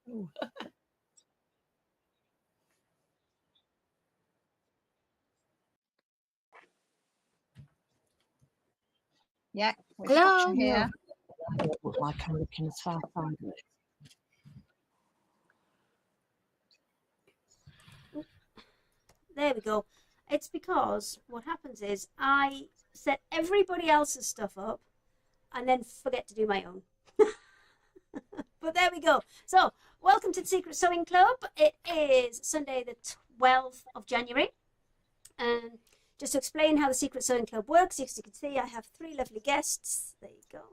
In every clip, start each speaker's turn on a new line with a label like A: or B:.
A: Ooh.
B: Yeah, we're
C: Hello.
B: watching here.
A: I don't look like I'm looking as far sideways.
C: There we go. It's because what happens is I set everybody else's stuff up and then forget to do my own. But there we go. So, welcome to the Secret Sewing Club. It is Sunday the 12th of January. Just to explain how the Secret Sewing Club works, as you can see, I have 3 lovely guests. There you go.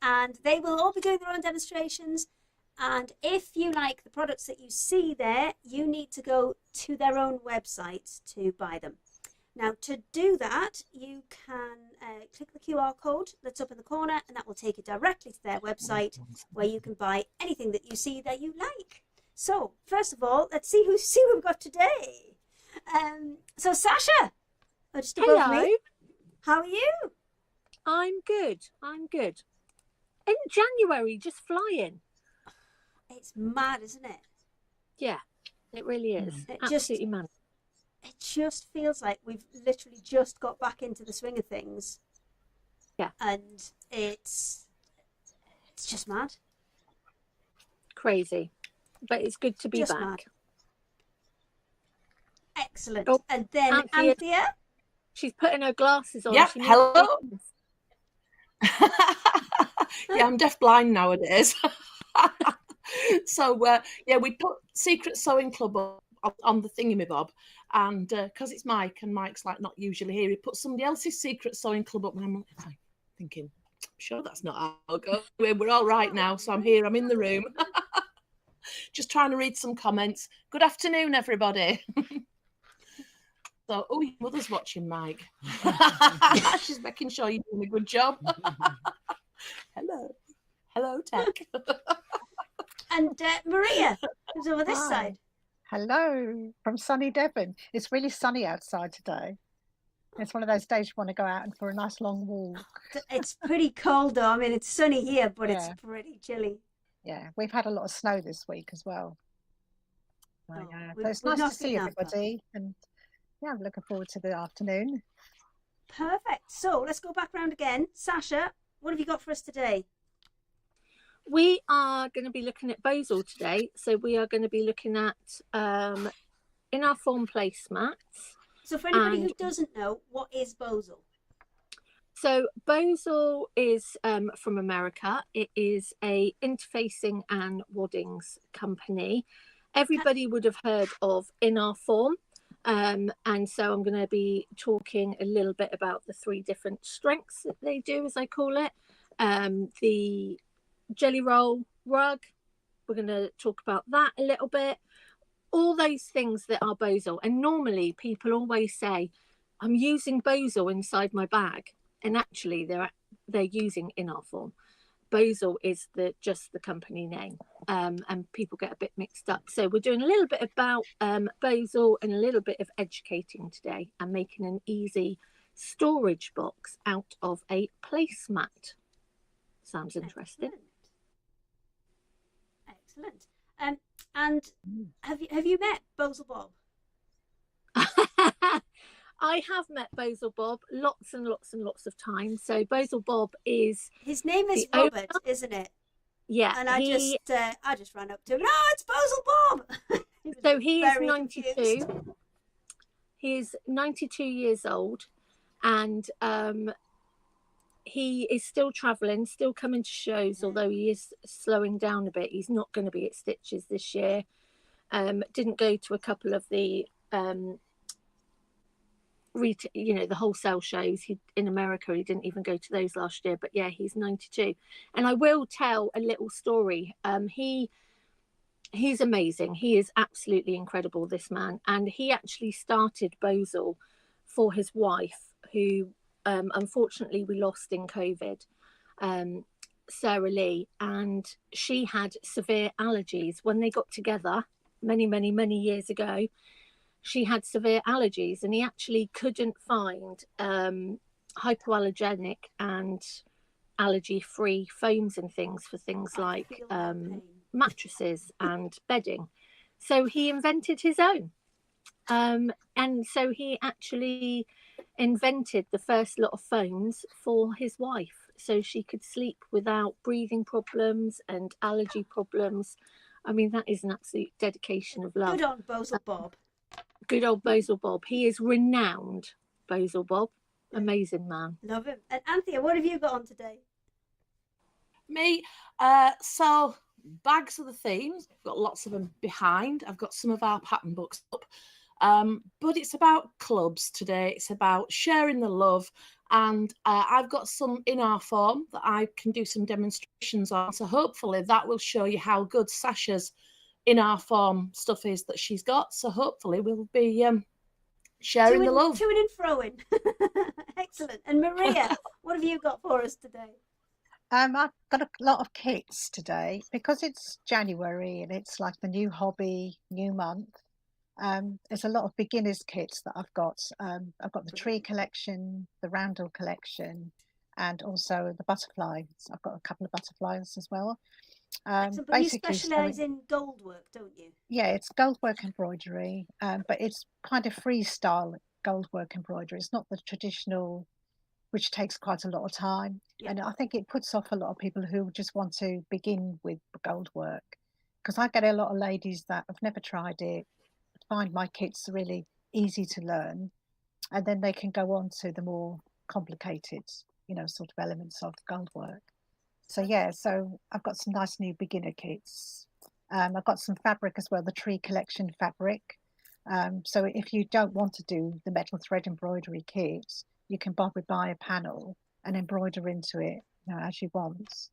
C: And they will all be doing their own demonstrations. And if you like the products that you see there, you need to go to their own website to buy them. Now, to do that, you can click the QR code that's up in the corner, and that will take you directly to their website where you can buy anything that you see that you like. So, first of all, let's see who we've got today. So, Sasha, just above me. How are you?
D: I'm good. In January, just flying.
C: It's mad, isn't it?
D: Yeah, it really is. Absolutely mad.
C: It just feels like we've literally just got back into the swing of things.
D: Yeah.
C: And it's just mad.
D: Crazy. But it's good to be
C: just
D: back.
C: Mad. Excellent.
D: Oh,
C: and then Anthea.
D: She's putting her glasses on.
A: Yeah, hello. Yeah, I'm deafblind nowadays. So, yeah, we put Secret Sewing Club on the thingy-my-bob, and because it's Mike, and Mike's like not usually here, he put somebody else's Secret Sewing Club up, and I'm thinking, I'm sure that's not how it goes. We're all right now, so I'm here, I'm in the room. Just trying to read some comments. Good afternoon, everybody. So, oh, your mother's watching, Mike. She's making sure you're doing a good job. Hello, Tech.
C: And Maria, who's over this side.
B: Hello, from sunny Devon. It's really sunny outside today. It's one of those days you want to go out and for a nice long walk.
C: It's pretty cold though. I mean, it's sunny here, but it's pretty chilly.
B: Yeah, we've had a lot of snow this week as well. So, so it's
C: we've
B: nice to see everybody. And yeah, I'm looking forward to the afternoon.
C: Perfect. So let's go back round again. Sasha, what have you got for us today?
D: We are going to be looking at Bozel today. So we are going to be looking at in our form placemats.
C: So for anybody who doesn't know, what is Bozel?
D: So Bozel is from America. It is a interfacing and waddings company. Everybody would have heard of In Our Form. And so I'm going to be talking a little bit about the 3 different strengths that they do, as I call it. The jelly roll rug, we're going to talk about that a little bit. All those things that are Bozel. And normally people always say, I'm using Bozel inside my bag. And actually they're using In Our Form. Bozel is just the company name, and people get a bit mixed up. So we're doing a little bit about Bozel and a little bit of educating today and making an easy storage box out of a placemat. Sounds interesting.
C: Excellent. And have you met Bozel Bob?
D: I have met Bozel Bob lots and lots and lots of times. So Bozel Bob is
C: his name is Robert, isn't it?
D: Yeah.
C: And I just ran up to him. No, it's Bozel Bob.
D: So he is 92.
C: Confused.
D: He is 92 years old, and he is still travelling, still coming to shows. Although he is slowing down a bit. He's not going to be at Stitches this year. Didn't go to a couple of the the wholesale shows in America. He didn't even go to those last year, but yeah, he's 92. And I will tell a little story. He's amazing. He is absolutely incredible, this man. And he actually started Bozel for his wife, who unfortunately we lost in COVID, Sarah Lee, and she had severe allergies when they got together many years ago. She had severe allergies, and he actually couldn't find hypoallergenic and allergy-free foams and things for things like mattresses and bedding. So he invented his own. And so he actually invented the first lot of phones for his wife, so she could sleep without breathing problems and allergy problems. I mean, that is an absolute dedication of love.
C: Good on Bozel Bob.
D: Good old Bozel Bob. He is renowned, Bozel Bob. Amazing man.
C: Love him. And Anthea, what have you got on today?
A: Me, so bags of the themes. I've got lots of them behind. I've got some of our pattern books up. But it's about clubs today. It's about sharing the love, and I've got some in our form that I can do some demonstrations on. So hopefully that will show you how good Sasha's in our form stuff is that she's got. So hopefully we'll be sharing the love.
C: To-ing and fro-ing. Excellent. And Maria, what have you got for us today?
B: I've got a lot of kits today because it's January and it's like the new hobby, new month. There's a lot of beginners kits that I've got. I've got the tree collection, the roundel collection, and also the butterflies. I've got a couple of butterflies as well.
C: But you specialise in gold work, don't you?
B: Yeah, it's gold work embroidery, but it's kind of freestyle gold work embroidery. It's not the traditional, which takes quite a lot of time. Yeah. And I think it puts off a lot of people who just want to begin with gold work, because I get a lot of ladies that have never tried it, find my kits really easy to learn, and then they can go on to the more complicated, sort of elements of gold work. So yeah, so I've got some nice new beginner kits. I've got some fabric as well, the tree collection fabric. So if you don't want to do the metal thread embroidery kit, you can probably buy a panel and embroider into it, as you want.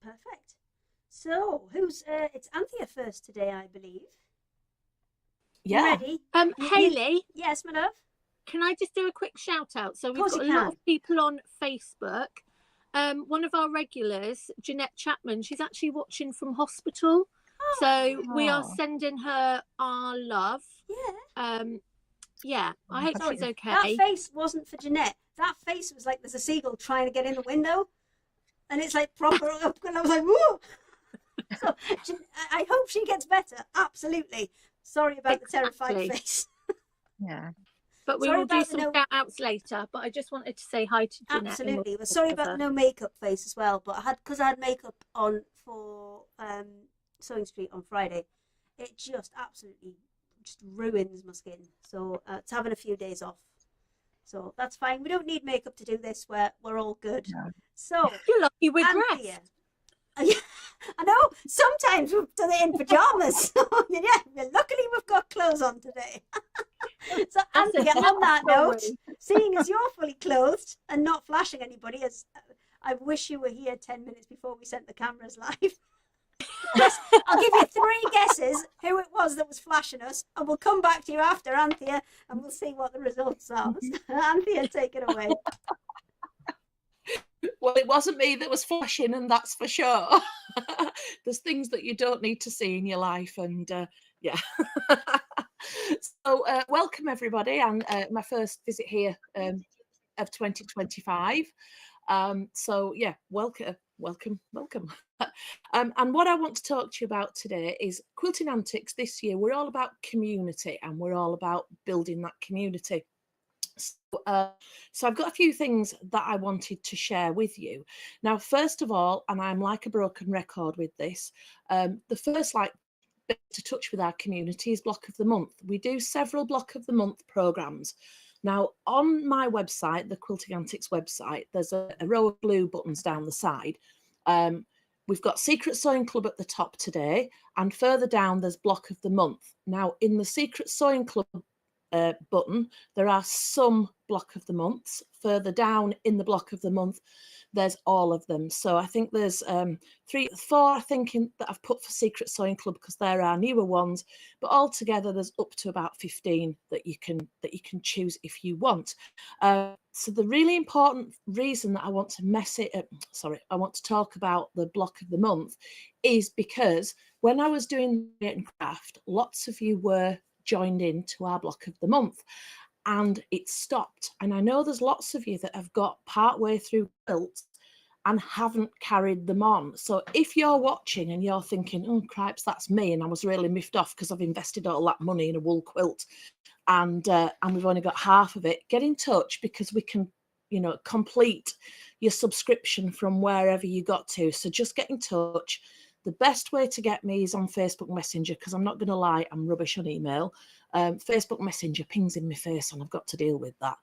C: Perfect. So who's it's Anthea first today, I believe.
A: Yeah.
C: You ready?
D: Hayley.
C: Yes, my love.
D: Can I just do a quick shout out? So we've got a lot of people on Facebook. One of our regulars, Jeanette Chapman, she's actually watching from hospital. Oh. So we are sending her our love.
C: Yeah.
D: Yeah, I hope she's okay.
C: That face wasn't for Jeanette. That face was like there's a seagull trying to get in the window. And it's like proper up. And I was like, whoa. So I hope she gets better. Absolutely. Sorry about the terrified face.
B: Yeah.
D: But we will do some shout outs later. But I just wanted to say hi to Jeanette.
C: Absolutely. Well, sorry about the no makeup face as well. But because I had makeup on for Sewing Street on Friday, it just absolutely ruins my skin. So it's having a few days off. So that's fine. We don't need makeup to do this. We're all good. No. So
D: you're lucky with rest.
C: I know. Sometimes we've done it in pajamas. Yeah, luckily we've got clothes on today. So Anthea, on that note, seeing as you're fully clothed and not flashing anybody, as I wish you were here 10 minutes before we sent the cameras live. I'll give you 3 guesses who it was that was flashing us, and we'll come back to you after, Anthea, and we'll see what the results are. Anthea, take it away.
A: Well, it wasn't me that was flashing, and that's for sure. There's things that you don't need to see in your life, and yeah. So welcome everybody, and my first visit here of 2025. So yeah, welcome. And what I want to talk to you about today is Quilting Antics. This year we're all about community, and we're all about building that community. So I've got a few things that I wanted to share with you. Now, first of all, and I'm like a broken record with this, the first bit to touch with our community is Block of the Month. We do several Block of the Month programs. Now, on my website, the Quilting Antics website, there's a row of blue buttons down the side. We've got Secret Sewing Club at the top today, and further down there's Block of the Month. Now, in the Secret Sewing Club button, there are some Block of the Months. Further down in the Block of the Month, there's all of them. So I think there's 3, 4 I think that I've put for Secret Sewing Club because there are newer ones, but altogether there's up to about 15 that you can choose if you want. So the really important reason that I want to talk about the Block of the Month is because when I was doing the craft, lots of you were joined in to our Block of the Month, and it stopped. And I know there's lots of you that have got part way through quilt and haven't carried them on. So if you're watching and you're thinking, oh, cripes, that's me, and I was really miffed off because I've invested all that money in a wool quilt and we've only got half of it, get in touch, because we can, you know, complete your subscription from wherever you got to. So just get in touch. The best way to get me is on Facebook Messenger, because I'm not going to lie, I'm rubbish on email. Facebook Messenger pings in my face and I've got to deal with that.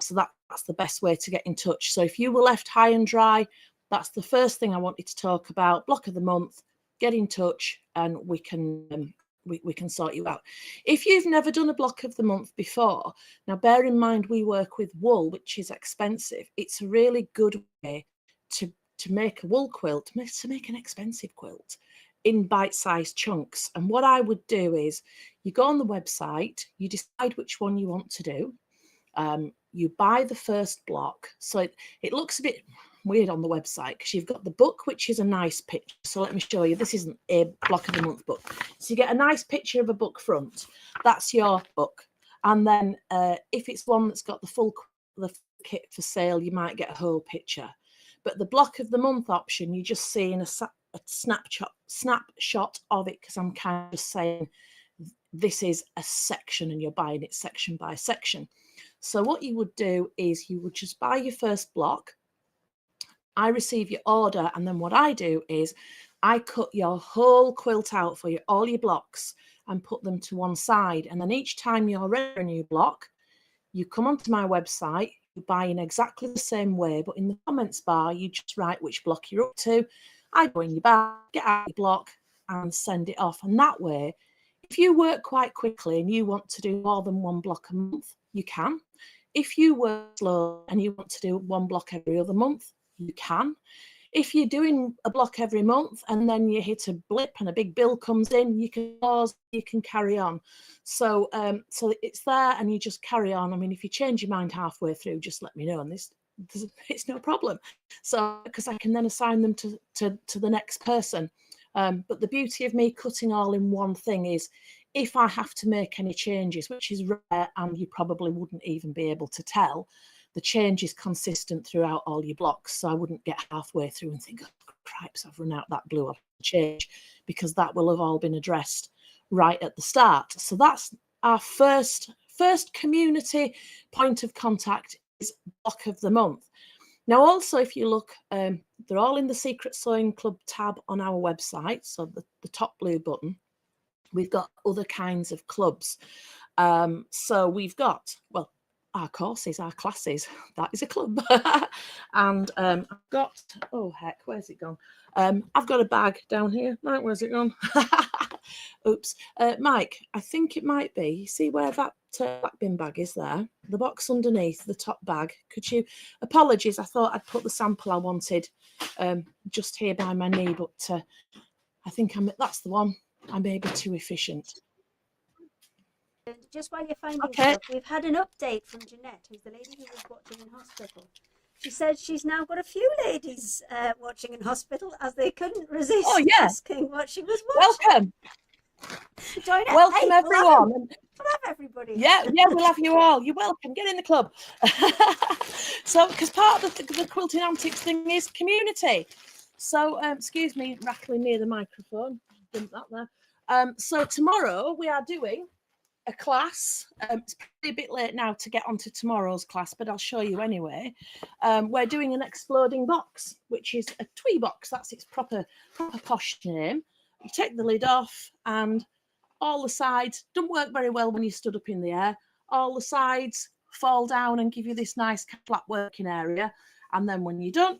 A: So that's the best way to get in touch. So if you were left high and dry, that's the first thing I wanted to talk about. Block of the month, get in touch and we can sort you out. If you've never done a block of the month before, now bear in mind we work with wool, which is expensive. It's a really good way to make a wool quilt, to make an expensive quilt in bite-sized chunks. And what I would do is you go on the website, you decide which one you want to do. You buy the first block. So it looks a bit weird on the website because you've got the book, which is a nice picture. So let me show you. This isn't a block of the month book. So you get a nice picture of a book front. That's your book. And then if it's one that's got the full kit for sale, you might get a whole picture. But the block of the month option, you're just seeing a snapshot of it, because I'm kind of just saying this is a section and you're buying it section by section. So what you would do is you would just buy your first block. I receive your order, and then what I do is I cut your whole quilt out for you, all your blocks, and put them to one side. And then each time you're ready for a new block, you come onto my website, you buy in exactly the same way, but in the comments bar, you just write which block you're up to. I go in your bag, get out your block and send it off. And that way, if you work quite quickly and you want to do more than one block a month, you can. If you work slow and you want to do one block every other month, you can. If you're doing a block every month and then you hit a blip and a big bill comes in, you can pause, you can carry on. So so it's there and you just carry on. I mean, if you change your mind halfway through, just let me know, and it's no problem. So because I can then assign them to the next person. But the beauty of me cutting all in one thing is if I have to make any changes, which is rare and you probably wouldn't even be able to tell, the change is consistent throughout all your blocks. So I wouldn't get halfway through and think, oh, cripes, I've run out that blue, I've change, because that will have all been addressed right at the start. So that's our first community point of contact, is block of the month. Now, also, if you look, they're all in the Secret Sewing Club tab on our website. So the top blue button, we've got other kinds of clubs. So we've got, well, our courses, our classes, that is a club. And I've got, oh heck, where's it gone? I've got a bag down here. Right, where's it gone? Oops. Mike, I think it might be, you see where that black bin bag is there? The box underneath the top bag. Could you, apologies, I thought I'd put the sample I wanted just here by my knee, but I think that's the one. I may be too efficient.
C: Just while you're finding stuff, we've had an update from Jeanette, who's the lady who was watching in hospital. She said she's now got a few ladies watching in hospital, as they couldn't resist asking what she was watching.
A: Welcome. Welcome, everyone.
C: We'll have everybody.
A: Yeah, we'll have you all. You're welcome. Get in the club. So, because part of the Quilting Antics thing is community. So, excuse me, rattling near the microphone. Dump that there. So tomorrow we are doing a class. It's probably a bit late now to get onto tomorrow's class, but I'll show you anyway. We're doing an exploding box, which is a Tweed box. That's its proper posh name. You take the lid off and all the sides don't work very well when you stood up in the air. All the sides fall down and give you this nice flat working area. And then when you're done,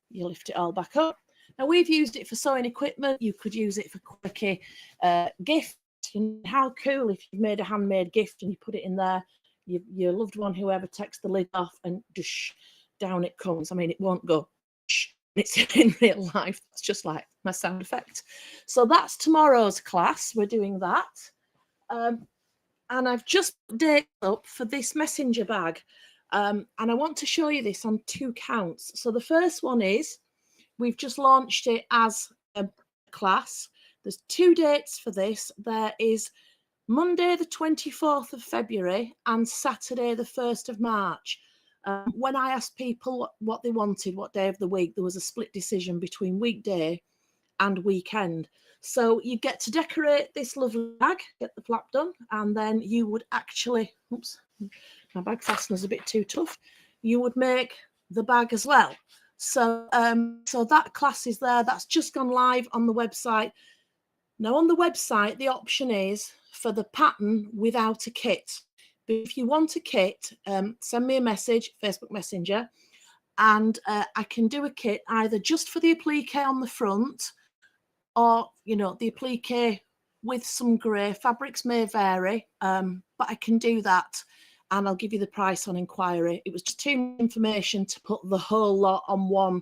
A: you lift it all back up. Now, we've used it for sewing equipment. You could use it for quickie gift. You know, how cool if you've made a handmade gift and you put it in there, your loved one, whoever, takes the lid off and dush, down it comes. I mean, it won't go shh. It's in real life. It's just like my sound effect. So that's tomorrow's class. We're doing that. And I've just dated up for this messenger bag. And I want to show you this on 2 counts. So the first one is, we've just launched it as a class. There's 2 dates for this. There is Monday the 24th of February and Saturday the 1st of March. When I asked people what they wanted, what day of the week, there was a split decision between weekday and weekend. So you get to decorate this lovely bag, get the flap done, and then you would actually, oops, my bag fastener's a bit too tough. You would make the bag as well. So, so that class is there. That's just gone live on the website. Now on the website, the option is for the pattern without a kit. But if you want a kit, send me a message, Facebook Messenger, and I can do a kit either just for the applique on the front, or, you know, the applique with some grey. Fabrics may vary, but I can do that, and I'll give you the price on inquiry. It was just too much information to put the whole lot on one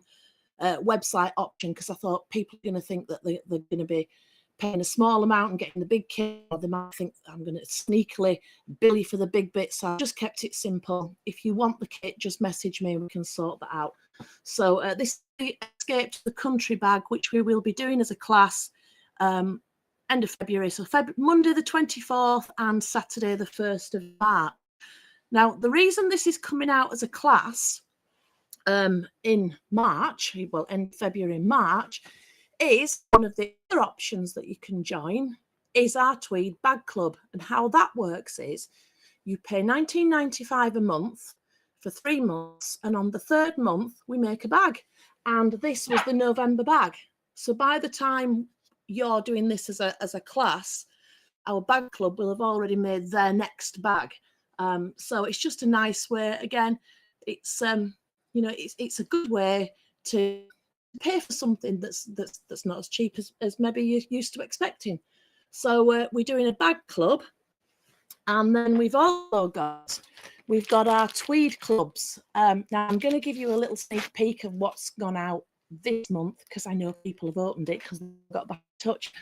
A: website option, because I thought people are going to think that they're going to be paying a small amount and getting the big kit, or they might think I'm going to sneakily bill you for the big bits. So I just kept it simple. If you want the kit, just message me and we can sort that out. So this is the Escape to the Country bag, which we will be doing as a class end of February. So Monday the 24th and Saturday the 1st of March. Now, the reason this is coming out as a class in March, well, end February, March, is one of the other options that you can join is our Tweed Bag Club. And how that works is you pay £19.95 a month for 3 months, and on the 3rd month we make a bag. And this was the November bag. So by the time you're doing this as a class, our bag club will have already made their next bag. So it's just a nice way. Again, it's you know, it's a good way to pay for something that's not as cheap as maybe you're used to expecting. So we're doing a bag club, and then we've got our Tweed clubs. Now I'm going to give you a little sneak peek of what's gone out this month, because I know people have opened it because they've got back in touch.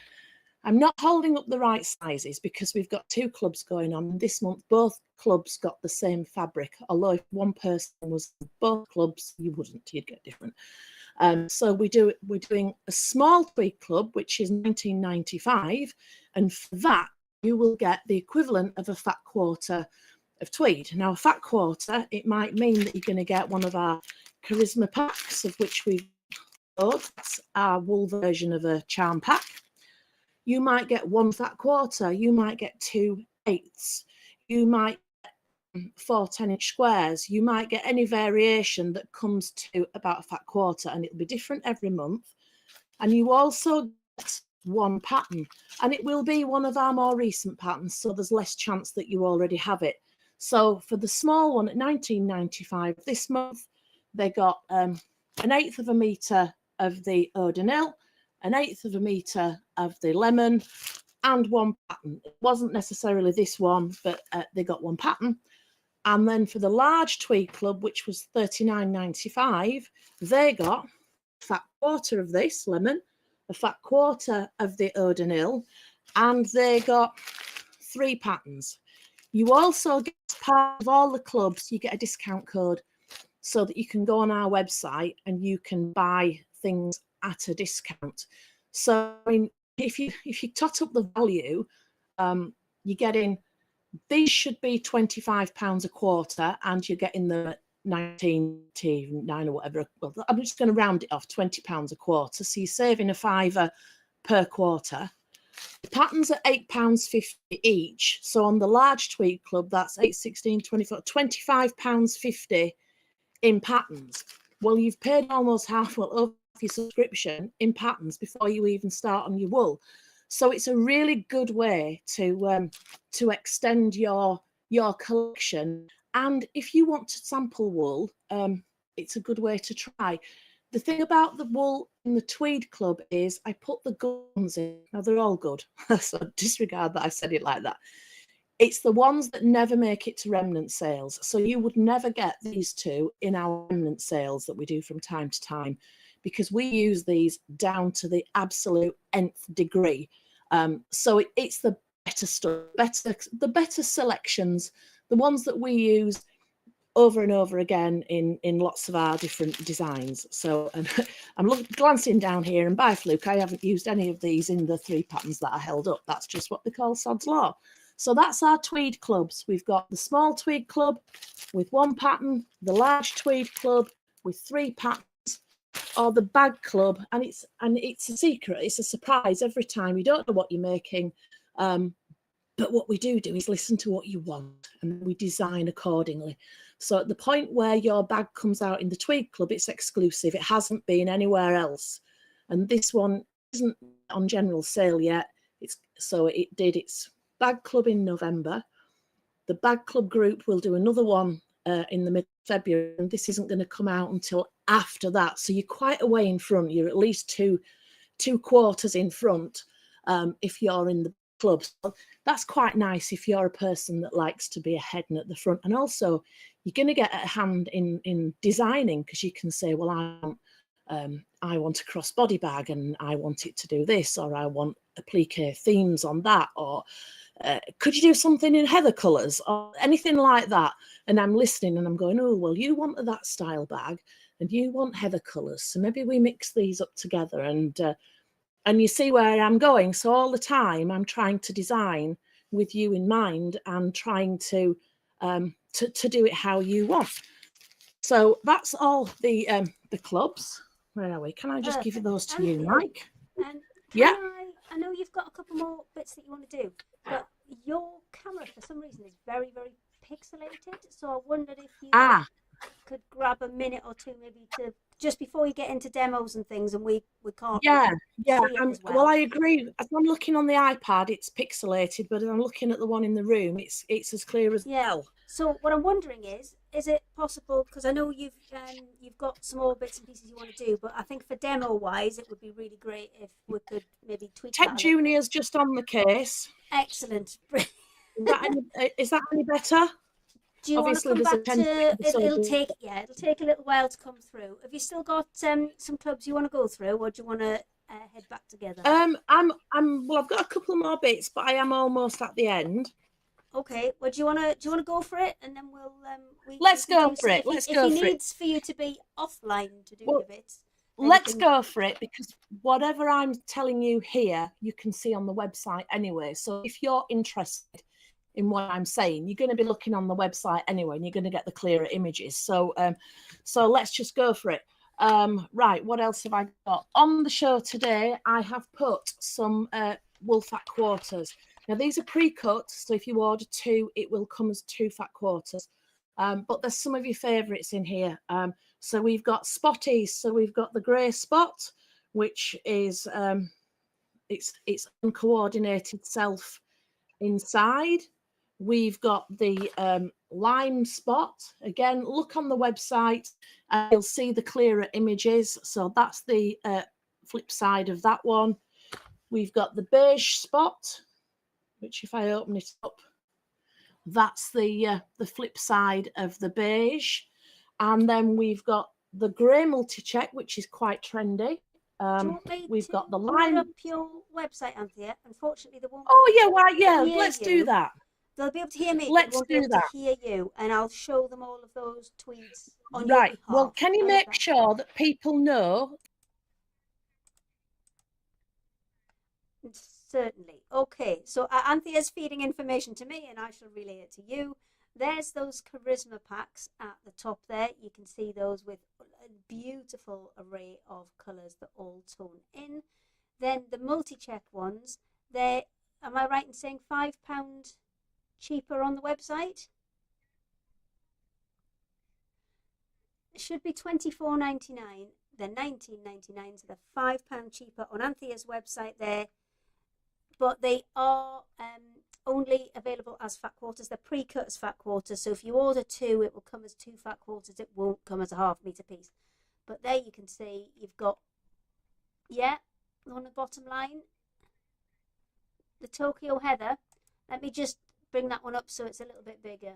A: I'm not holding up the right sizes because we've got 2 clubs going on this month. Both clubs got the same fabric, although if one person was both clubs, you'd get different. So we're doing a small Tweed club, which is £19.95, and for that you will get the equivalent of a fat quarter of Tweed. Now, a fat quarter, it might mean that you're going to get one of our Charisma packs, of which we've got. That's our wool version of a charm pack. You might get 1 fat quarter, you might get 2 eighths, you might get 4 10-inch squares, you might get any variation that comes to about a fat quarter, and it'll be different every month. And you also get 1 pattern, and it will be one of our more recent patterns, so there's less chance that you already have it. So for the small one at £19.95 this month, they got 1/8 of a metre of the eau de Nil, 1/8 of a metre of the lemon, and 1 pattern. It wasn't necessarily this one, but they got 1 pattern. And then for the large Tweed club, which was £39.95, they got a fat quarter of this lemon, a fat quarter of the eau de Nil, and they got 3 patterns. You also get, as part of all the clubs, you get a discount code so that you can go on our website and you can buy things at a discount. So I mean, if you tot up the value, you're getting, these should be £25 a quarter, and you're getting them at 19.9 or whatever. Well, I'm just going to round it off, £20 a quarter. So you're saving a £5 per quarter. The patterns are £8.50 each. So on the large Tweed club, that's 8, 16, 24, £25.50 in patterns. Well, you've paid almost half, well, over your subscription in patterns before you even start on your wool. So it's a really good way to extend your collection. And if you want to sample wool, it's a good way to try. The thing about the wool in the Tweed club is I put the good ones in. Now, they're all good, so disregard that I said it like that. It's the ones that never make it to remnant sales. So you would never get these 2 in our remnant sales that we do from time to time, because we use these down to the absolute nth degree. So it's the better stuff, the better selections, the ones that we use over and over again in lots of our different designs. So I'm glancing down here, and by fluke, I haven't used any of these in the 3 patterns that I held up. That's just what they call sod's law. So that's our tweed clubs. We've got the small tweed club with 1 pattern, the large tweed club with 3 patterns, or the bag club, and it's a secret, it's a surprise every time. You don't know what you're making, but what we do is listen to what you want and we design accordingly. So at the point where your bag comes out in the tweed club, it's exclusive, it hasn't been anywhere else, and this one isn't on general sale yet. It did its bag club in November. The bag club group will do another one in the mid-February, and this isn't going to come out until after that. So you're quite a way in front. You're at least two quarters in front if you're in the club. So that's quite nice if you're a person that likes to be ahead and at the front. And also you're going to get a hand in designing, because you can say, well, I want a crossbody bag and I want it to do this, or I want applique themes on that, or could you do something in heather colours or anything like that? And I'm listening and I'm going, oh, well, you want that style bag and you want heather colours, so maybe we mix these up together, and you see where I'm going. So all the time I'm trying to design with you in mind and trying to do it how you want. So that's all the clubs. Where are we? Can I just give you those to you, Mike?
C: Yeah. I know you've got a couple more bits that you want to do, but your camera for some reason is very, very pixelated. So I wondered if you could grab a minute or two maybe to just before you get into demos and things, and we can't see it as well.
A: Well, I agree. As I'm looking on the iPad, it's pixelated, but as I'm looking at the one in the room, it's as clear as well.
C: So what I'm wondering is it possible, because I know you've got some more bits and pieces you want to do, but I think for demo wise it would be really great if we could maybe tweak
A: Tech Junior's just on the case.
C: Excellent.
A: Is that any better?
C: Do you
A: Obviously,
C: want to come back to
A: it'll
C: take a little while to come through. Have you still got some clubs you want to go through, or do you want to head back together?
A: Well, I've got a couple more bits, but I am almost at the end.
C: Okay. Well, do you want to go for it, and then we'll
A: let's go for it.
C: If he needs for you to be offline to do your bits.
A: Let's go for it, because whatever I'm telling you here, you can see on the website anyway. So if you're interested in what I'm saying, you're going to be looking on the website anyway, and you're going to get the clearer images. So let's just go for it. Right, what else have I got on the show today? I have put some wool fat quarters. Now these are pre-cut, so if you order 2, it will come as 2 fat quarters. But there's some of your favourites in here. So we've got spotties. So we've got the grey spot, which is it's uncoordinated self inside. We've got the lime spot. Again, look on the website and you'll see the clearer images. So that's the flip side of that one. We've got the beige spot, which if I open it up, that's the flip side of the beige. And then we've got the grey multi-check, which is quite trendy. We've got the lime.
C: Up your website, Anthea. Unfortunately, they won't.
A: Oh yeah, right, yeah. Let's do that.
C: They'll be able to hear me.
A: Let's do that.
C: To hear you, and I'll show them all of those tweeds on
A: your
C: behalf.
A: Well, can you make sure that people know?
C: Certainly. Okay, so Anthea's feeding information to me, and I shall relay it to you. There's those charisma packs at the top there. You can see those with a beautiful array of colours that all tone in. Then the multi-check ones, they're, am I right in saying £5 cheaper on the website? It should be $24.99. They're $19.99, so they're £5 cheaper on Anthea's website there. But they are only available as fat quarters. They're pre-cut as fat quarters. So if you order 2, it will come as 2 fat quarters. It won't come as a ½ metre piece. But there you can see you've got, on the bottom line, the Tokyo Heather. Let me just bring that one up so it's a little bit bigger.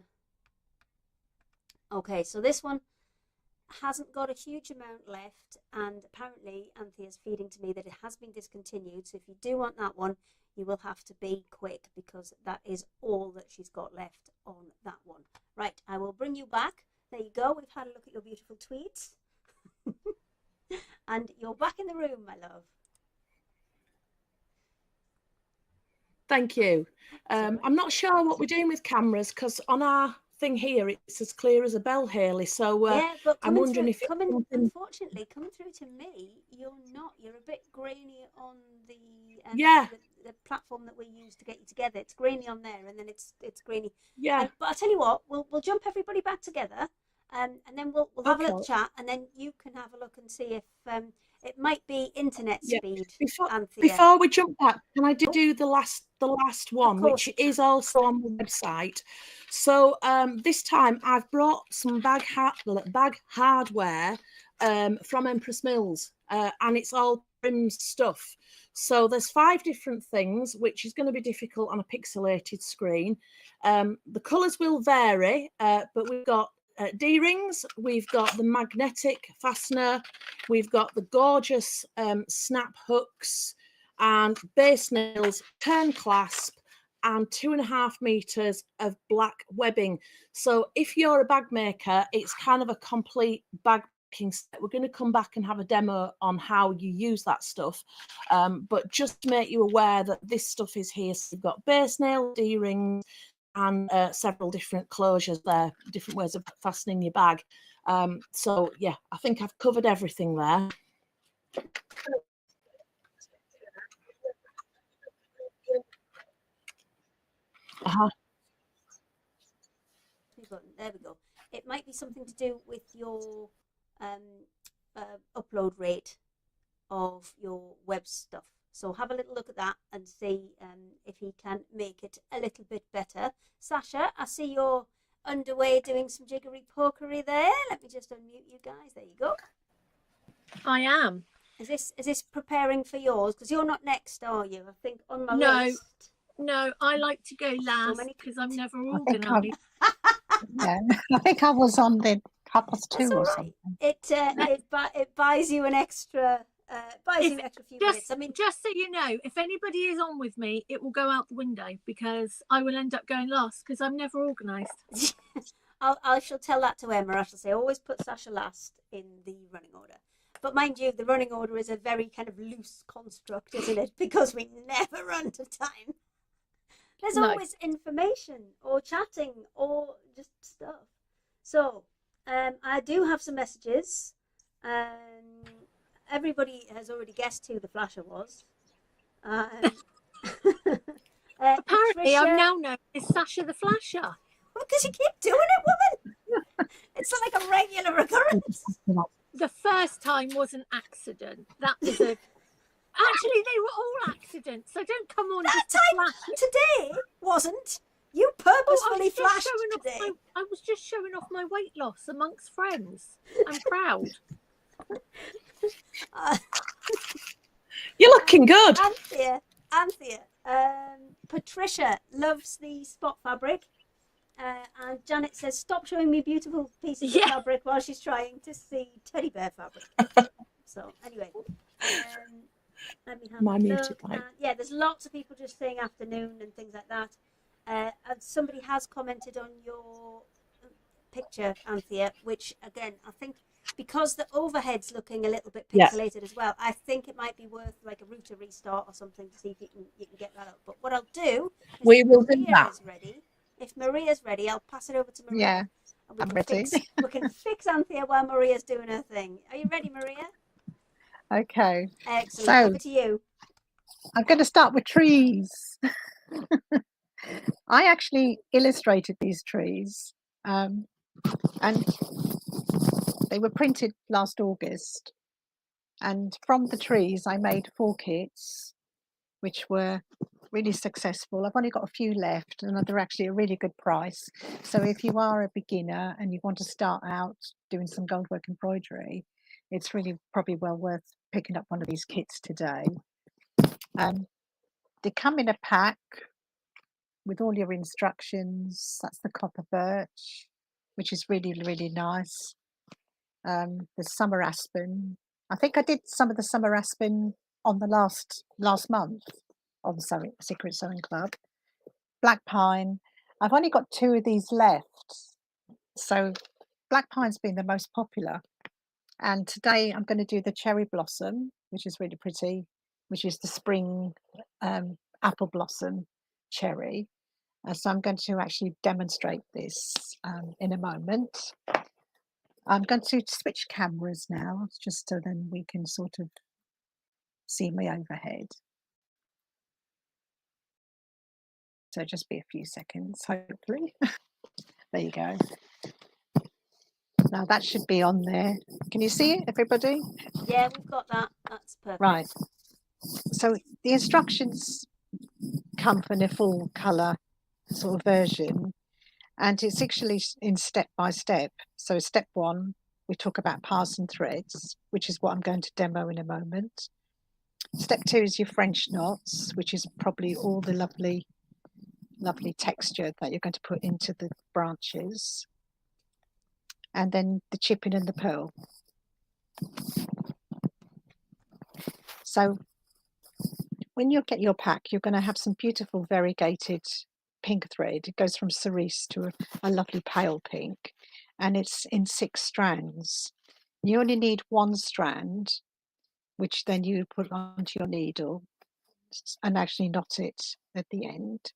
C: Okay, so this one hasn't got a huge amount left, and apparently Anthea's feeding to me that it has been discontinued. So if you do want that one, you will have to be quick, because that is all that she's got left on that one. Right, I will bring you back. There you go. We've had a look at your beautiful tweeds. And you're back in the room, my love.
A: Thank you.
C: That's all right.
A: I'm not sure what we're doing with cameras because on our thing here it's as clear as a bell, Hayley. So
C: Yeah, but
A: I'm wondering if it's something.
C: unfortunately, coming through to me, you're not. You're a bit grainy on the
A: Yeah.
C: the platform that we use to get you together. It's grainy on there, and then it's grainy.
A: Yeah.
C: But I'll tell you what, we'll jump everybody back together, and then we'll have a little
A: Okay.
C: chat, and then you can have a look and see if it might be internet
A: Yeah.
C: speed. Anthea.
A: Before we jump back, can I do the last one,
C: course
A: which
C: you can.
A: is also on the website? So this time I've brought some bag hardware from Empress Mills, and it's all trim stuff. So there's 5 different things, which is going to be difficult on a pixelated screen. The colours will vary, but we've got D-rings, we've got the magnetic fastener, we've got the gorgeous snap hooks and base nails, turn clasp, and 2.5 meters of black webbing. So if you're a bag maker, it's kind of a complete bag making set. We're going to come back and have a demo on how you use that stuff, but just to make you aware that this stuff is here. So you've got base nail, D-rings, and several different closures there, different ways of fastening your bag. So yeah, I think I've covered everything there.
C: There we go. It might be something to do with your upload rate of your web stuff. So have a little look at that and see if he can make it a little bit better. Sasha, I see you're underway doing some jiggery pokery there. Let me just unmute you guys. There you go.
D: I am.
C: Is this preparing for yours? Because you're not next, are you? I think on my list.
D: No, I like to go last because I'm never organised.
B: Yeah, I think I was on the 2:30 or something.
C: It buys you an extra. Buys you an extra few minutes. I mean,
D: just so you know, if anybody is on with me, it will go out the window because I will end up going last because I'm never organised.
C: I shall tell that to Emma. I shall say always put Sasha last in the running order. But mind you, the running order is a very kind of loose construct, isn't it? Because we never run to time. There's always information or chatting or just stuff. So I do have some messages. Everybody has already guessed who the flasher was.
D: Apparently,
C: Patricia...
D: I'm now known as Sasha the Flasher.
C: Because you keep doing it, woman. It's like a regular recurrence.
D: The first time was an accident. That was a... Actually, they were all accidents, so don't come on.
C: That time today wasn't. You purposefully flashed today.
D: I was just showing off my weight loss amongst friends. I'm proud.
A: You're looking good.
C: Anthea. Patricia loves the spot fabric. And Janet says, stop showing me beautiful pieces of fabric while she's trying to see teddy bear fabric. So, anyway. Let me have
A: my music light.
C: Yeah, there's lots of people just saying afternoon and things like that. And somebody has commented on your picture, Anthea, which, again, I think because the overhead's looking a little bit pixelated as well, I think it might be worth like a router restart or something to see if you can get that up. But what I'll do is
A: we will do that.
C: If Maria's ready, I'll pass it over to Maria.
B: Yeah, I'm ready.
C: We can fix Anthea while Maria's doing her thing. Are you ready, Maria?
B: Okay.
C: Excellent.
B: So,
C: over to you.
B: I'm going to start with trees. I actually illustrated these trees, and they were printed last August. And from the trees, I made 4 kits, which were really successful. I've only got a few left, and they're actually a really good price. So if you are a beginner and you want to start out doing some goldwork embroidery, it's really probably well worth picking up one of these kits today. They come in a pack with all your instructions. That's the copper birch, which is really, really nice. The summer aspen. I think I did some of the summer aspen on the last month on the Secret Sewing Club. Black pine. I've only got 2 of these left. So black pine's been the most popular. And today I'm going to do the cherry blossom, which is really pretty, which is the spring apple blossom. cherry. So I'm going to actually demonstrate this in a moment. I'm going to switch cameras now, just so then we can sort of see my overhead. So just be a few seconds, hopefully. There you go. Now that should be on there. Can you see it, everybody?
C: Yeah, we've got that. That's perfect.
B: Right. So the instructions come in a full colour sort of version, and it's actually in step by step. So step 1, we talk about passing threads, which is what I'm going to demo in a moment. Step 2 is your French knots, which is probably all the lovely texture that you're going to put into the branches. And then the chipping and the purl. So when you get your pack, you're going to have some beautiful variegated pink thread. It goes from cerise to a lovely pale pink, and it's in 6 strands. You only need 1 strand, which then you put onto your needle and actually knot it at the end.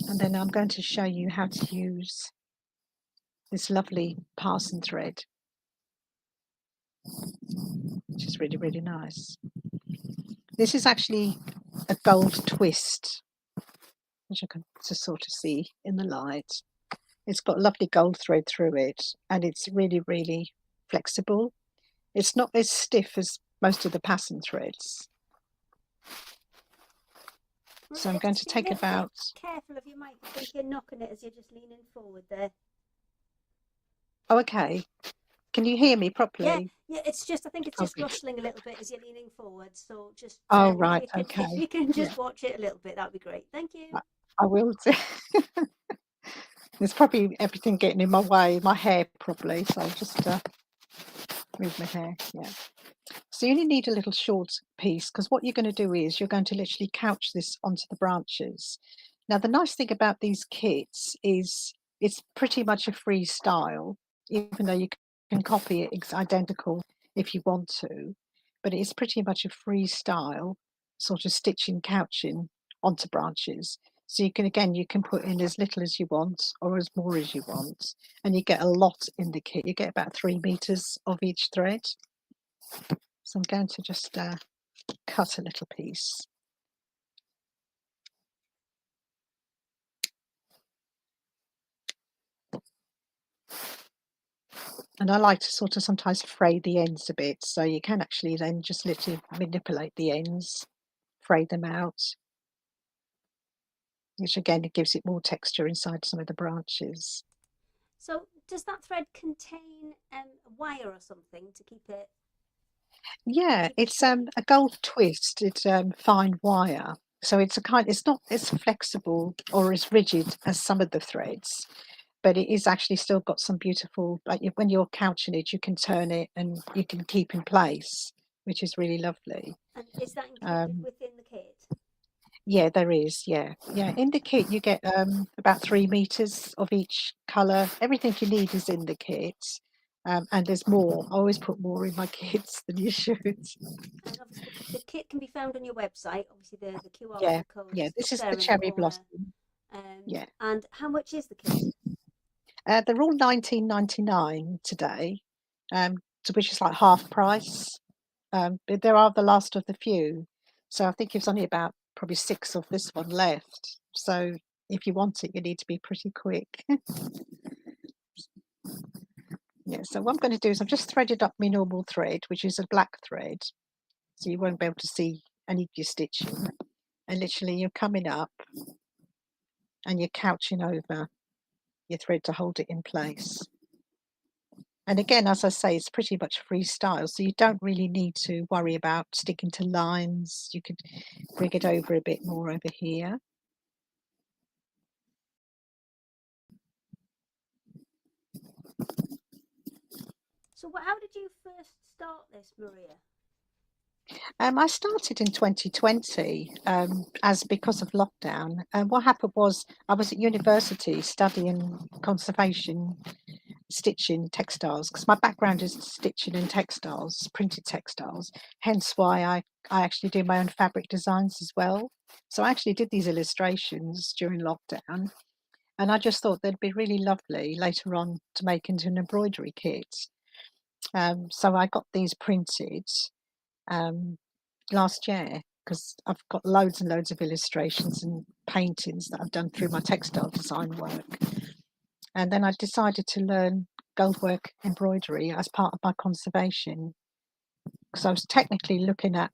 B: And then I'm going to show you how to use this lovely parson thread, which is really, really nice. This is actually a gold twist, which I can just sort of see in the light. It's got lovely gold thread through it, and it's really, really flexible. It's not as stiff as most of the pattern threads. So I'm going to take about...
C: Careful of your mic. I think you're knocking it as you're just leaning forward there.
B: Oh, okay. Can you hear me properly?
C: Yeah. It's just, I think it's just rustling a little bit as you're leaning forward. So just...
B: Oh, right, okay.
C: If you can just watch it a little bit, that'd be great. Thank you.
B: I will do. There's probably everything getting in my way, my hair probably. So I'll just move my hair, yeah. So you only need a little short piece, because what you're going to do is you're going to literally couch this onto the branches. Now, the nice thing about these kits is it's pretty much a freestyle, even though you can copy it, it's identical if you want to, but it's pretty much a freestyle sort of stitching, couching onto branches. So you can put in as little as you want or as more as you want, and you get a lot in the kit. You get about 3 meters of each thread. So I'm going to just cut a little piece. And I like to sort of sometimes fray the ends a bit, so you can actually then just literally manipulate the ends, fray them out, which again, it gives it more texture inside some of the branches.
C: So does that thread contain a wire or something to keep it?
B: Yeah, it's a gold twist. It's fine wire, so it's not as flexible or as rigid as some of the threads, but it is actually still got some beautiful, like when you're couching it, you can turn it and you can keep in place, which is really lovely.
C: And is that included within the kit?
B: Yeah, there is. Yeah. In the kit, you get about 3 meters of each color. Everything you need is in the kit. And there's more. I always put more in my kits than you should.
C: And obviously the kit can be found on your website. Obviously, the QR code.
B: Yeah. This is the cherry blossom.
C: Yeah. And how much is the kit?
B: They're all $19.99 today, which is like half price. But there are the last of the few, so I think there's only about probably 6 of this one left. So if you want it, you need to be pretty quick. Yeah, so what I'm going to do is I've just threaded up my normal thread, which is a black thread, so you won't be able to see any of your stitching. And literally you're coming up and you're couching over your thread to hold it in place. And again, as I say, it's pretty much freestyle, so you don't really need to worry about sticking to lines. You could bring it over a bit more over here.
C: So how did you first start this, Maria?
B: I started in 2020 as because of lockdown. And what happened was I was at university studying conservation. stitching textiles, because my background is stitching and textiles, printed textiles, hence why I actually do my own fabric designs as well. So I actually did these illustrations during lockdown, and I just thought they'd be really lovely later on to make into an embroidery kit. So I got these printed last year, because I've got loads and loads of illustrations and paintings that I've done through my textile design work. And then I decided to learn goldwork embroidery as part of my conservation, because I was technically looking at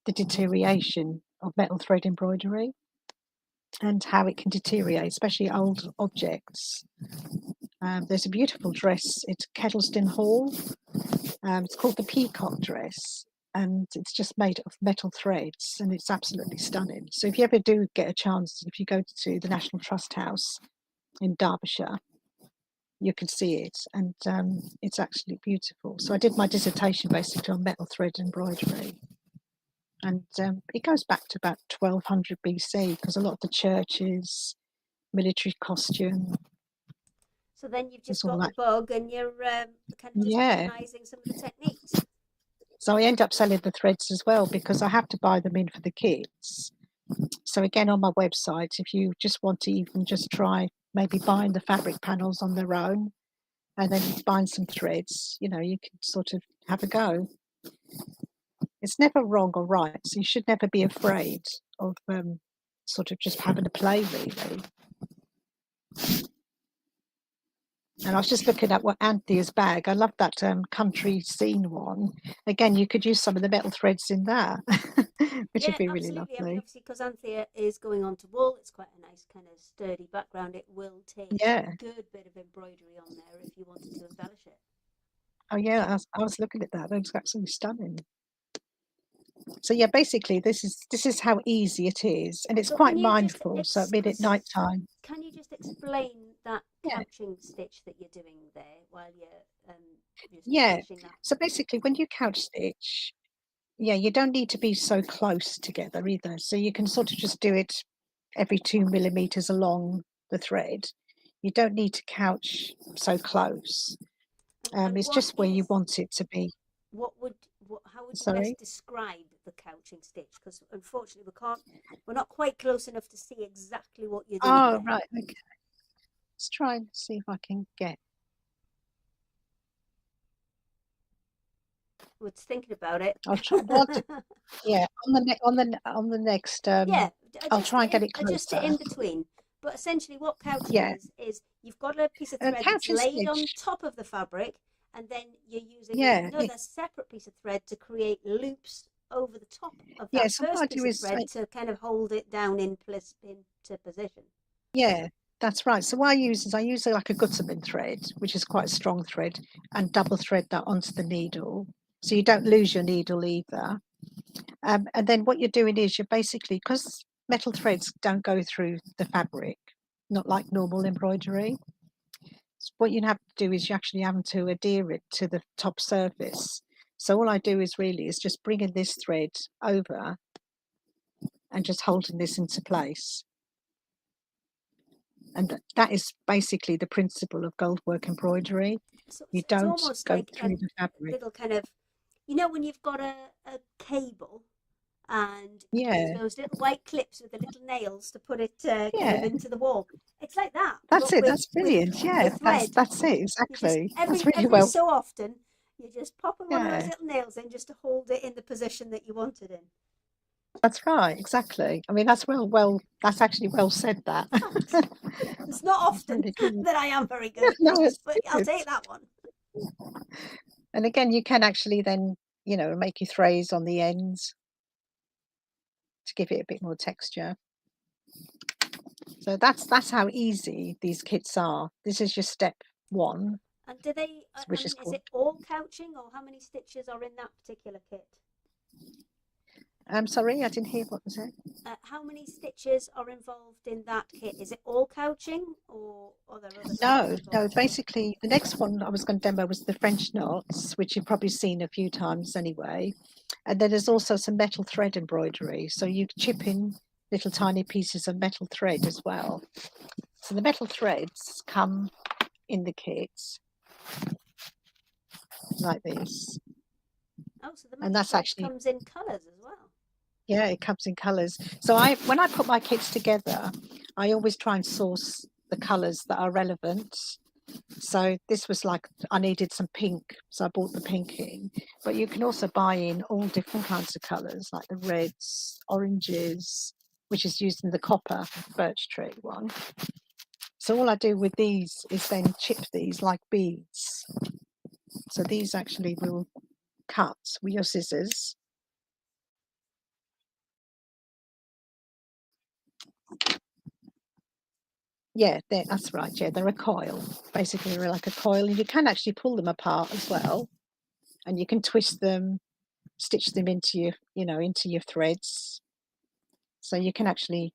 B: the deterioration of metal thread embroidery and how it can deteriorate, especially old objects. There's a beautiful dress at Kettleston Hall. It's called the Peacock Dress, and it's just made of metal threads, and it's absolutely stunning. So if you ever do get a chance, if you go to the National Trust House in Derbyshire, you can see it, and it's actually beautiful. So I did my dissertation basically on metal thread embroidery, and it goes back to about 1200 BC, because a lot of the churches, military costume.
C: So then you've just
B: It's all
C: got the bug, and you're kind of just
B: Yeah.
C: revising some of the techniques.
B: So I end up selling the threads as well, because I have to buy them in for the kits. So again, on my website, if you just want to even just try maybe buying the fabric panels on their own and then buying some threads, you know, you can sort of have a go. It's never wrong or right, so you should never be afraid of sort of just having a play, really. And I was just looking at what Anthea's bag. I love that country scene one. Again, you could use some of the metal threads in that, which would be really
C: absolutely.
B: lovely.
C: I mean, obviously, because Anthea is going on to wool, it's quite a nice kind of sturdy background. It will take
B: Yeah.
C: a good bit of embroidery on there if you wanted to embellish it.
B: Oh yeah, I was looking at that. That was absolutely stunning. So yeah, basically this is how easy it is, and it's
C: So
B: quite
C: can you just
B: mindful. So at mid at night time.
C: Can you just explain that
B: Yeah.
C: couching stitch that you're doing there while you're just
B: Yeah.
C: finishing that?
B: So basically, when you couch stitch, yeah, you don't need to be so close together either. So you can sort of just do it every 2 millimeters along the thread. You don't need to couch so close.
C: And
B: It's
C: what
B: just where you
C: is-
B: want it to be.
C: How would you
B: Sorry?
C: best describe the couching stitch? Because unfortunately we're not quite close enough to see exactly what you're doing
B: Oh,
C: there.
B: right. Okay. Let's try and see if I can get.
C: We're thinking about it.
B: I'll try. Yeah, on the next.
C: Yeah,
B: I'll try and get it
C: adjust it
B: closer.
C: in between. But essentially, what couching
B: Yeah.
C: is you've got a piece of thread that's
B: Couching
C: laid on
B: stitch.
C: top of the fabric, and then you're using
B: Yeah,
C: another separate piece of thread to create loops over the top of
B: Yeah,
C: that
B: so what I
C: first
B: do
C: piece of
B: is
C: thread to kind of hold it down into position.
B: Yeah, that's right. So what I use like a Gutterman thread, which is quite a strong thread, and double thread that onto the needle, so you don't lose your needle either. And then what you're doing is you're basically, because metal threads don't go through the fabric, not like normal embroidery. So what you have to do is you actually have to adhere it to the top surface. So all I do is just bringing this thread over and just holding this into place. And that is basically the principle of goldwork embroidery.
C: So
B: You
C: it's
B: don't
C: almost
B: go
C: like
B: through the fabric.
C: little kind of, when you've got a cable and
B: Yeah,
C: those little white clips with the little nails to put it kind
B: Yeah.
C: of into the wall. It's like that.
B: that's
C: but
B: it. That's brilliant. Yeah,
C: with thread.
B: that's it.
C: You just
B: Exactly. That's really
C: every
B: well.
C: so often you just pop one of those
B: Yeah.
C: little nails in just to hold it in the position that you want it in.
B: That's right. Exactly. I mean, that's that's actually well said. That.
C: It's not often
B: Really good.
C: that I am very good at
B: No,
C: this,
B: it's
C: but I'll
B: good.
C: take that one.
B: And again, you can actually then, make your frays on the ends to give it a bit more texture. So that's how easy these kits are. This is your step 1.
C: And do they?
B: Which is
C: is
B: called-
C: it all couching, or how many stitches are in that particular kit?
B: I'm sorry, I didn't hear what was it.
C: How many stitches are involved in that kit? Is it all couching, or are there other?
B: No,
C: stitches
B: no.
C: involved?
B: Basically, the next one I was going to demo was the French knots, which you've probably seen a few times anyway. And then there's also some metal thread embroidery. So you chip in little tiny pieces of metal thread as well. So the metal threads come in the kits. like this.
C: Oh, so the
B: And
C: metal
B: that's
C: thread
B: actually,
C: comes in colours as well.
B: yeah, it comes in colours. So when I put my kits together, I always try and source the colours that are relevant. So this was like, I needed some pink, so I bought the pink in. But you can also buy in all different kinds of colours, like the reds, oranges, which is used in the copper birch tree one. So all I do with these is then chip these like beads. So these actually will cut with your scissors. Yeah, that's right. Yeah, they're a coil. Basically, they're like a coil, and you can actually pull them apart as well, and you can twist them, stitch them into your, into your threads. So you can actually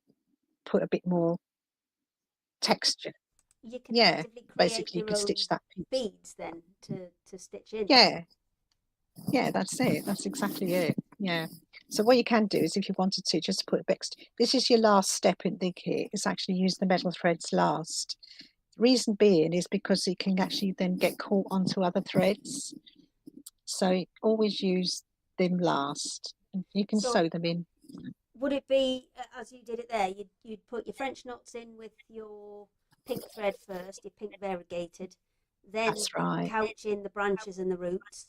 B: put a bit more texture.
C: You can
B: Yeah,
C: effectively create
B: basically you
C: your
B: can
C: own
B: stitch that piece.
C: beads then to stitch in.
B: Yeah, that's it. That's exactly it. Yeah. So what you can do is, if you wanted to, just put this is your last step in the kit, is actually use the metal threads last. Reason being is because it can actually then get caught onto other threads. So always use them last. You can
C: So
B: sew them in.
C: would it be, as you did it there, you'd put your French knots in with your pink thread first, your pink variegated, then
B: That's right.
C: couch in the branches and the roots,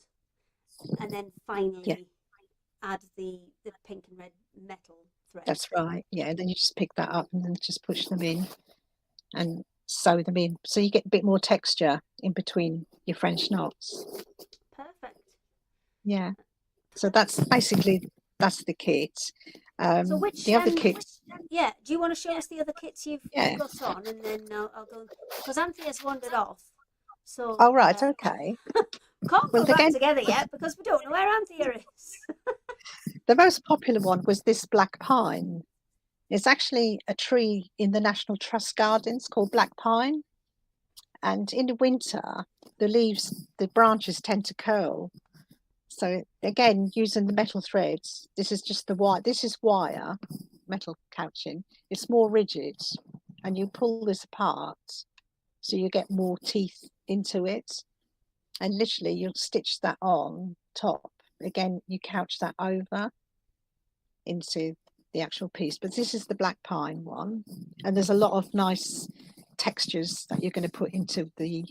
C: and then finally add the pink and red metal thread.
B: That's right. Yeah, and then you just pick that up and then just push them in and sew them in. So you get a bit more texture in between your French knots.
C: Perfect.
B: Yeah. So that's basically, that's the kit.
C: So which
B: the other kits?
C: Yeah, do you want to show us the other kits you've
B: Yeah.
C: got on, and then I'll go, because Anthea's wandered off. So
B: Oh right, okay.
C: Can't go back
B: again,
C: together yet because we don't know where Anthea is.
B: the most popular one was this black pine. It's actually a tree in the National Trust Gardens called black pine. And in the winter, the leaves, the branches tend to curl. So again, using the metal threads, this is just the wire. This is wire, metal couching. It's more rigid, and you pull this apart, so you get more teeth into it. And literally, you'll stitch that on top. Again, you couch that over into the actual piece. But this is the black pine one, and there's a lot of nice textures that you're going to put into the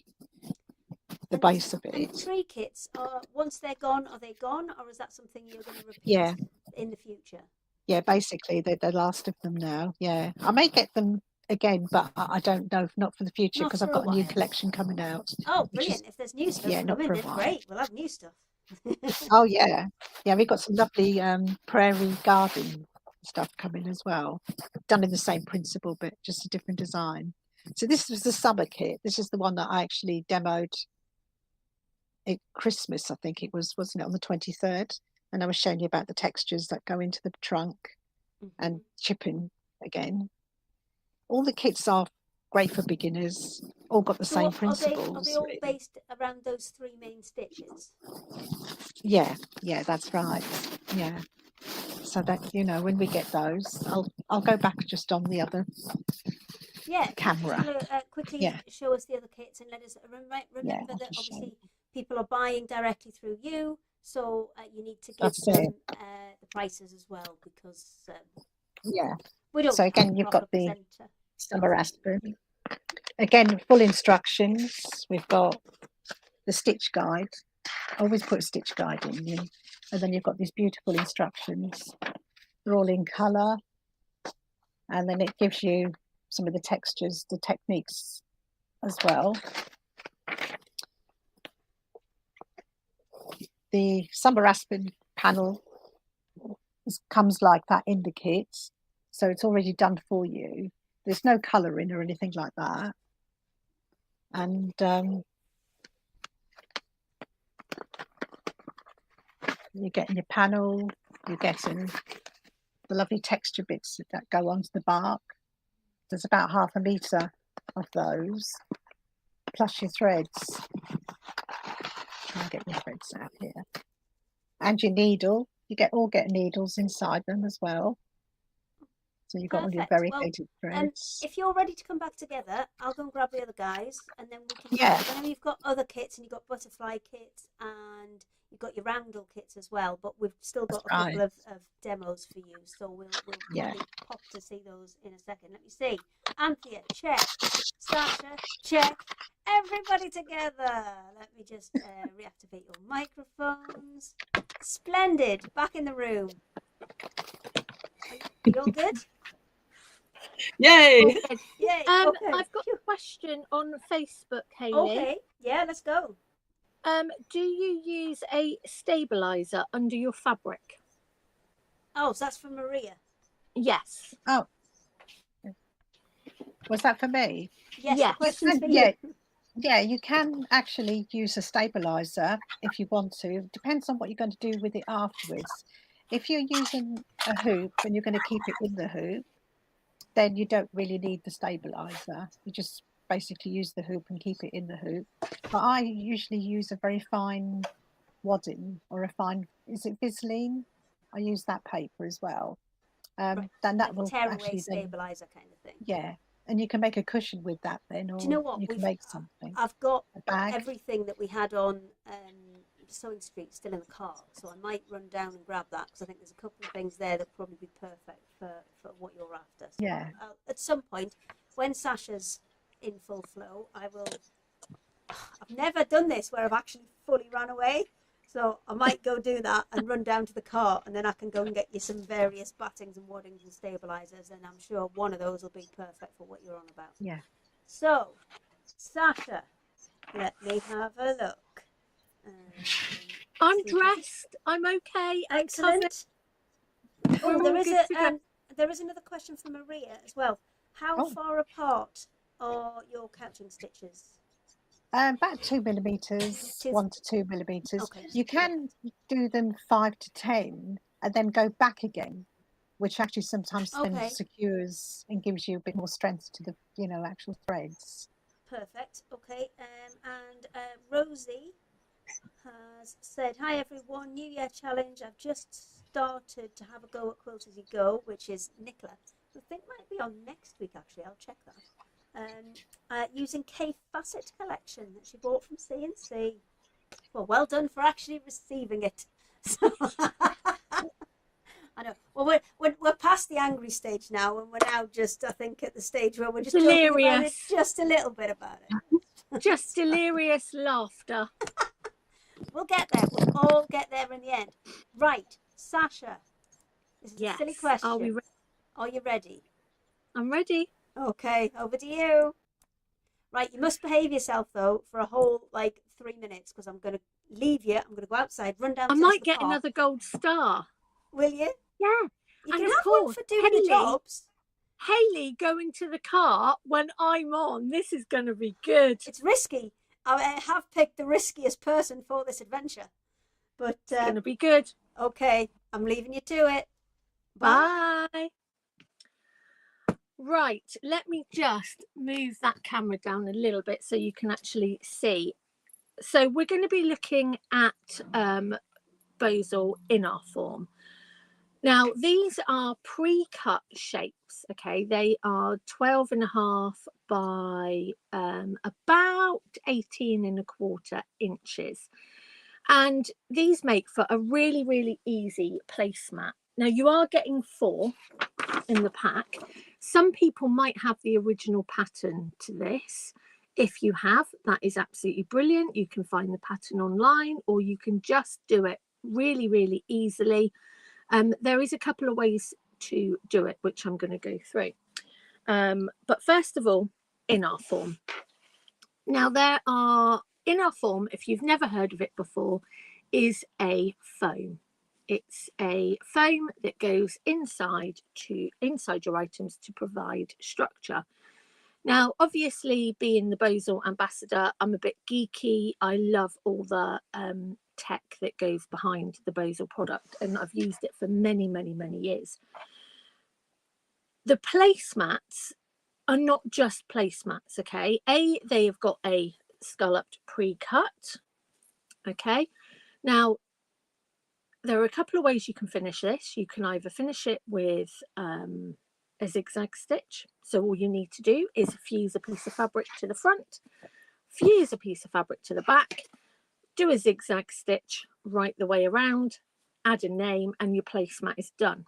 B: base of it.
C: And tree kits, once they're gone, are they gone, or is that something you're going to repeat in the future?
B: Yeah, basically they're the last of them now. Yeah, I may get them again, but I don't know, not for the future, because I've got a new collection coming out.
C: Oh, brilliant. If there's new stuff coming, then great, we'll have new stuff.
B: Oh yeah, we've got some lovely prairie garden stuff coming as well, done in the same principle but just a different design. So this was the summer kit. This is the one that I actually demoed at Christmas, I think it was, wasn't it, on the 23rd? And I was showing you about the textures that go into the trunk and chipping again. All the kits are great for beginners, all got the same principles.
C: Are they all based around those three main stitches?
B: Yeah, that's right. Yeah. So that, when we get those, I'll go back just on the other camera.
C: Quickly show us the other kits and let us remember that obviously people are buying directly through you, so you need to give them the prices as well, because we don't.
B: So again, you've got the summer aspen. Again, full instructions. We've got the stitch guide. I always put a stitch guide in, and then you've got these beautiful instructions. They're all in colour, and then it gives you some of the textures, the techniques as well. The summer aspen panel comes like that in the kit, so it's already done for you. There's no colouring or anything like that. And you're getting your panel, you're getting the lovely texture bits that go onto the bark. There's about 1/2 metre of those, plus your threads. Try and get your threads out here. And your needle. You all get needles inside them as well. So you've got all your
C: Perfect. Well,
B: variegated threads.
C: if you're ready to come back together, I'll go and grab the other guys, and then we can.
B: Yeah.
C: Whenever you've got other kits, and you've got butterfly kits, and you've got your roundel kits as well, but we've still got
B: That's
C: a couple of demos for you, so we'll
B: Yeah.
C: probably pop to see those in a second. Let me see. Anthea, check. Sasha, check. Everybody together. Let me just reactivate your microphones. Splendid. Back in the room. Are you all good?
A: Yay!
D: Good.
C: Yay. Okay.
D: I've got a question on Facebook, Hayley.
C: Okay. Yeah, let's go.
D: Do you use a stabilizer under your fabric?
C: Oh, so that's from Maria.
D: Yes.
B: Oh, was that for me?
C: Yes.
D: Yes.
C: The question's for
B: Yeah.
C: you.
B: Yeah, you can actually use a stabilizer if you want to. It depends on what you're going to do with it afterwards. If you're using a hoop and you're going to keep it in the hoop, then you don't really need the stabilizer. You just basically use the hoop and keep it in the hoop. But I usually use a very fine wadding or a fine, is it Visline? I use that paper as well.
C: Right.
B: Then that
C: Like
B: will
C: a tearaway
B: actually then,
C: stabilizer kind of thing.
B: yeah. And you can make a cushion with that then, or
C: Do you know what?
B: you can make something.
C: I've got
B: A bag.
C: everything that we had on Sewing Street still in the car, so I might run down and grab that because I think there's a couple of things there that would probably be perfect for what you're after. So
B: Yeah.
C: at some point, when Sasha's in full flow, I will. I've never done this where I've actually fully run away, so I might go do that and run down to the car, and then I can go and get you some various battings and waddings and stabilizers, and I'm sure one of those will be perfect for what you're on about.
B: Yeah.
C: So, Sasha, let me have a look.
D: I'm dressed. I'm okay. I'm
C: Excellent.
D: covered.
C: Oh,
D: We're
C: there
D: all
C: is
D: good to go.
C: there is another question from Maria as well. How
B: Oh.
C: far apart are your couching stitches?
B: About 2 millimeters,
C: 2.
B: 1 to 2 millimeters.
C: Okay.
B: You can do them 5 to 10 and then go back again, which actually sometimes then
C: Okay.
B: secures and gives you a bit more strength to the, actual threads.
C: Perfect. Okay. And Rosie has said, "Hi everyone, New Year challenge. I've just started to have a go at Quilt As You Go," which is Nicola, who I think might be on next week. Actually, I'll check that. Using K Facet collection that she bought from C&C. Well done for actually receiving it. So, I know. Well, we're past the angry stage now, and we're now just, I think, at the stage where we're just joking about it, just a little bit about it.
D: Just delirious laughter.
C: We'll get there. We'll all get there in the end. Right, Sasha. This is a silly question. Are you ready?
D: I'm ready.
C: Okay, over to you. Right, you must behave yourself though for a whole 3 minutes because I'm going to leave you. I'm going to go outside, run down.
D: I might get another gold star.
C: Will you?
D: Yeah.
C: You can have one for doing the jobs.
D: Hayley going to the car when I'm on. This is going to be good.
C: It's risky. I have picked the riskiest person for this adventure, but
D: it's going to be good.
C: Okay, I'm leaving you to it.
D: Bye. Right, let me just move that camera down a little bit so you can actually see. So we're going to be looking at Bozel in our form. Now, these are pre-cut shapes, okay? They are 12.5 by about 18.25 inches. And these make for a really, really easy placemat. Now, you are getting 4 in the pack. Some people might have the original pattern to this. If you have, that is absolutely brilliant. You can find the pattern online, or you can just do it really, really easily. There is a couple of ways to do it, which I'm going to go through. But first of all, in our form. Now, in our form, if you've never heard of it before, is a foam. It's a foam that goes inside your items to provide structure. Now, obviously, being the Bozel ambassador, I'm a bit geeky. I love all the tech that goes behind the Bozel product, and I've used it for many, many, many years. The placemats are not just placemats, okay? They have got a scalloped pre-cut, okay? Now, there are a couple of ways you can finish this. You can either finish it with a zigzag stitch. So all you need to do is fuse a piece of fabric to the front, fuse a piece of fabric to the back, do a zigzag stitch right the way around, add a name, and your placemat is done.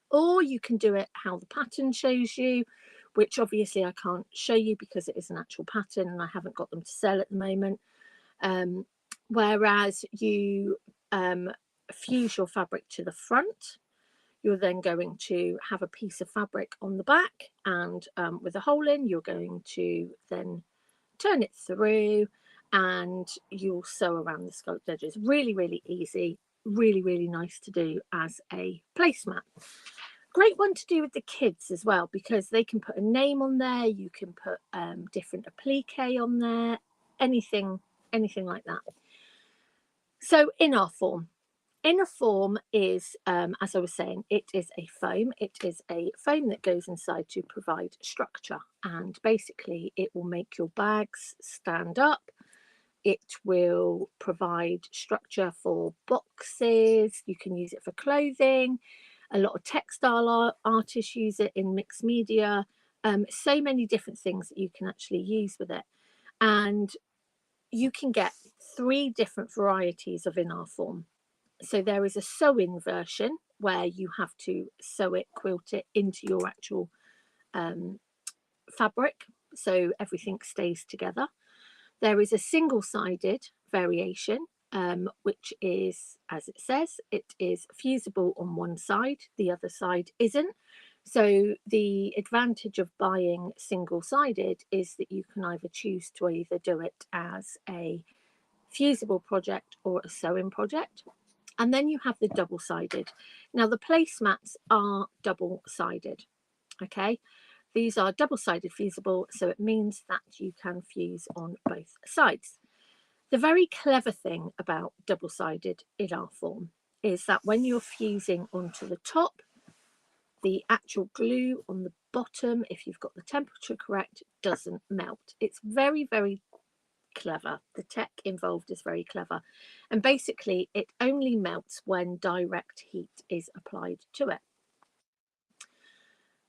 D: Or you can do it how the pattern shows you, which obviously I can't show you because it is an actual pattern and I haven't got them to sell at the moment. Whereas you fuse your fabric to the front, you're then going to have a piece of fabric on the back, and with a hole in, you're going to then turn it through and you'll sew around the scalloped edges. Really, really easy, really, really nice to do as a placemat. Great one to do with the kids as well, because they can put a name on there, you can put different applique on there, anything like that. So inner form. Inner form is, as I was saying, it is a foam. It is a foam that goes inside to provide structure, and basically it will make your bags stand up. It will provide structure for boxes. You can use it for clothing. A lot of textile artists use it in mixed media. So many different things that you can actually use with it. And you can get 3 different varieties of inner form. So there is a sew-in version where you have to sew it, quilt it into your actual fabric, so everything stays together. There is a single-sided variation, which is, as it says, it is fusible on one side, the other side isn't. So the advantage of buying single-sided is that you can either choose to either do it as a fusible project or a sewing project. And then you have the double-sided. Now the placemats are double-sided, okay? These are double-sided fusible, so it means that you can fuse on both sides. The very clever thing about double-sided inner form is that when you're fusing onto the top, the actual glue on the bottom, if you've got the temperature correct, doesn't melt. It's very, very clever. The tech involved is very clever, and basically it only melts when direct heat is applied to it.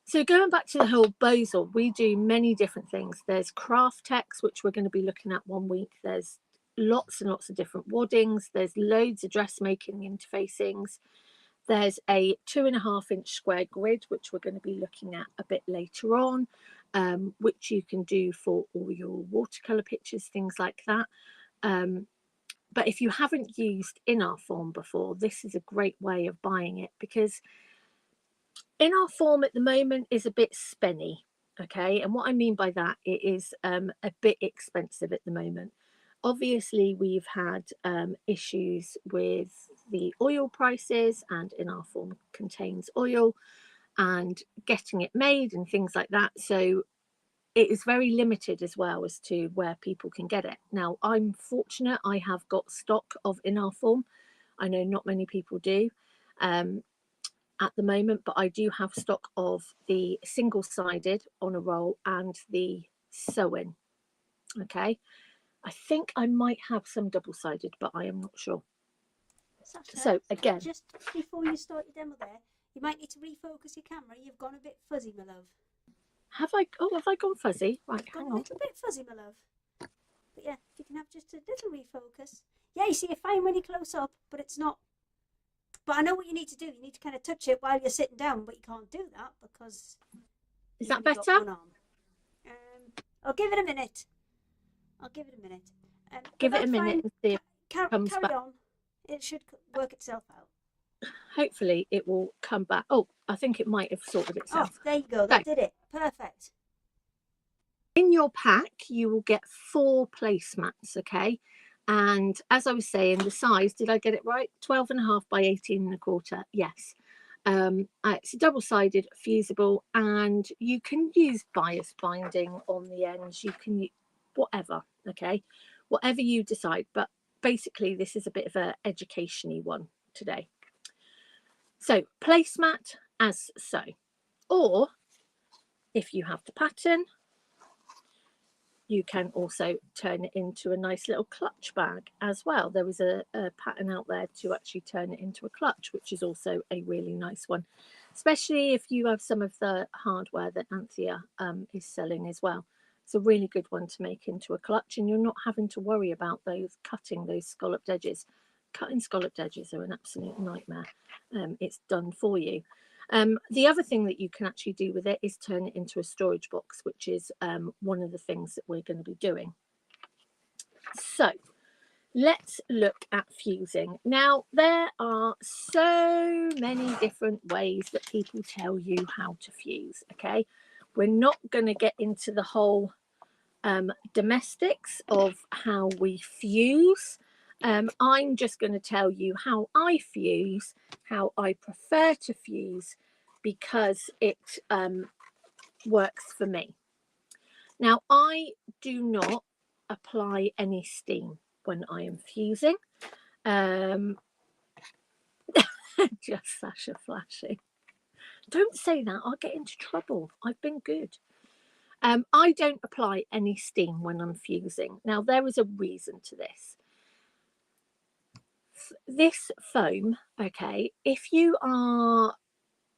D: So going back to the whole Bozel, we do many different things. There's craft techs, which we're going to be looking at one week. There's lots and lots of different waddings. There's loads of dressmaking interfacings. There's a 2.5-inch square grid, which we're going to be looking at a bit later on, which you can do for all your watercolour pictures, things like that. But if you haven't used inner form before, this is a great way of buying it, because inner form at the moment is a bit spenny, okay? And what I mean by that, it is a bit expensive at the moment. Obviously, we've had issues with the oil prices, and inner form contains oil, and getting it made and things like that. So it is very limited as well as to where people can get it. Now, I'm fortunate, I have got stock of inner form. I know not many people do at the moment, but I do have stock of the single-sided on a roll and the sew-in, okay? I think I might have some double-sided, but I am not sure.
C: Sasha,
D: So again,
C: just before you start your demo there, you might need to refocus your camera. You've gone a bit fuzzy, my love.
D: have I gone fuzzy? Right,
C: You've gone
D: hang
C: a
D: on.
C: little bit fuzzy, my love. But yeah, if you can have just a little refocus. Yeah, you see, you're fine when you're close up, but it's not. But I know what you need to do. You need to kind of touch it while you're sitting down, but you can't do that because
D: Is
C: you've
D: that
C: only got
D: better?
C: one arm. I'll give it a minute.
D: Give it a minute and see if
C: Carry
D: comes back.
C: on. It should work itself out.
D: hopefully it will come back. Oh, I think it might have sorted itself.
C: Oh, there you go. That did it. Perfect.
D: In your pack, you will get 4 placemats, okay? And as I was saying, the size, did I get it right? 12.5 by 18.25. Yes. It's double-sided, fusible, and you can use bias binding on the ends. You can use whatever, okay? Whatever you decide. But basically, this is a bit of an education-y one today. So, placemat as so. Or, if you have the pattern, you can also turn it into a nice little clutch bag as well. There is a pattern out there to actually turn it into a clutch, which is also a really nice one. especially if you have some of the hardware that Anthea is selling as well. It's a really good one to make into a clutch, and you're not having to worry about cutting those scalloped edges. Cutting scalloped edges are an absolute nightmare. It's done for you. The other thing that you can actually do with it is turn it into a storage box, which is one of the things that we're going to be doing. So let's look at fusing. Now, there are so many different ways that people tell you how to fuse, okay? We're not going to get into the whole domestics of how we fuse. I'm just going to tell you how I fuse, how I prefer to fuse, because it works for me. Now, I do not apply any steam when I am fusing. Just Sasha flashing. Don't say that, I'll get into trouble. I've been good. I don't apply any steam when I'm fusing. Now, there is a reason to this. This foam, okay, if you are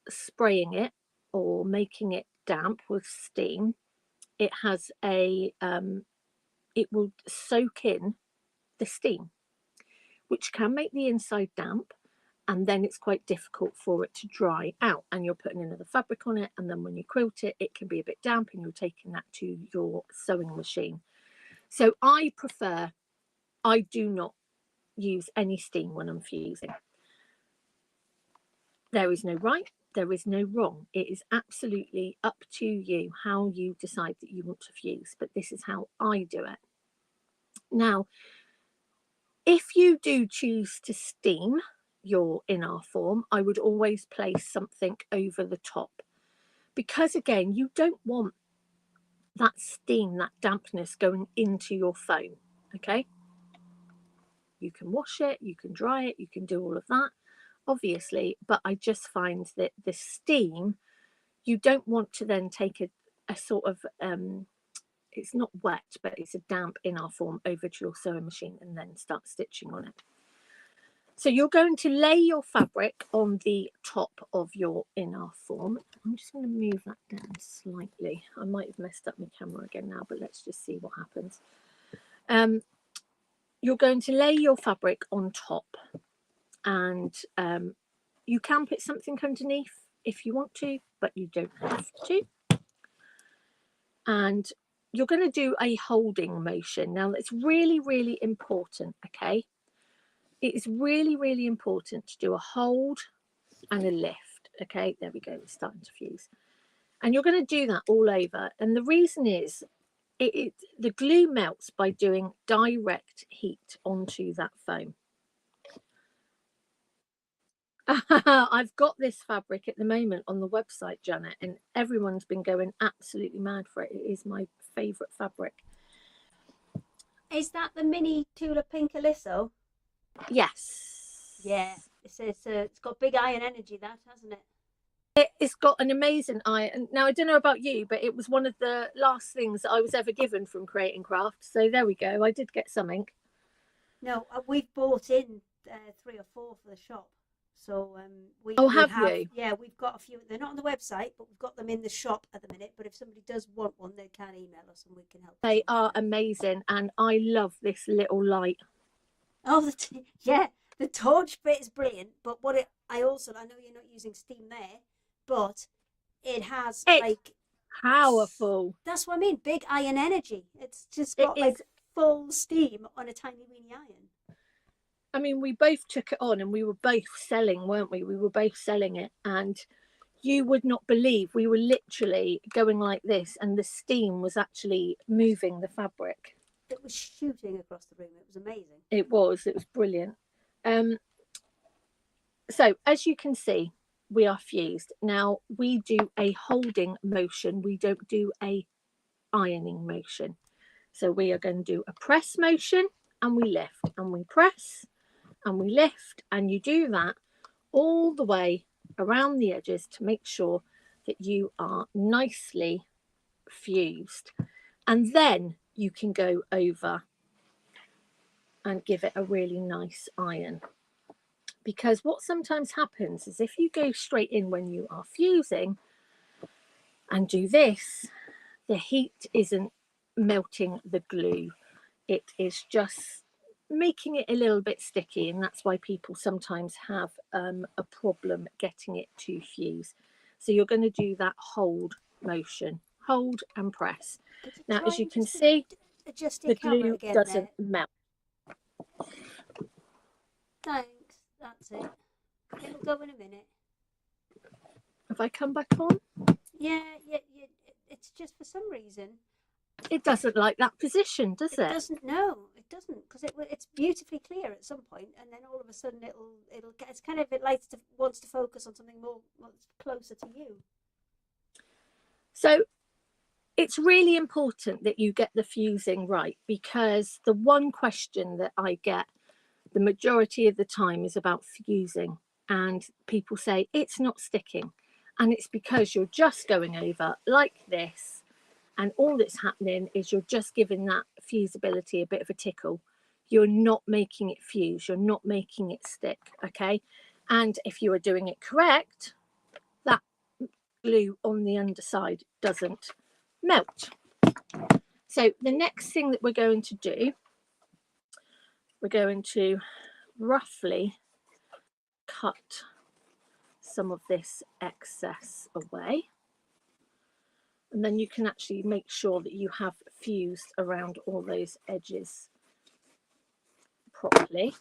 D: spraying it or making it damp with steam, it has a, it will soak in the steam, which can make the inside damp, and then it's quite difficult for it to dry out, and you're putting another fabric on it, and then when you quilt it, it can be a bit damp, and you're taking that to your sewing machine. So I do not use any steam when I'm fusing. There is no right, there is no wrong. It is absolutely up to you how you decide that you want to fuse, but this is how I do it. Now, if you do choose to steam your in-our form, I would always place something over the top, because again, you don't want that steam, that dampness going into your foam. Okay, you can wash it, you can dry it, you can do all of that, obviously, but I just find that the steam, you don't want to then take a sort of it's not wet, but it's a damp in-our form over to your sewing machine and then start stitching on it. So you're going to lay your fabric on the top of your in-our form. I'm just going to move that down slightly. I might have messed up my camera again now, but let's just see what happens. You're going to lay your fabric on top, and you can put something underneath if you want to, but you don't have to. And you're going to do a holding motion. Now, it's really, really important, okay? It is really, really important to do a hold and a lift. Okay, there we go, it's starting to fuse. And you're going to do that all over. And the reason is, the glue melts by doing direct heat onto that foam. I've got this fabric at the moment on the website, Janet, and everyone's been going absolutely mad for it. It is my favourite fabric.
C: Is that the mini Tula Pink Aliso?
D: Yes.
C: Yeah, it's got big iron energy, that, hasn't it?
D: It's got an amazing iron. Now, I don't know about you, but it was one of the last things that I was ever given from Creating Craft. So there we go. I did get something.
C: No, we've bought in 3 or 4 for the shop. So we
D: have you?
C: Yeah, we've got a few. They're not on the website, but we've got them in the shop at the minute. But if somebody does want one, they can email us and we can help.
D: They are amazing, and I love this little light.
C: Oh, yeah, the torch bit is brilliant. But I know you're not using steam there, but it's like
D: powerful.
C: That's what I mean. Big iron energy. It's just got like full steam on a tiny weeny iron.
D: I mean, we both took it on and we were both selling, weren't we? We were both selling it, and you would not believe, we were literally going like this and the steam was actually moving the fabric.
C: It was shooting across the room. It was amazing.
D: It was brilliant. So as you can see, we are fused. Now we do a holding motion. We don't do a ironing motion. So we are going to do a press motion, and we lift and we press and we lift, and you do that all the way around the edges to make sure that you are nicely fused. And then you can go over and give it a really nice iron. because what sometimes happens is if you go straight in when you are fusing and do this, the heat isn't melting the glue. It is just making it a little bit sticky, and that's why people sometimes have a problem getting it to fuse. So you're going to do that hold motion, hold and press. Now, as you can see,
C: adjust
D: the
C: your camera
D: glue
C: again
D: doesn't melt.
C: Thanks, that's it. It'll go in a minute.
D: Have I come back on?
C: Yeah, it's just for some reason
D: it doesn't like that position, does it?
C: It doesn't. No, it doesn't, because it's beautifully clear at some point, and then all of a sudden it'll get. It's kind of, it likes to, wants to focus on something more closer to you.
D: So it's really important that you get the fusing right, because the one question that I get the majority of the time is about fusing, and people say it's not sticking, and it's because you're just going over like this, and all that's happening is you're just giving that fusibility a bit of a tickle. You're not making it fuse, you're not making it stick. Okay, and if you are doing it correct, that glue on the underside doesn't melt. So the next thing that we're going to do, we're going to roughly cut some of this excess away, and then you can actually make sure that you have fused around all those edges properly.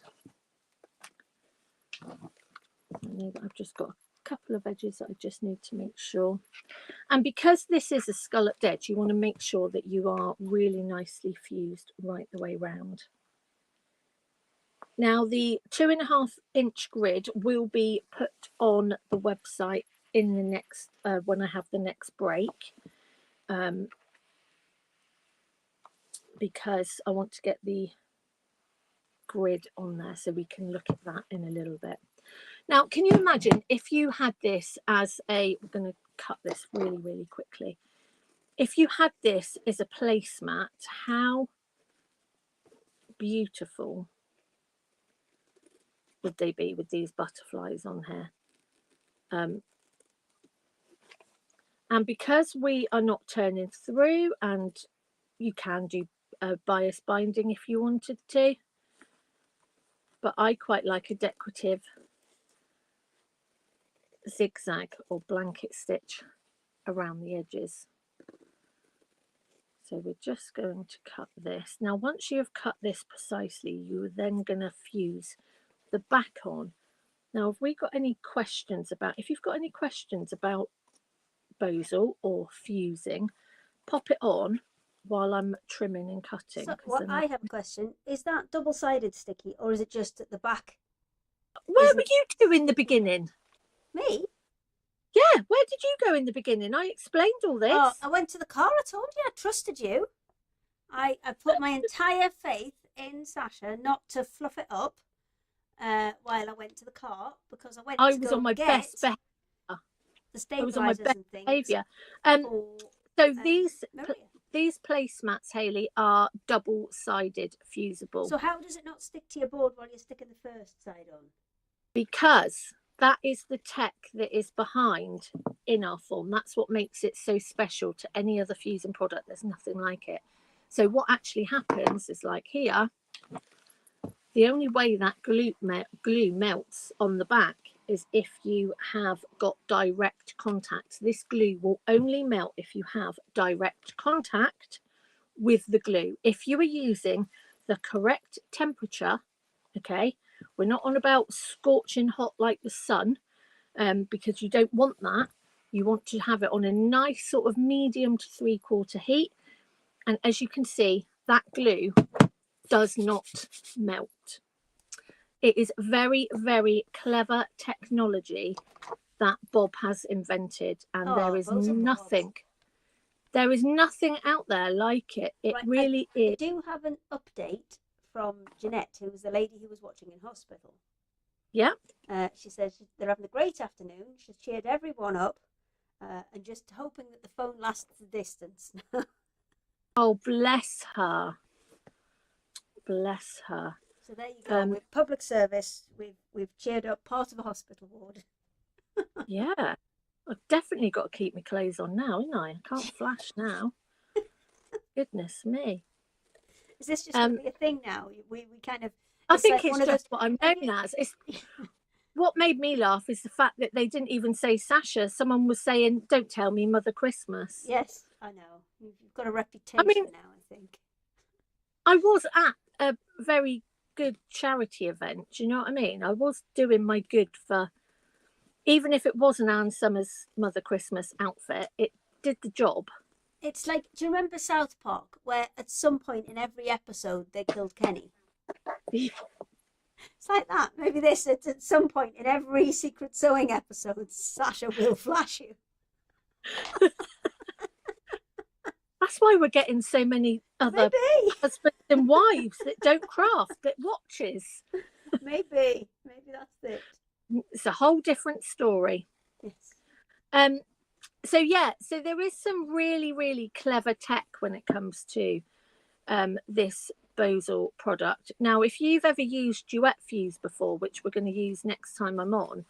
D: I've just got a couple of edges that I just need to make sure, and because this is a scalloped edge, you want to make sure that you are really nicely fused right the way round. Now the 2.5 inch grid will be put on the website in the next when I have the next break, because I want to get the grid on there so we can look at that in a little bit. Now, can you imagine if you had this as a, we're going to cut this really quickly. If you had this as a placemat, how beautiful would they be with these butterflies on here? And because we are not turning through, and you can do bias binding if you wanted to, but I quite like a decorative zigzag or blanket stitch around the edges. So we're just going to cut this. Now once you have cut this precisely, you're then going to fuse the back on. Now have we got any questions about, if you've got any questions about Bozel or fusing, pop it on while I'm trimming and cutting.
C: So I have a question. Is that double-sided sticky, or is it just at the back?
D: Where were you two in the beginning?
C: Me?
D: Yeah, where did you go in the beginning? I explained all this.
C: Oh, I went to the car. I told you, I trusted you. I put my entire faith in Sasha not to fluff it up while I went to the car, because I went
D: I
C: to
D: was
C: go
D: on my
C: get
D: best behaviour.
C: the stabilizers and things.
D: Behaviour. So these placemats, Hayley, are double-sided fusible.
C: So how does it not stick to your board while you're sticking the first side on?
D: Because that is the tech that is behind in our form. That's what makes it so special to any other fusing product. There's nothing like it. So what actually happens is, like here, the only way that glue melts on the back is if you have got direct contact. This glue will only melt if you have direct contact with the glue. If you are using the correct temperature, okay, we're not on about scorching hot like the sun, because you don't want that. You want to have it on a nice sort of medium to 3/4 heat. And as you can see, that glue does not melt. It is very clever technology that Bob has invented, and there is nothing out there like it. It really is.
C: I do have an update from Jeanette, who was the lady who was watching in hospital.
D: Yeah.
C: She says they're having a great afternoon. She's cheered everyone up, and just hoping that the phone lasts the distance.
D: Oh, bless her. Bless her.
C: So there you go. With public service, we've cheered up part of a hospital ward.
D: Yeah, I've definitely got to keep my clothes on now, haven't I? I can't flash now. Goodness me.
C: Is this just going to be a thing now? We kind of.
D: I think
C: like
D: it's just what I'm known as. It's what made me laugh is the fact that they didn't even say Sasha. Someone was saying, "Don't tell me Mother Christmas."
C: Yes, I know. You've got a reputation now, I think.
D: I was at a very good charity event. Do you know what I mean? I was doing my good for, even if it wasn't Anne Summers' Mother Christmas outfit, it did the job.
C: It's like, do you remember South Park, where at some point in every episode they killed Kenny? It's like that. Maybe this, at some point in every Secret Sewing episode, Sasha will flash you.
D: That's why we're getting so many other husbands and wives that don't craft, that watches.
C: Maybe that's it.
D: It's a whole different story.
C: Yes.
D: So there is some really, really clever tech when it comes to this Bozel product. Now, if you've ever used Duet Fuse before, which we're going to use next time I'm on,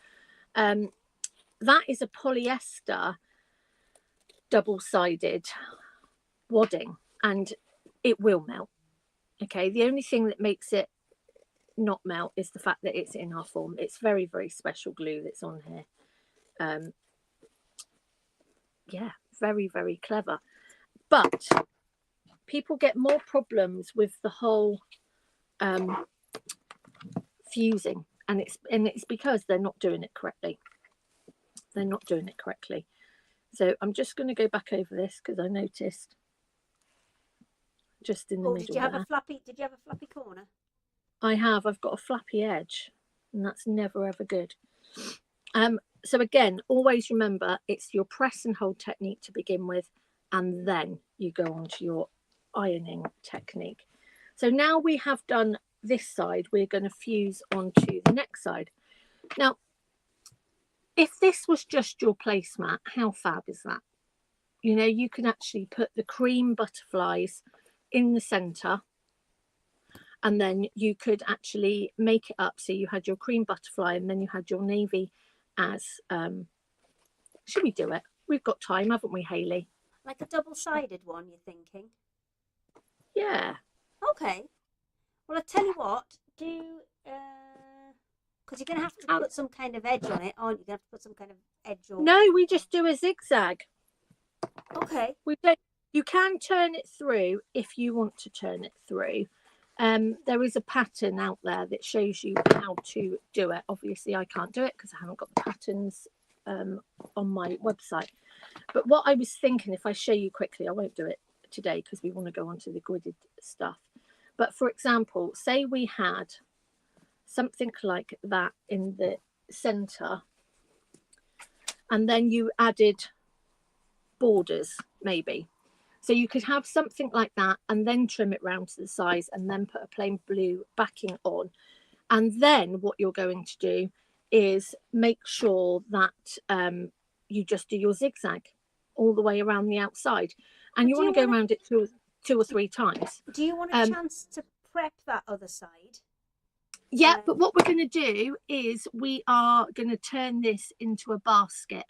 D: that is a polyester double-sided wadding, and it will melt. Okay, the only thing that makes it not melt is the fact that it's in our form. It's very, very special glue that's on here. Yeah, very, very clever. But people get more problems with the whole fusing, and it's because they're not doing it correctly. They're not doing it correctly. So I'm just going to go back over this because I noticed just in the middle.
C: Did you have a flappy corner?
D: I have. I've got a flappy edge, and that's never ever good. So again, always remember it's your press and hold technique to begin with, and then you go on to your ironing technique. So now we have done this side, we're going to fuse onto the next side. Now, if this was just your placemat, how fab is that? You know, you can actually put the cream butterflies in the center, and then you could actually make it up so you had your cream butterfly and then you had your navy as should we do it? We've got time, haven't we, Hayley?
C: Like a double-sided one, you're thinking?
D: Yeah.
C: Okay. Well, I tell you what, do because you're going to have to put some kind of edge on it, aren't you? You're going to have to put some kind of edge on.
D: No, we just do a zigzag.
C: Okay.
D: We don't. You can turn it through if you want to turn it through. There is a pattern out there that shows you how to do it. Obviously, I can't do it because I haven't got the patterns on my website. But what I was thinking, if I show you quickly, I won't do it today because we want to go on to the gridded stuff. But for example, say we had something like that in the center, and then you added borders, maybe. So you could have something like that and then trim it round to the size and then put a plain blue backing on. And then what you're going to do is make sure that you just do your zigzag all the way around the outside. And you want to go around it two or three times.
C: Do you want a chance to prep that other side?
D: Yeah, but what we're going to do is we are going to turn this into a basket.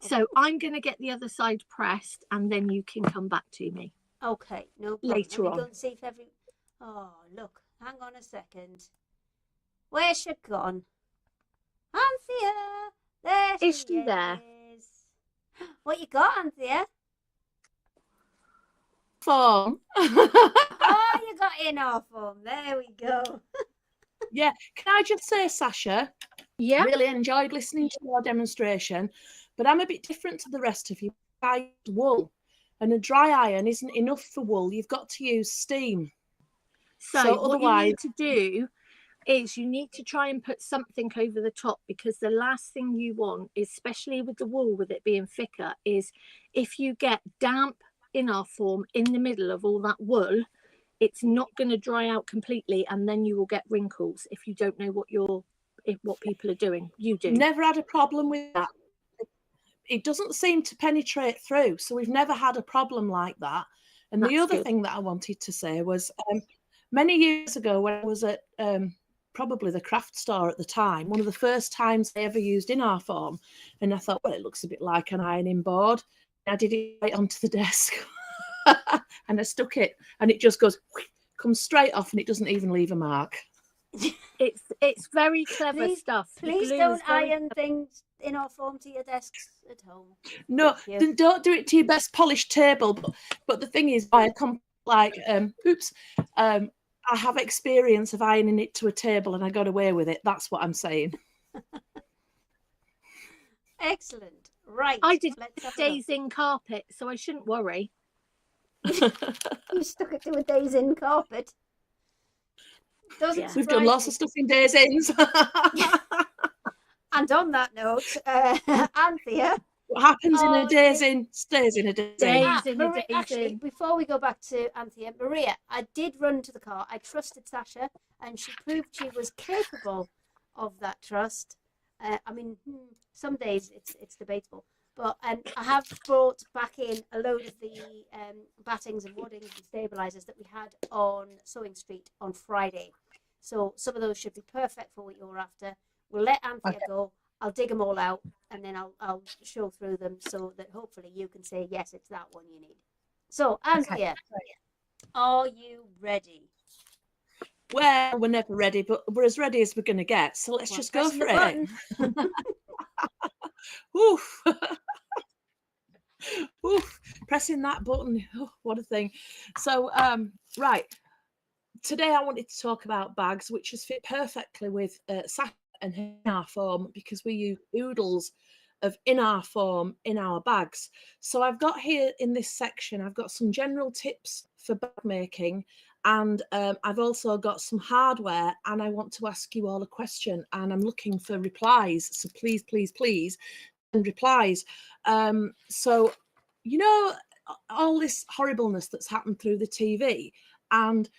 D: So I'm going to get the other side pressed and then you can come back to me.
C: Okay, no problem.
D: Later on.
C: Go and see if Oh, look, hang on a second. Where's she gone? Anthea! There she is.
D: Is she there?
C: What you got, Anthea?
A: Form.
C: Oh, you got in our form. There we go.
A: Yeah. Can I just say, Sasha?
D: Yeah.
A: Really enjoyed listening to your demonstration, but I'm a bit different to the rest of you. I use wool, and a dry iron isn't enough for wool. You've got to use steam.
D: So what you need to do is you need to try and put something over the top, because the last thing you want, especially with the wool, with it being thicker, is if you get damp in our form in the middle of all that wool, it's not going to dry out completely, and then you will get wrinkles if you don't know what people are doing. You do.
A: Never had a problem with that. It doesn't seem to penetrate through, so we've never had a problem like that. And the other thing that I wanted to say was many years ago when I was at probably the craft store at the time, one of the first times I ever used in our form, and I thought, well, it looks a bit like an ironing board. I did it right onto the desk and I stuck it, and it just goes, comes straight off, and it doesn't even leave a mark.
D: It's very clever stuff. The
C: Please
D: glue
C: don't
D: is very
C: iron things in our form to your desks at home.
A: No,
C: Thank you.
A: don't do it to your best polished table. But the thing is, I come like, I have experience of ironing it to a table, and I got away with it. That's what I'm saying.
C: Excellent. Right.
D: I did
C: let's have a look.
D: days in carpet, so I shouldn't worry.
C: You stuck it to a days in carpet. Doesn't
D: Yeah.
A: We've done
C: surprise
A: lots
C: me.
A: of stuff in days ins.
C: And on that note, Anthea.
A: What happens in
C: Oh,
A: a days in stays in a days in.
D: Days in a
C: Maria,
D: days
C: actually,
D: in.
C: before we go back to Anthea, Maria, I did run to the car. I trusted Sasha, and she proved she was capable of that trust. I mean, some days it's debatable, but I have brought back in a load of the battings and waddings and stabilizers that we had on Sewing Street on Friday. So some of those should be perfect for what you're after. We'll let Anthea go. I'll dig them all out, and then I'll show through them so that hopefully you can say, yes, it's that one you need. So, Anthea, are you ready?
A: Well, we're never ready, but we're as ready as we're going to get. So let's just go for it. Oof. Oof. Pressing that button. Oh, what a thing. So, right. Today I wanted to talk about bags, which has fit perfectly with Sasha and in our form, because we use oodles of in our form in our bags. So I've got here in this section, I've got some general tips for bag making, and I've also got some hardware, and I want to ask you all a question, and I'm looking for replies. So please, please, please, and replies. So, you know, all this horribleness that's happened through the TV, and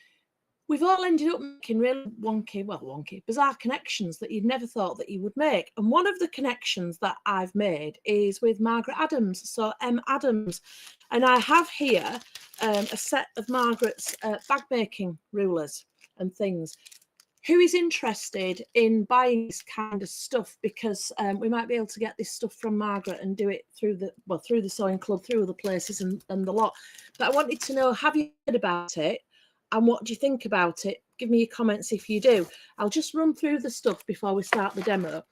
A: we've all ended up making really wonky, bizarre connections that you'd never thought that you would make. And one of the connections that I've made is with Margaret Adams, so M. Adams. And I have here a set of Margaret's bag making rulers and things. Who is interested in buying this kind of stuff? Because we might be able to get this stuff from Margaret and do it through the Sewing Club, through other places and the lot. But I wanted to know, have you heard about it? And what do you think about it? Give me your comments if you do. I'll just run through the stuff before we start the demo.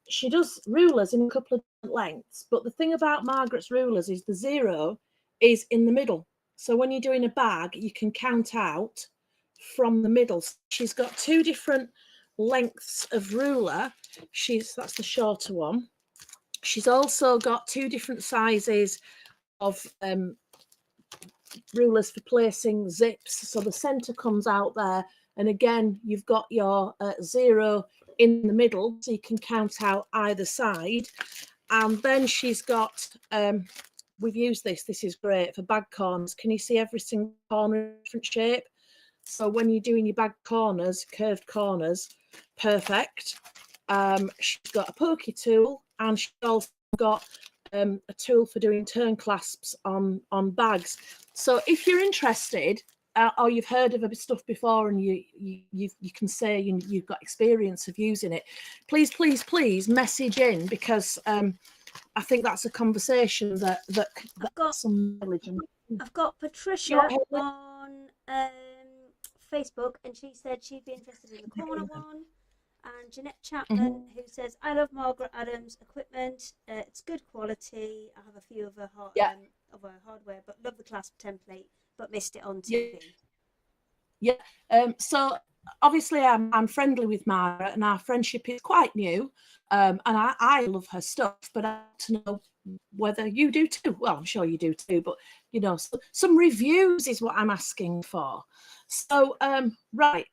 A: She does rulers in a couple of different lengths, but the thing about Margaret's rulers is the 0 is in the middle. So when you're doing a bag, you can count out from the middle. She's got 2 different lengths of ruler. That's the shorter one. She's also got 2 different sizes of rulers for placing zips, so the center comes out there, and again you've got your 0 in the middle, so you can count out either side. And then she's got we've used this is great for bag corners. Can you see every single corner in a different shape? So when you're doing your bag corners, curved corners, perfect. She's got a pokey tool, and she's also got a tool for doing turn clasps on bags. So if you're interested, or you've heard of a stuff before, and you can say you've got experience of using it, please, please, please message in, because I think that's a conversation that got some knowledge.
C: I've got Patricia on Facebook, and she said she'd be interested in the corner one. And Jeanette Chapman, who says, I love Margaret Adams equipment. It's good quality. I have a few of her hardware, but love the clasp template, but missed it on TV.
A: Yeah. So obviously I'm friendly with Margaret, and our friendship is quite new. And I love her stuff, but I want to know whether you do too. Well, I'm sure you do too, but you know, some reviews is what I'm asking for. So right.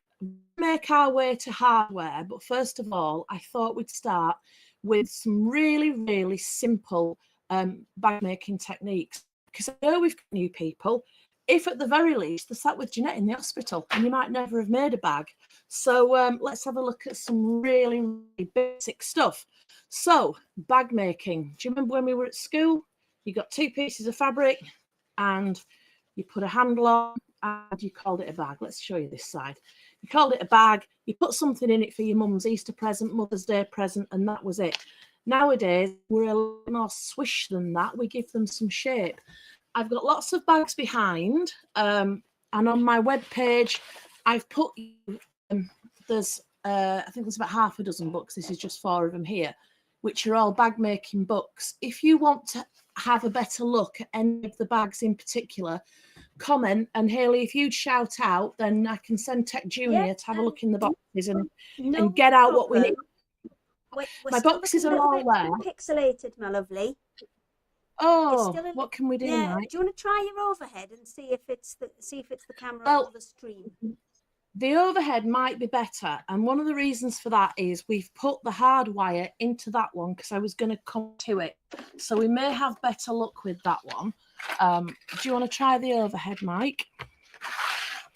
A: Make our way to hardware, but first of all, I thought we'd start with some really, really simple bag making techniques, because I know we've got new people. If at the very least they're sat with Jeanette in the hospital, and you might never have made a bag. So let's have a look at some really, really basic stuff. So bag making. Do you remember when we were at school? You got 2 pieces of fabric, and you put a handle on, and you called it a bag. Let's show you this side. You called it a bag, you put something in it for your mum's Easter present, Mother's Day present, and that was it. Nowadays, we're a little more swish than that. We give them some shape. I've got lots of bags behind, and on my webpage, I've put, there's, I think there's about half a dozen books. This is just 4 of them here, which are all bag making books. If you want to have a better look at any of the bags in particular, comment, and Hayley, if you'd shout out, then I can send Tech Junior to have a look in the boxes and get out what we need. My boxes are all there.
C: Pixelated, my lovely.
A: Oh, what can we do?
C: Yeah.
A: Mike?
C: Do you want to try your overhead and see if it's the camera or the stream?
A: The overhead might be better, and one of the reasons for that is we've put the hard wire into that one because I was going to come to it, so we may have better luck with that one. Do you want to try the overhead, Mike?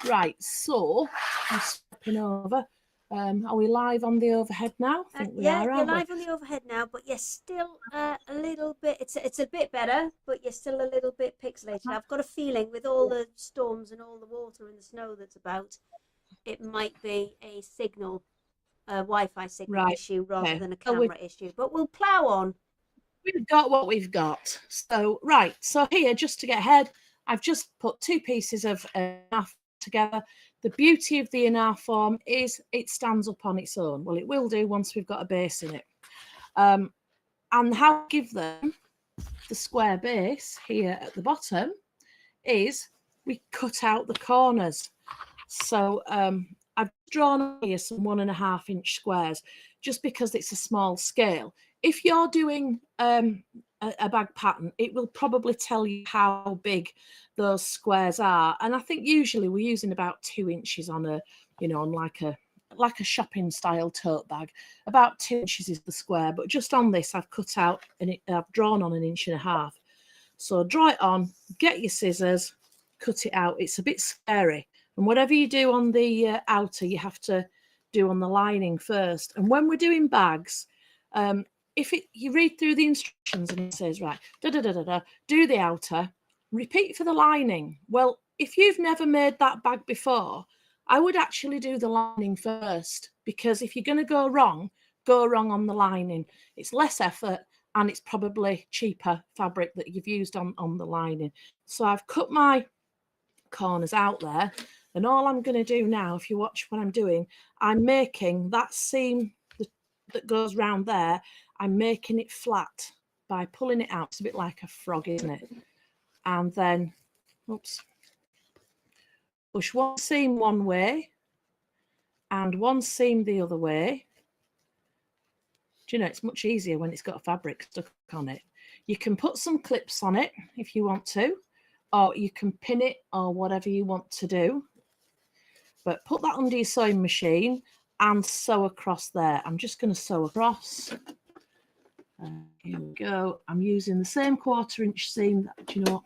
A: Right, so I'm stepping over. Are we live on the overhead now? I think we are,
C: you're
A: aren't
C: live on the overhead now, but you're still a little bit, it's a bit better, but you're still a little bit pixelated. I've got a feeling with all the storms and all the water and the snow that's about, it might be a signal, a Wi-Fi signal issue rather than a camera issue, but we'll plow on.
A: We've got what we've got. So, right, so here, just to get ahead, I've just put 2 pieces of enough together. The beauty of the inner form is it stands up on its own. Well, it will do once we've got a base in it. And how to give them the square base here at the bottom is we cut out the corners. So I've drawn here some 1.5 inch squares just because it's a small scale. If you're doing a bag pattern, it will probably tell you how big those squares are, and I think usually we're using about 2 inches on a, on like a shopping style tote bag. About 2 inches is the square, but just on this I've cut out and I've drawn on 1.5 inches. So draw it on, get your scissors, cut it out. It's a bit scary, and whatever you do on the outer, you have to do on the lining first. And when we're doing bags, if you read through the instructions and it says, right, do the outer, repeat for the lining. Well, if you've never made that bag before, I would actually do the lining first, because if you're going to go wrong on the lining. It's less effort and it's probably cheaper fabric that you've used on the lining. So I've cut my corners out there, and all I'm going to do now, if you watch what I'm doing, I'm making that seam that goes round there, I'm making it flat by pulling it out. It's a bit like a frog, isn't it? And then, oops, push one seam one way and one seam the other way. Do you know, it's much easier when it's got fabric stuck on it. You can put some clips on it if you want to, or you can pin it, or whatever you want to do. But put that under your sewing machine and sew across there. I'm just going to sew across. Here we go. I'm using the same 1/4 inch seam. Do you know what?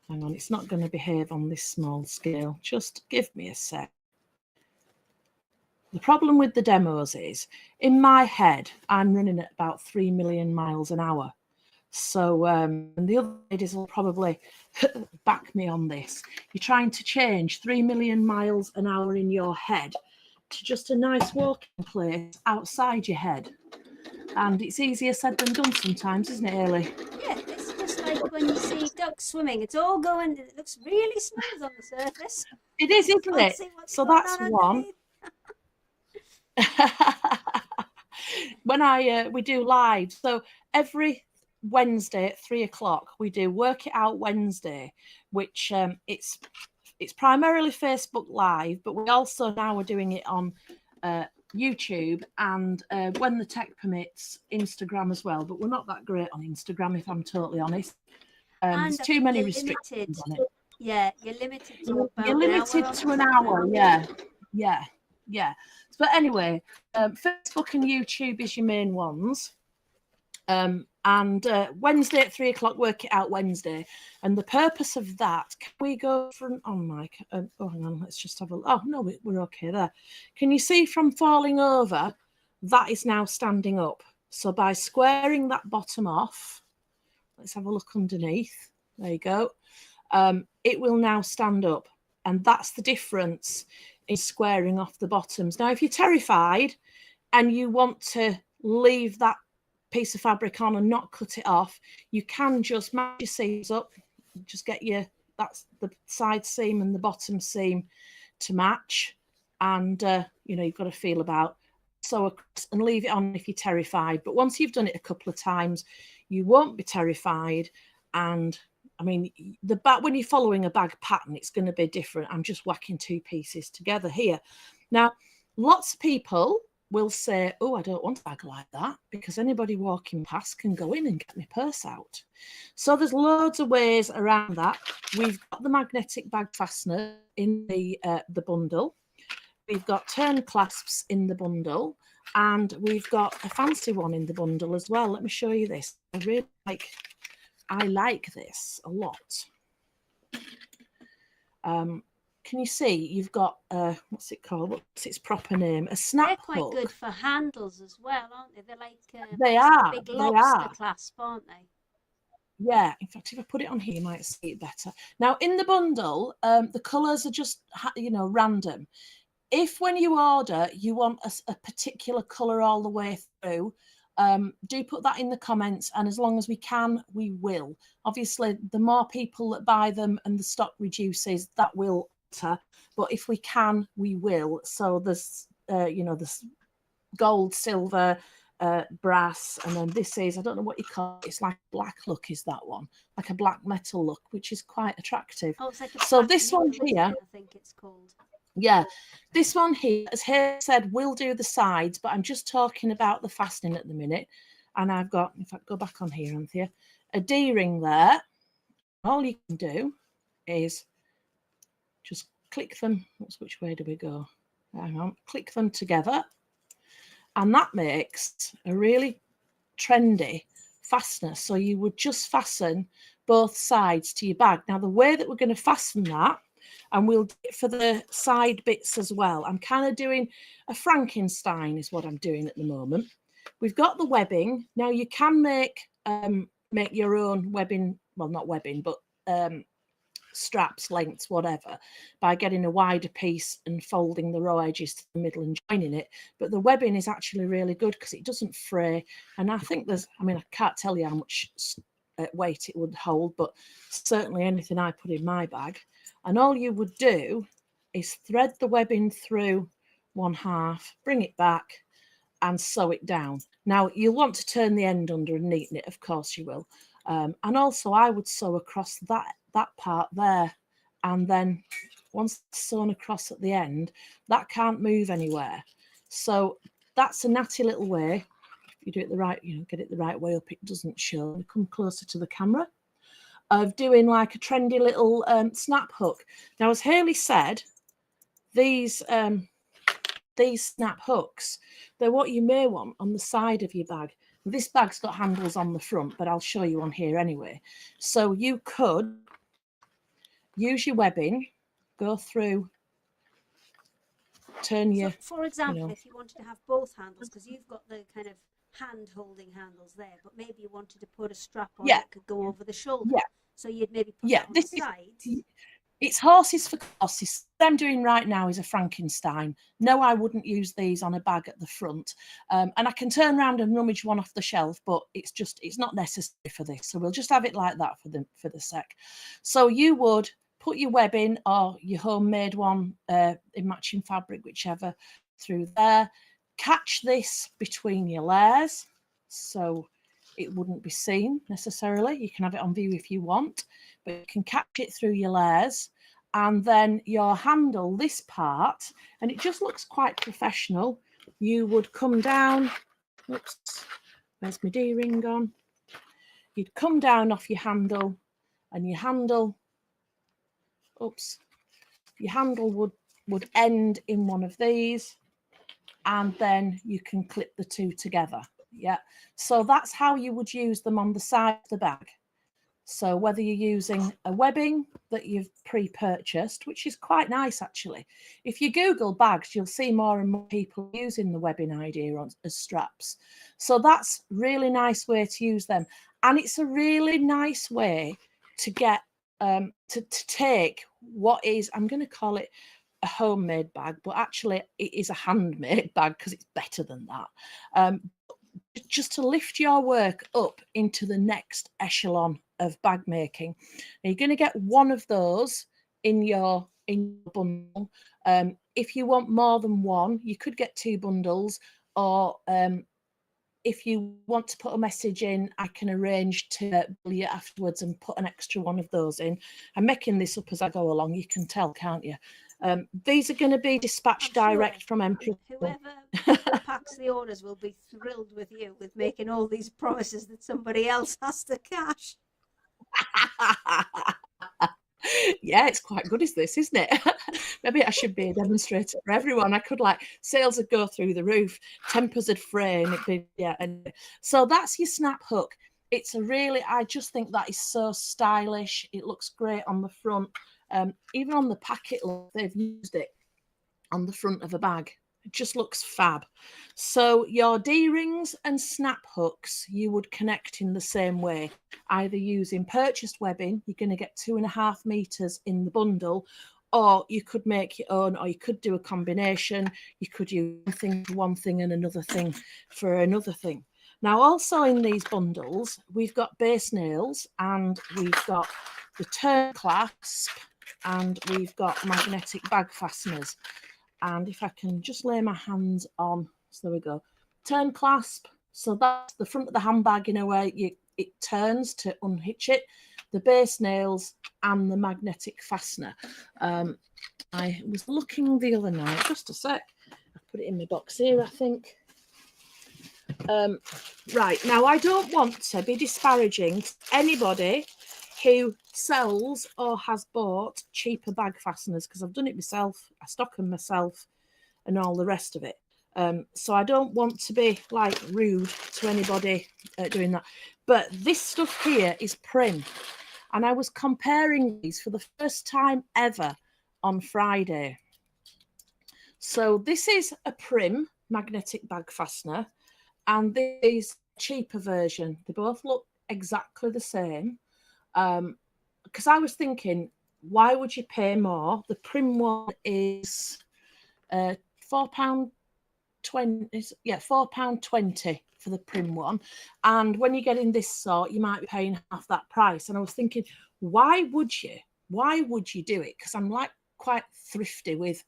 A: Hang on, it's not going to behave on this small scale. Just give me a sec. The problem with the demos is, in my head, I'm running at about 3 million miles an hour. So, and the other ladies will probably back me on this. You're trying to change 3 million miles an hour in your head to just a nice walking place outside your head. And it's easier said than done sometimes, isn't it, Hayley?
C: Yeah, it's just like when you see ducks swimming. It's all going, it looks really smooth on the surface.
A: It is, isn't it? So that's one. When we do live, so every Wednesday at 3 o'clock, we do Work It Out Wednesday, which it's primarily Facebook Live, but we also now are doing it on YouTube and when the tech permits, Instagram as well. But we're not that great on Instagram, if I'm totally honest. There's too many restrictions on it.
C: Yeah, you're limited to about
A: you're limited to an hour. Yeah. But anyway, Facebook and YouTube is your main ones. And Wednesday at 3 o'clock, Work It Out Wednesday. And the purpose of that, can we go from on, Mike? Oh, hang on, let's just have a look. Oh, no, we're okay there. Can you see from falling over, that is now standing up. So by squaring that bottom off, let's have a look underneath. There you go. it will now stand up. And that's the difference in squaring off the bottoms. Now, if you're terrified and you want to leave that piece of fabric on and not cut it off, you can just match your seams up. Just get that's the side seam and the bottom seam to match. And, you know, you've got to feel about sew across and leave it on if you're terrified. But once you've done it a couple of times, you won't be terrified. And I mean, when you're following a bag pattern, it's going to be different. I'm just whacking two pieces together here. Now, lots of people will say, oh, I don't want a bag like that, because anybody walking past can go in and get my purse out. So there's loads of ways around that. We've got the magnetic bag fastener in the bundle. We've got turn clasps in the bundle, and we've got a fancy one in the bundle as well. Let me show you this. I like this a lot. Can you see you've got what's it called? What's its proper name? A snap hook.
C: They're quite good for handles as well, aren't they? They're like
A: they are
C: big lobster clasp, aren't they?
A: Yeah, in fact, if I put it on here, you might see it better. Now, in the bundle, the colours are just, you know, random. If when you order, you want a particular colour all the way through, do put that in the comments, and as long as we can, we will. Obviously, the more people that buy them and the stock reduces, that will alter. But if we can, we will. So there's, you know, this gold, silver, brass, and then this is, I don't know what you call it, it's like black look, is that one, like a black metal look, which is quite attractive.
C: Oh, it's like
A: so this one here,
C: I think it's called.
A: Yeah, this one here, as Hay said, will do the sides, but I'm just talking about the fastening at the minute. And I've got, in fact, go back on here, Anthea, a D-ring there. All you can do is just click them. Which way do we go? Hang on, click them together. And that makes a really trendy fastener. So you would just fasten both sides to your bag. Now, the way that we're going to fasten that, and we'll do it for the side bits as well. I'm kind of doing a Frankenstein is what I'm doing at the moment. We've got the webbing. Now you can make your own webbing, well, not webbing, but straps, lengths, whatever, by getting a wider piece and folding the raw edges to the middle and joining it. But the webbing is actually really good because it doesn't fray. And I think there's, I mean, I can't tell you how much weight it would hold, but certainly anything I put in my bag. And all you would do is thread the webbing through one half, bring it back and sew it down. Now, you'll want to turn the end under and neaten it, of course you will. And also I would sew across that part there. And then once it's sewn across at the end, that can't move anywhere. So that's a natty little way. If you do it the right, you know, get it the right way up, it doesn't show. Come closer to the camera. Of doing like a trendy little snap hook. Now, as Hayley said, these snap hooks, they're what you may want on the side of your bag. This bag's got handles on the front, but I'll show you on here anyway. So you could use your webbing, go through, turn your...
C: So for example,
A: you know,
C: if you wanted to have both handles, because you've got the kind of hand-holding handles there, but maybe you wanted to put a strap on that could go over the shoulder. Yeah. So you'd maybe put that on the side.
A: It's horses for courses. What I'm doing right now is a Frankenstein. No, I wouldn't use these on a bag at the front. And I can turn around and rummage one off the shelf, but it's not necessary for this. So we'll just have it like that for the sec. So you would put your webbing or your homemade one in matching fabric, whichever, through there. Catch this between your layers, so it wouldn't be seen necessarily. You can have it on view if you want, but you can catch it through your layers, and then your handle, this part, and it just looks quite professional. You would come down, oops, where's my D-ring gone? You'd come down off your handle, and your handle, oops, your handle would end in one of these, and then you can clip the two together. Yeah, so that's how you would use them on the side of the bag. So whether you're using a webbing that you've pre-purchased, which is quite nice actually. If you Google bags, you'll see more and more people using the webbing idea as straps. So that's really nice way to use them. And it's a really nice way to get to take what is, I'm going to call it a homemade bag, but actually it is a handmade bag because it's better than that. Just to lift your work up into the next echelon of bag making. Now, you're going to get one of those in your bundle. If you want more than one, you could get 2 bundles, or if you want to put a message in, I can arrange to bill you afterwards and put an extra one of those in. I'm making this up as I go along, you can tell, can't you? These are going to be dispatched direct from Empress.
C: Whoever packs the orders will be thrilled with you, with making all these promises that somebody else has to cash.
A: Yeah, it's quite good, is this, isn't it? Maybe I should be a demonstrator for everyone. I could, like, sales would go through the roof, tempers would frame. It'd be, yeah. And so that's your snap hook. It's a really, I just think that is so stylish. It looks great on the front. Even on the packet, they've used it on the front of a bag. It just looks fab. So your D-rings and snap hooks, you would connect in the same way, either using purchased webbing. You're going to get 2.5 meters in the bundle, or you could make your own, or you could do a combination. You could use one thing for one thing and another thing for another thing. Now, also in these bundles, we've got base nails, and we've got the turn clasp, and we've got magnetic bag fasteners. And if I can just lay my hands on, so there we go, turn clasp. So that's the front of the handbag in a way, it turns to unhitch it. The base nails and the magnetic fastener. I was looking the other night, just a sec, I've put it in my box here, I think. Right, now I don't want to be disparaging to anybody who sells or has bought cheaper bag fasteners, because I've done it myself, I stock them myself and all the rest of it. So I don't want to be like rude to anybody doing that. But this stuff here is prim. And I was comparing these for the first time ever on Friday. So this is a prim magnetic bag fastener, and this is a cheaper version. They both look exactly the same. Because I was thinking, why would you pay more? The prim one is £4.20. Yeah, £4.20 for the prim one. And when you're getting this sort, you might be paying half that price. And I was thinking, why would you? Why would you do it? Because I'm like quite thrifty with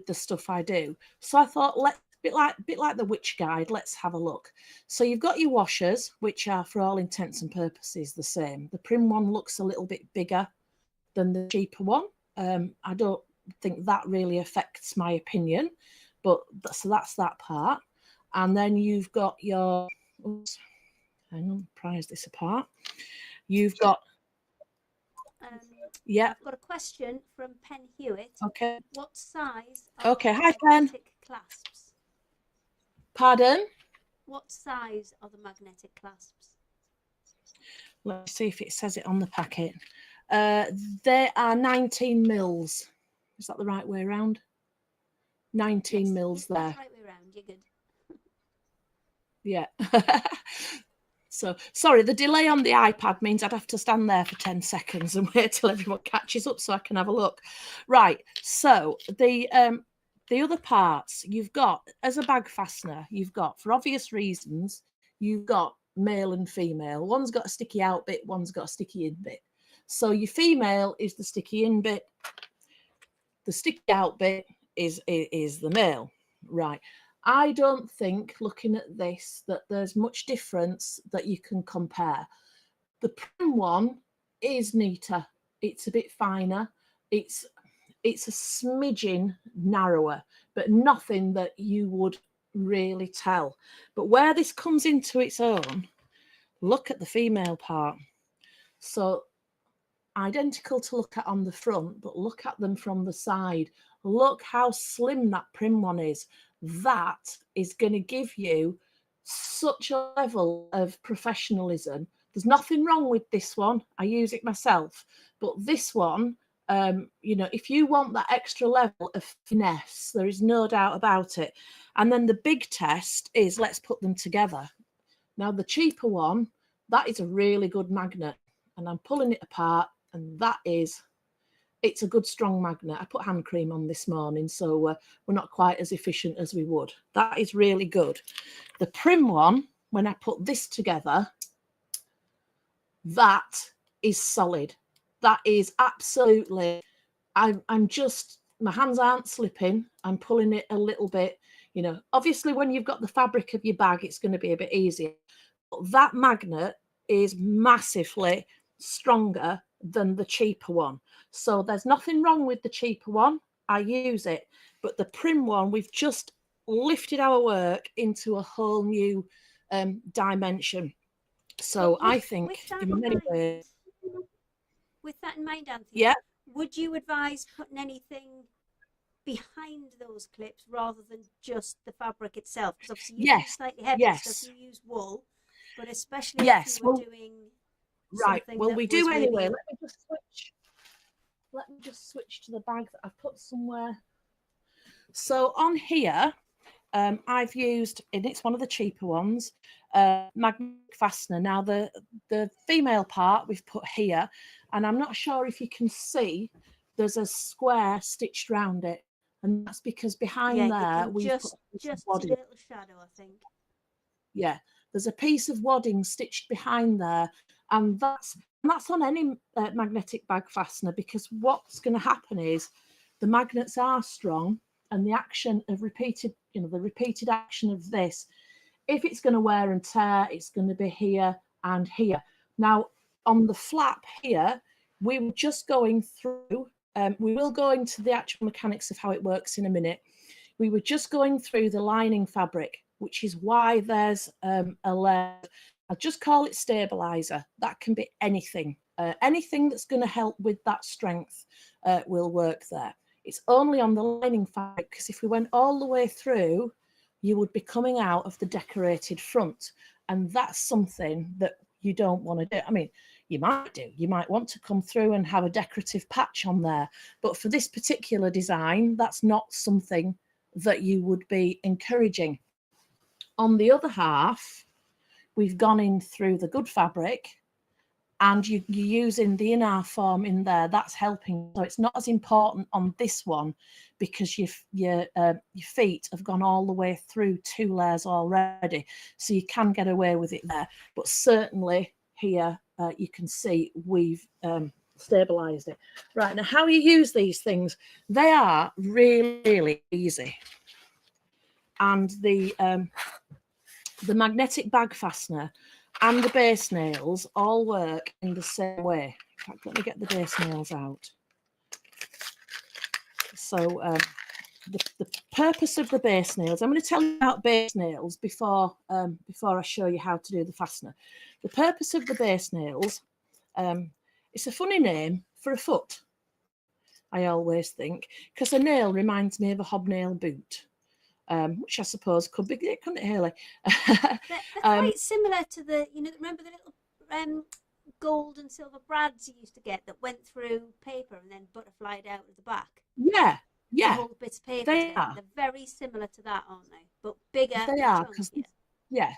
A: the stuff I do. So I thought, bit like the witch guide, let's have a look. So you've got your washers, which are for all intents and purposes the same. The prim one looks a little bit bigger than the cheaper one. I don't think that really affects my opinion, but so that's that part. And then you've got your, oops, hang on, prise this apart. You've got, yeah.
C: I've got a question from Pen Hewitt.
A: Okay.
C: What size are
A: okay,
C: the
A: hi Pen.
C: magnetic clasps?
A: Pardon?
C: What size are the magnetic clasps?
A: Let's see if it says it on the packet. They are 19 mils. Is that the right way around? 19 mils there.
C: That's right way around. You're good.
A: Yeah. So, sorry, the delay on the iPad means I'd have to stand there for 10 seconds and wait till everyone catches up so I can have a look. Right, so the other parts you've got, as a bag fastener, you've got, for obvious reasons, you've got male and female. One's got a sticky out bit, one's got a sticky in bit. So your female is the sticky in bit, the sticky out bit is the male. Right. I don't think, looking at this, that there's much difference that you can compare. The prim one is neater. It's a bit finer. It's a smidgen narrower, but nothing that you would really tell. But where this comes into its own, look at the female part. So identical to look at on the front, but look at them from the side. Look how slim that prim one is. That is going to give you such a level of professionalism. There's nothing wrong with this one. I use it myself. But this one, you know, if you want that extra level of finesse, there is no doubt about it. And then the big test is, let's put them together. Now, the cheaper one, that is a really good magnet. And I'm pulling it apart, and that is, it's a good strong magnet. I put hand cream on this morning, so we're not quite as efficient as we would. That is really good. The prim one, when I put this together, that is solid. That is absolutely, I'm just, my hands aren't slipping. I'm pulling it a little bit, you know. Obviously, when you've got the fabric of your bag, it's going to be a bit easier. But that magnet is massively stronger than the cheaper one. So there's nothing wrong with the cheaper one. I use it. But the prim one, we've just lifted our work into a whole new dimension. So I think in many ways,
C: with that in mind, Anthea,
A: yeah,
C: would you advise putting anything behind those clips rather than just the fabric itself? Because obviously you use slightly heavier stuff, you use wool, but especially if you were doing
A: right. Well, we do anyway.
C: Maybe...
A: Let me just switch to the bag that I've put somewhere. So on here, I've used, and it's one of the cheaper ones, magnetic fastener. Now the female part we've put here, and I'm not sure if you can see, there's a square stitched round it, and that's because behind there we've put
C: just a little shadow, I think.
A: Yeah, there's a piece of wadding stitched behind there, and that's on any magnetic bag fastener, because what's going to happen is the magnets are strong, and the action of repeated, you know, the repeated action of this, if it's going to wear and tear, it's going to be here and here. Now on the flap here, we were just going through, we will go into the actual mechanics of how it works in a minute. We were just going through the lining fabric, which is why there's a layer. I'll just call it stabilizer. That can be anything. Anything that's going to help with that strength will work there. It's only on the lining fabric, because if we went all the way through, you would be coming out of the decorated front. And that's something that you don't want to do. I mean, you might do. You might want to come through and have a decorative patch on there. But for this particular design, that's not something that you would be encouraging. On the other half, we've gone in through the good fabric, and you're using the inner form in there. That's helping. So it's not as important on this one, because your feet have gone all the way through 2 layers already, so you can get away with it there. But certainly here you can see we've stabilized it. Right, now how you use these things, they are really, really easy. And the magnetic bag fastener and the base nails all work in the same way. In fact, let me get the base nails out. So the purpose of the base nails, I'm going to tell you about base nails before I show you how to do the fastener. The purpose of the base nails, it's a funny name for a foot, I always think, because a nail reminds me of a hobnail boot. Which I suppose could be it, couldn't it, Hayley?
C: They're quite similar to the, you know, remember the little gold and silver brads you used to get that went through paper and then butterflied out of the back?
A: Yeah, yeah.
C: The whole bits of paper.
A: They are.
C: They're very similar to that, aren't they? But bigger.
A: They are, because yeah,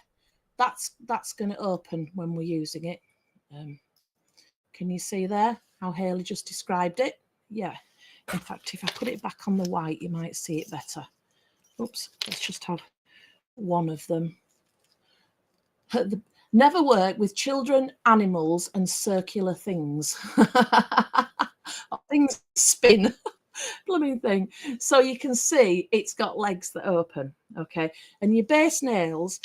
A: that's going to open when we're using it. Can you see there how Hayley just described it? Yeah. In fact, if I put it back on the white, you might see it better. Oops, let's just have one of them. Never work with children, animals, and circular things. Things spin. Blooming thing. So you can see it's got legs that open, okay? And your base nails,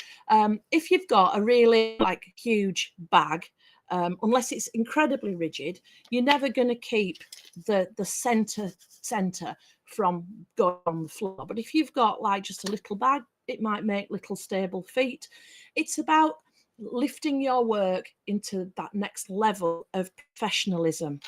A: if you've got a really huge bag, unless it's incredibly rigid, you're never going to keep the center from going on the floor. But if you've got just a little bag, it might make little stable feet. It's about lifting your work into that next level of professionalism.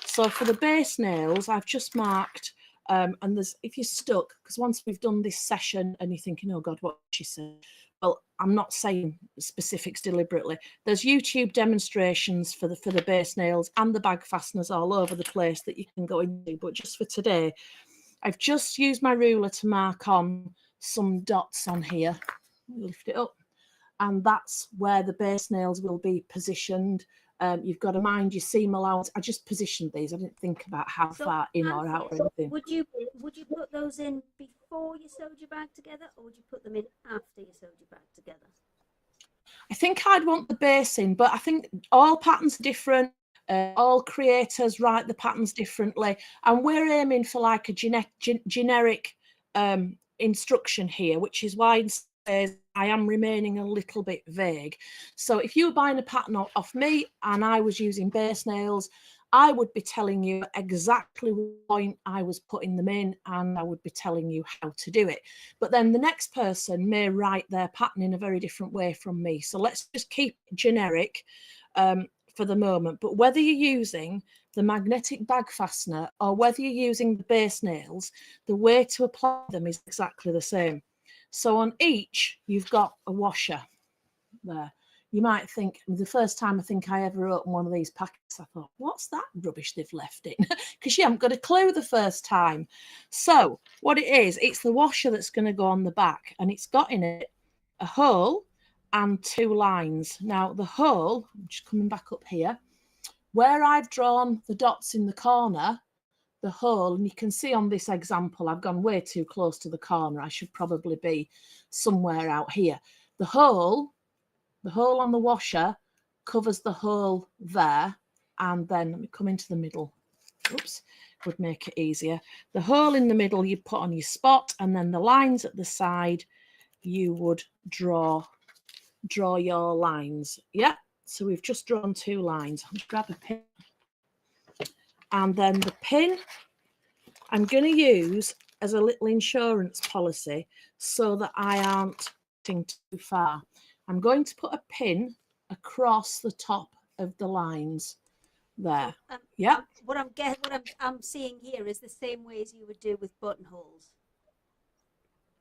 A: So for the base nails, I've just marked, and there's, if you're stuck, because once we've done this session and you're thinking, oh God, what she said? Well, I'm not saying specifics deliberately. There's YouTube demonstrations for the base nails and the bag fasteners all over the place that you can go into. But just for today, I've just used my ruler to mark on some dots on here. Lift it up. And that's where the base nails will be positioned You've got to mind your seam allowance. I just positioned these. I didn't think about how far in or out or anything.
C: Would you put those in before you sewed your bag together, or would you put them in after you sewed your bag together?
A: I think I'd want the base in, but I think all patterns are different. All creators write the patterns differently, and we're aiming for like a generic instruction here, which is why it says I am remaining a little bit vague. So if you were buying a pattern off me and I was using base nails, I would be telling you exactly what point I was putting them in, and I would be telling you how to do it. But then the next person may write their pattern in a very different way from me. So let's just keep it generic for the moment. But whether you're using the magnetic bag fastener or whether you're using the base nails, the way to apply them is exactly the same. So on each, you've got a washer there. You might think, the first time I think I ever opened one of these packets, I thought, what's that rubbish they've left in? Because you haven't got a clue the first time. So what it is, it's the washer that's going to go on the back, and it's got in it a hole and 2 lines. Now the hole, I'm just coming back up here, where I've drawn the dots in the corner, the hole, and you can see on this example, I've gone way too close to the corner. I should probably be somewhere out here. The hole on the washer covers the hole there, and then let me come into the middle. Oops, would make it easier. The hole in the middle you put on your spot, and then the lines at the side you would draw your lines. Yeah, so we've just drawn 2 lines. I'll grab a pin, and then the pin I'm going to use as a little insurance policy so that I aren't getting too far. I'm going to put a pin across the top of the lines there. Yeah.
C: What I'm seeing here is the same way as you would do with buttonholes.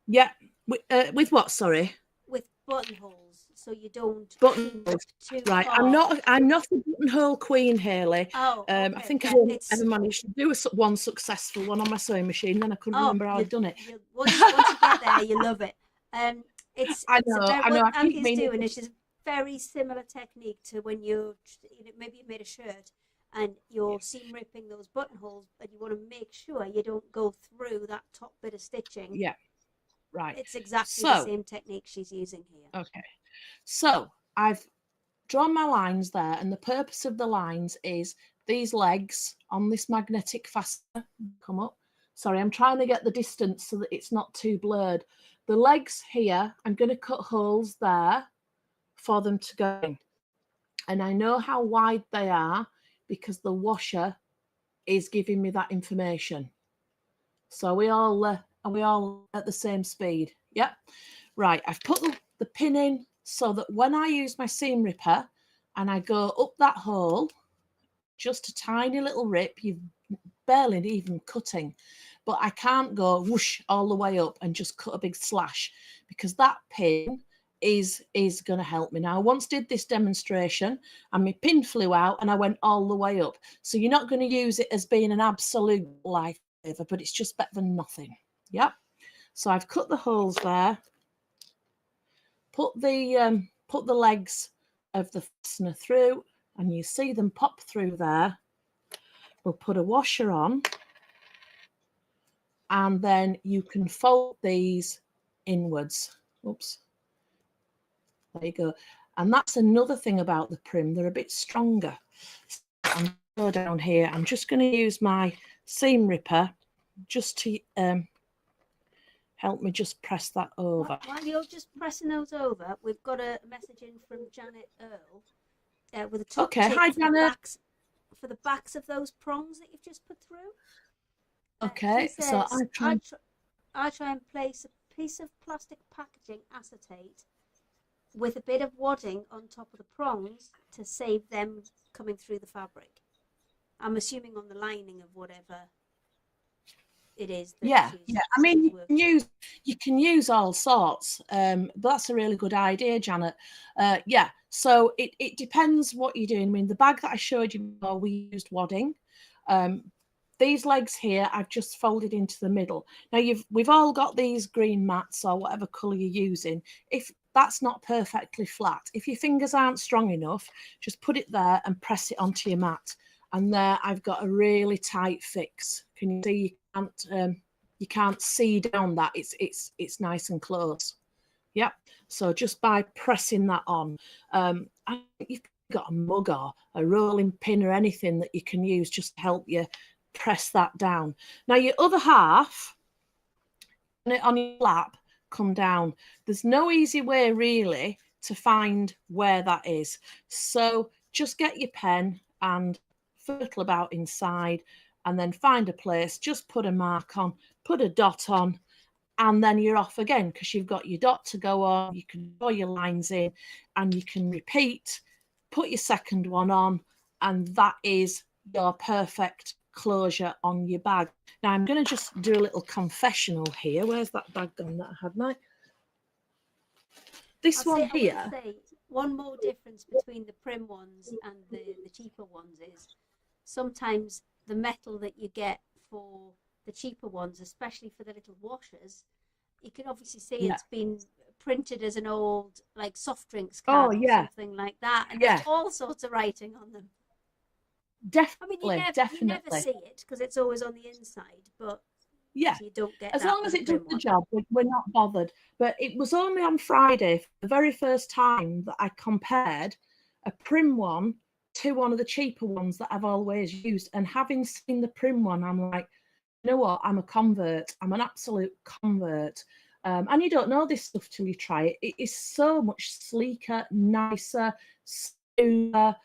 A: Yeah. With what? Sorry.
C: With buttonholes, so you don't
A: buttonholes. Right.
C: Far.
A: I'm not a buttonhole queen, Hayley.
C: Oh. Okay.
A: I think I ever managed to do one successful one on my sewing machine. Then I couldn't remember how I'd done it.
C: Once you get there, you love it.
A: I know.
C: What Anthony's doing is just very similar technique to when maybe you made a shirt and you're seam ripping those buttonholes, but you want to make sure you don't go through that top bit of stitching.
A: Yeah, right.
C: It's exactly the same technique she's using here.
A: Okay, so I've drawn my lines there, and the purpose of the lines is these legs on this magnetic fastener come up. Sorry, I'm trying to get the distance so that it's not too blurred. The legs here, I'm going to cut holes there for them to go in. And I know how wide they are because the washer is giving me that information. So are we all at the same speed? Yep. Right, I've put the pin in so that when I use my seam ripper and I go up that hole, just a tiny little rip, you've barely even cutting, but I can't go whoosh all the way up and just cut a big slash, because that pin is going to help me. Now, I once did this demonstration and my pin flew out and I went all the way up. So you're not going to use it as being an absolute lifesaver, but it's just better than nothing. Yep. So I've cut the holes there, put the legs of the fastener through, and you see them pop through there. We'll put a washer on, and then you can fold these inwards. Oops. There you go. And that's another thing about the prim. They're a bit stronger. So I'm going to go down here. I'm just going to use my seam ripper just to help me just press that over.
C: While you're just pressing those over, we've got a message in from Janet Earl with a top tip
A: hi, Janet.
C: For the backs of those prongs that you've just put through.
A: Okay,
C: says,
A: so
C: I try and place a piece of plastic packaging acetate with a bit of wadding on top of the prongs to save them coming through the fabric. I'm assuming on the lining of whatever it is.
A: Yeah. I mean, you can use all sorts. But that's a really good idea, Janet. Yeah. So it depends what you're doing. I mean, the bag that I showed you before, we used wadding. These legs here, I've just folded into the middle. Now we've all got these green mats or whatever colour you're using. If that's not perfectly flat. If your fingers aren't strong enough, just put it there and press it onto your mat. And there I've got a really tight fix. Can you see? You can't see down that. It's nice and close. Yep. So just by pressing that on, you've got a mug or a rolling pin or anything that you can use just to help you press that down. Now your other half, on your lap, come down. There's no easy way really to find where that is. So just get your pen and fertle about inside and then find a place, just put a mark on, put a dot on, and then you're off again because you've got your dot to go on. You can draw your lines in and you can repeat, put your second one on, and that is your perfect closure on your bag. Now I'm going to just do a little confessional here. Where's that bag gone that I had now? This one here.
C: One more difference between the prim ones and the cheaper ones is sometimes the metal that you get for the cheaper ones, especially for the little washers, you can obviously see it's been printed as an old like soft drinks can or something like that, and there's all sorts of writing on them.
A: Definitely,
C: you never see it because it's always on the inside, but you don't get
A: as
C: that
A: long as it does the job, we're not bothered. But it was only on Friday for the very first time that I compared a prim one to one of the cheaper ones that I've always used, and having seen the prim one, I'm like, you know what, I'm a convert. I'm an absolute convert. And you don't know this stuff till you try it. It is so much sleeker, nicer, smoother.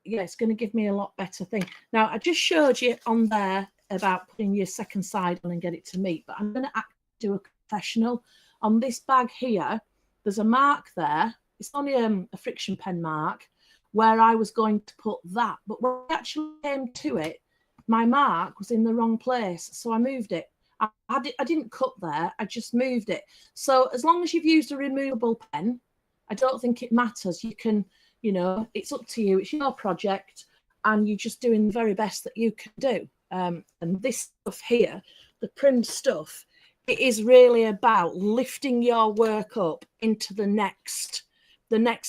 A: It's going to give me a lot better thing. Now, I just showed you on there about putting your second side on and get it to meet, but I'm going to do a confessional. On this bag here, there's a mark there. It's only a friction pen mark where I was going to put that, but when I actually came to it, my mark was in the wrong place, so I moved it. I didn't cut there, I just moved it. So as long as you've used a removable pen, I don't think it matters. You can, it's up to you. It's your project, and you're just doing the very best that you can do. And this stuff here, the prim stuff, it is really about lifting your work up into the next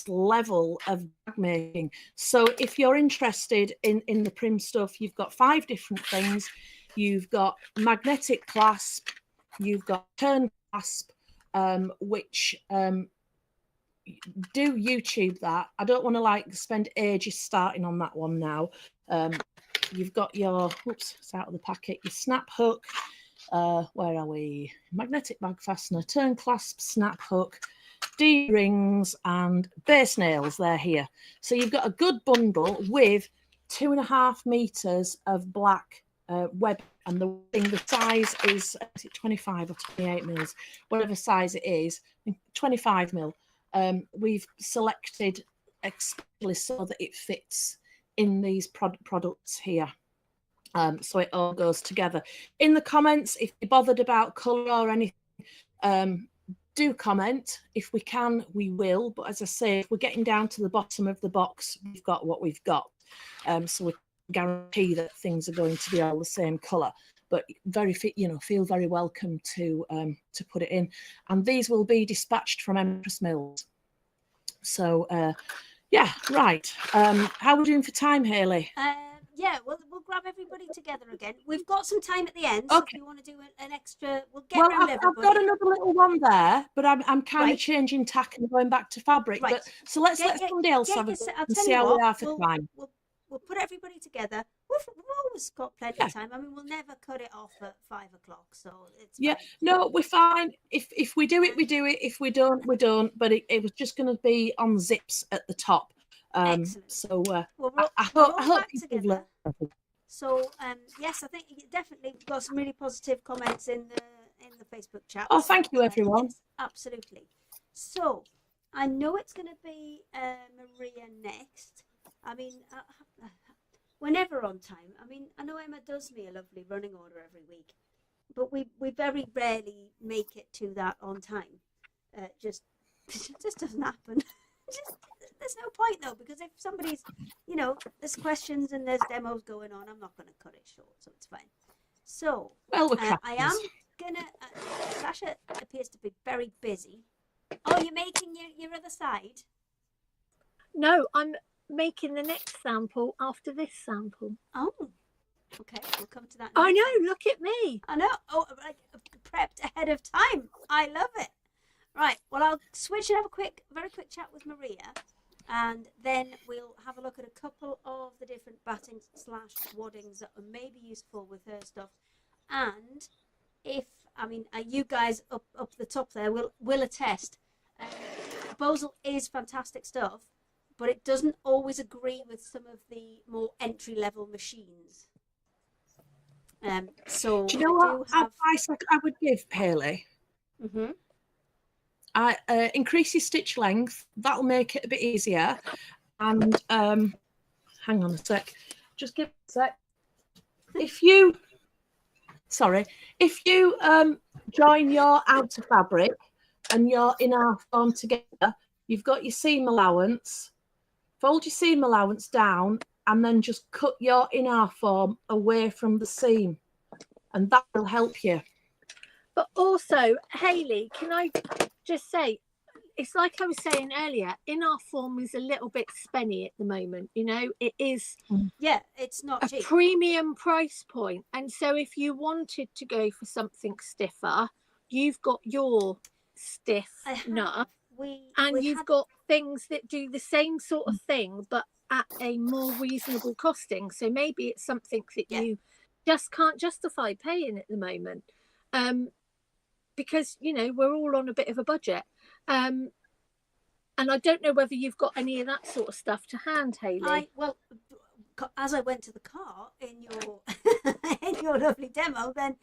A: level of bag making. So if you're interested in the prim stuff, you've got 5 different things. You've got magnetic clasp, you've got turn clasp, which do YouTube that. I don't want to spend ages starting on that one now. You've got your, it's out of the packet, your snap hook. Where are we? Magnetic bag fastener, turn clasp, snap hook, D-rings and base nails. They're here. So you've got a good bundle with 2.5 meters of black web, and the size is it 25 or 28 mils, whatever size it is, 25 mil. We've selected especially so that it fits in these products here. So it all goes together. In the comments, if you're bothered about colour or anything, do comment. If we can, we will. But as I say, if we're getting down to the bottom of the box, we've got what we've got. So we can guarantee that things are going to be all the same colour. But feel very welcome to put it in. And these will be dispatched from Empress Mills. So right. How are we doing for time, Hayley?
C: We'll grab everybody together again. We've got some time at the end,
A: so
C: if you want to do an extra, we'll get around everybody.
A: I've got another little one there, but I'm kind of changing tack and going back to fabric.
C: Right.
A: But so let's somebody else have a go and see how we are for time.
C: We'll put everybody together. We've always got plenty of time. I mean, we'll never cut it off at 5 o'clock, so it's fine.
A: No, we're fine. If we do it, we do it. If we don't, we don't. But it was just going to be on zips at the top.
C: Excellent.
A: So
C: I hope people learn. So yes, I think definitely we've got some really positive comments in the Facebook chat.
A: Oh, thank you, everyone.
C: Yes, absolutely. So I know it's going to be Maria next. I mean, we're never on time. I mean, I know Emma does me a lovely running order every week, but we very rarely make it to that on time. It just doesn't happen. There's no point though, because if somebody's, there's questions and there's demos going on, I'm not going to cut it short, so it's fine. So I am gonna. Sasha appears to be very busy, Oh, you're making your other side?
D: No, I'm making the next sample after this sample.
C: Oh, okay. We'll come to that
D: I
C: next.
D: know, look at me.
C: I know. Oh, like prepped ahead of time. I love it. Right. Well, I'll switch and have a very quick chat with Maria, and then we'll have a look at a couple of the different battings / waddings that are maybe useful with her stuff. And you guys up the top there will attest. Bozel is fantastic stuff, but it doesn't always agree with some of the more entry level machines. So
A: Do you know what advice I would give, Hayley?
C: Mm-hmm.
A: Increase your stitch length. That'll make it a bit easier. And hang on a sec. Just give a sec. If you join your outer fabric and your inner form together, you've got your seam allowance. Fold your seam allowance down and then just cut your inner form away from the seam, and that will help you.
D: But also, Hayley, can I just say, it's like I was saying earlier, in our form is a little bit spenny at the moment. You know, it is.
C: Yeah, it's not
D: a
C: cheap.
D: Premium price point, and so if you wanted to go for something stiffer, you've got your stiffener, and you've got things that do the same sort of thing, but at a more reasonable costing. So maybe it's something that you just can't justify paying at the moment. Because, you know, we're all on a bit of a budget. And I don't know whether you've got any of that sort of stuff to hand, Hayley.
C: Well, as I went to the car in your in your lovely demo, then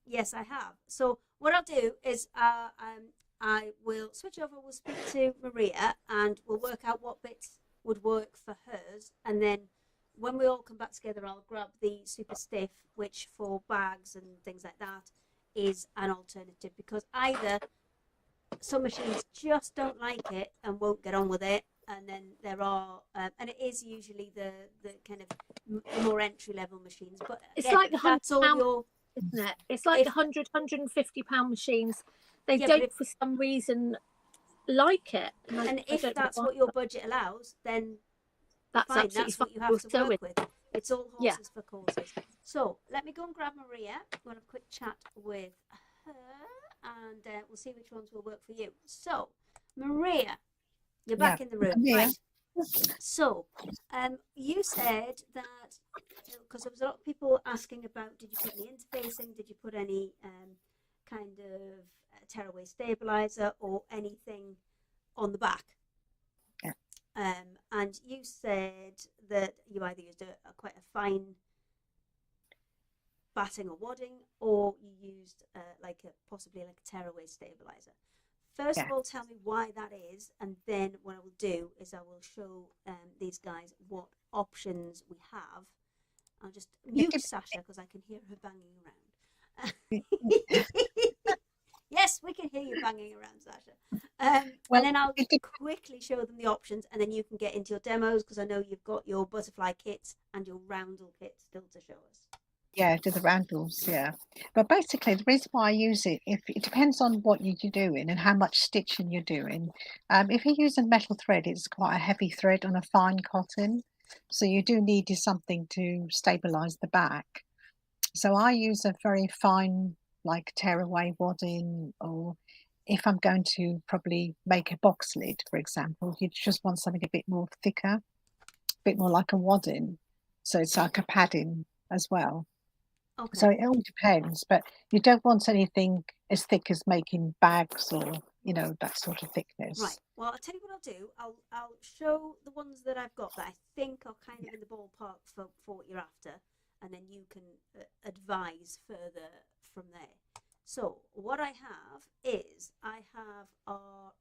C: yes, I have. So what I'll do is I will switch over. We'll speak to Maria, and we'll work out what bits would work for hers, and then when we all come back together, I'll grab the super stiff, which for bags and things like that is an alternative, because either some machines just don't like it and won't get on with it, and then there are and it is usually the kind of more entry level machines, but
D: it's
C: again,
D: like the
C: £100,
D: isn't it? It's like the £150 machines. They don't for some reason like it,
C: and if that's what your budget allows, then
D: that's
C: fine, that's what you have to work with. It's all horses for courses. So let me go and grab Maria. We'll have a quick chat with her, and we'll see which ones will work for you. So, Maria, you're back in the room.
B: Yeah.
C: Right. So, you said that, because there was a lot of people asking about, did you put any interfacing? Did you put any kind of tearaway stabilizer or anything on the back?
B: Yeah.
C: And you said that you either used quite a fine batting or wadding, or you used possibly like a tearaway stabilizer. First of all, tell me why that is, and then what I will do is I will show these guys what options we have. I'll just mute Sasha because I can hear her banging around. Yes, we can hear you banging around, Sasha. And then I'll quickly show them the options, and then you can get into your demos, because I know you've got your butterfly kits and your roundel kit still to show us.
B: Yeah, do the roundels, yeah. But basically, the reason why I use it, if it depends on what you're doing and how much stitching you're doing. If you're using metal thread, it's quite a heavy thread on a fine cotton, so you do need something to stabilize the back. So I use a very fine, like tearaway wadding, or if I'm going to probably make a box lid, for example, you just want something a bit more thicker, a bit more like a wadding, so it's like a padding as well. Okay. So it all depends, but you don't want anything as thick as making bags or, you know, that sort of thickness.
C: Right. Well, I'll tell you what I'll do. I'll show the ones that I've got that I think are kind of in the ballpark for what you're after, and then you can advise further from there. So what I have is I have our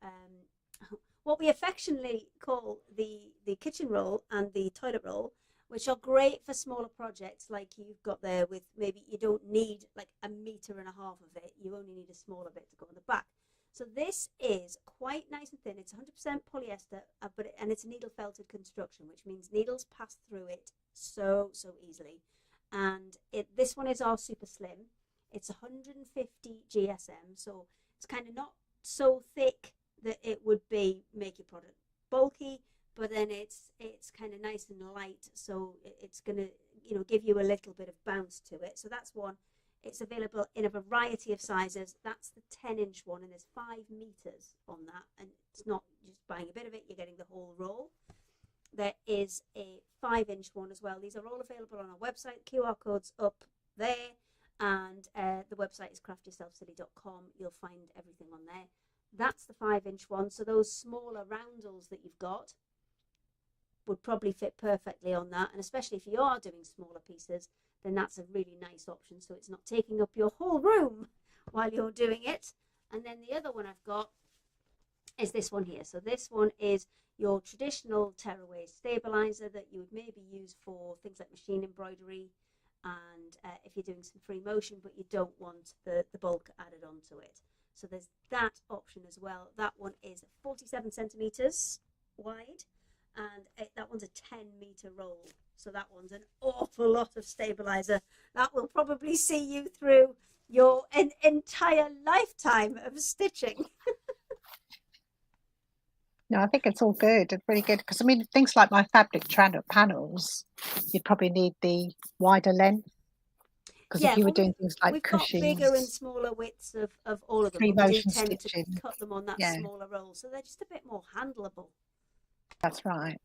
C: what we affectionately call the kitchen roll and the toilet roll, which are great for smaller projects like you've got there, with maybe you don't need like 1.5 meters of it. You only need a smaller bit to go on the back. So this is quite nice and thin. It's 100% polyester, and it's a needle felted construction, which means needles pass through it so easily. And this one is our super slim. It's 150 GSM, so it's kind of not so thick that it would be make your product bulky, but then it's kind of nice and light, so it's going to, you know, give you a little bit of bounce to it. So that's one. It's available in a variety of sizes. That's the 10-inch one, and there's 5 meters on that, and it's not just buying a bit of it, you're getting the whole roll. There is a 5-inch one as well. These are all available on our website. QR code's up there, and the website is craftyourselfsilly.com. You'll find everything on there. That's the 5-inch one. So those smaller roundels that you've got would probably fit perfectly on that, and especially if you are doing smaller pieces, then that's a really nice option, so it's not taking up your whole room while you're doing it. And then the other one I've got is this one here. So this one is your traditional tearaway stabilizer that you would maybe use for things like machine embroidery, and if you're doing some free motion but you don't want the bulk added onto it. So there's that option as well. That one is 47 centimeters wide, and that one's a 10-meter roll. So that one's an awful lot of stabilizer. That will probably see you through your entire lifetime of stitching.
B: No, I think it's all good. It's really good because I mean, things like my fabric panels, you'd probably need the wider length. Because if you were doing things like
C: we've
B: cushions,
C: got bigger and smaller widths of all of them.
B: free
C: But we do
B: motion
C: tend
B: stitching,
C: to cut them on that smaller roll, so they're just a bit more handleable.
B: That's right.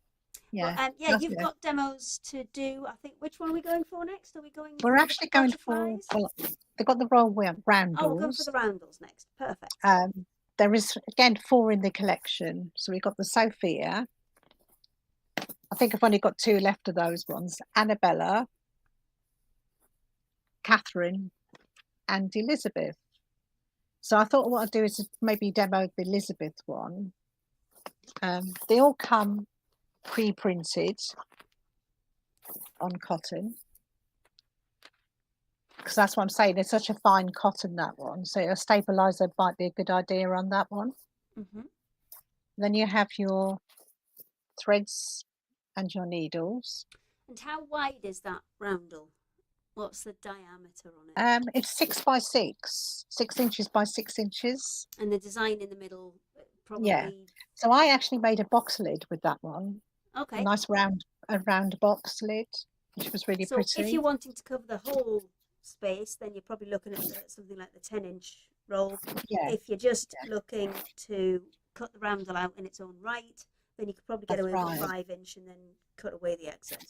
B: Yeah.
C: But, yeah, you've got demos to do. I think, which one are we going for next? Are we going?
B: We're actually going for. Well, they've got the roundels.
C: Oh, we're going for the roundels next. Perfect.
B: There is again 4 in the collection. So we've got the Sophia. I think I've only got 2 left of those ones. Annabella, Catherine, and Elizabeth. So I thought what I'd do is maybe demo the Elizabeth one. They all come pre-printed on cotton, because that's what I'm saying. It's such a fine cotton, that one. So a stabilizer might be a good idea on that one.
C: Mm-hmm.
B: Then you have your threads and your needles.
C: And how wide is that roundel? What's the diameter on it?
B: It's 6 by 6, 6 inches by 6 inches.
C: And the design in the middle, probably.
B: Yeah. So I actually made a box lid with that one.
C: Okay.
B: A nice round box lid, which was really pretty.
C: So if you're wanting to cover the whole space, then you're probably looking at something like the 10-inch roll.
B: Yeah.
C: If you're just looking to cut the roundel out in its own right, then you could probably get away with a 5-inch and then cut away the excess.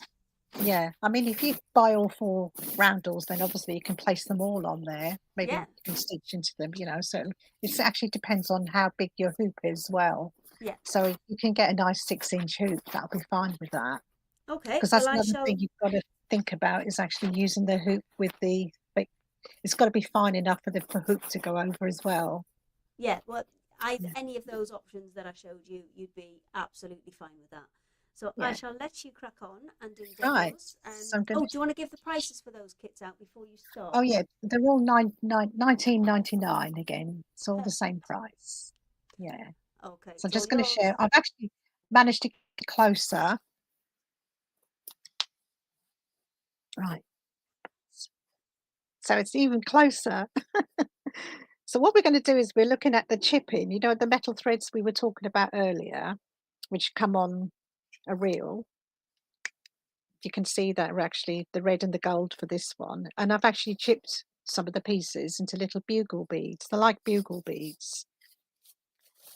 B: Yeah, I mean, if you buy all 4 roundels, then obviously you can place them all on there. Maybe you can stitch into them, you know. So it actually depends on how big your hoop is as well.
C: Yeah.
B: So you can get a nice 6-inch hoop. That'll be fine with that.
C: Okay.
B: Because that's another thing you've got to think about, is actually using the hoop with the. It's got to be fine enough for the hoop to go over as well.
C: Yeah. Well, any of those options that I showed you, you'd be absolutely fine with that. So I shall let you crack on and do demos.
B: Right. So
C: do you want to give the prices for those kits out before you start?
B: Oh yeah, they're all $19.99 again. It's all the same price. Yeah.
C: Okay.
B: So I'm just going to share. I've actually managed to get closer. Right. So it's even closer. So what we're going to do is we're looking at the chipping. You know, the metal threads we were talking about earlier, which come on a reel. You can see that are actually the red and the gold for this one, and I've actually chipped some of the pieces into little bugle beads. They're like bugle beads.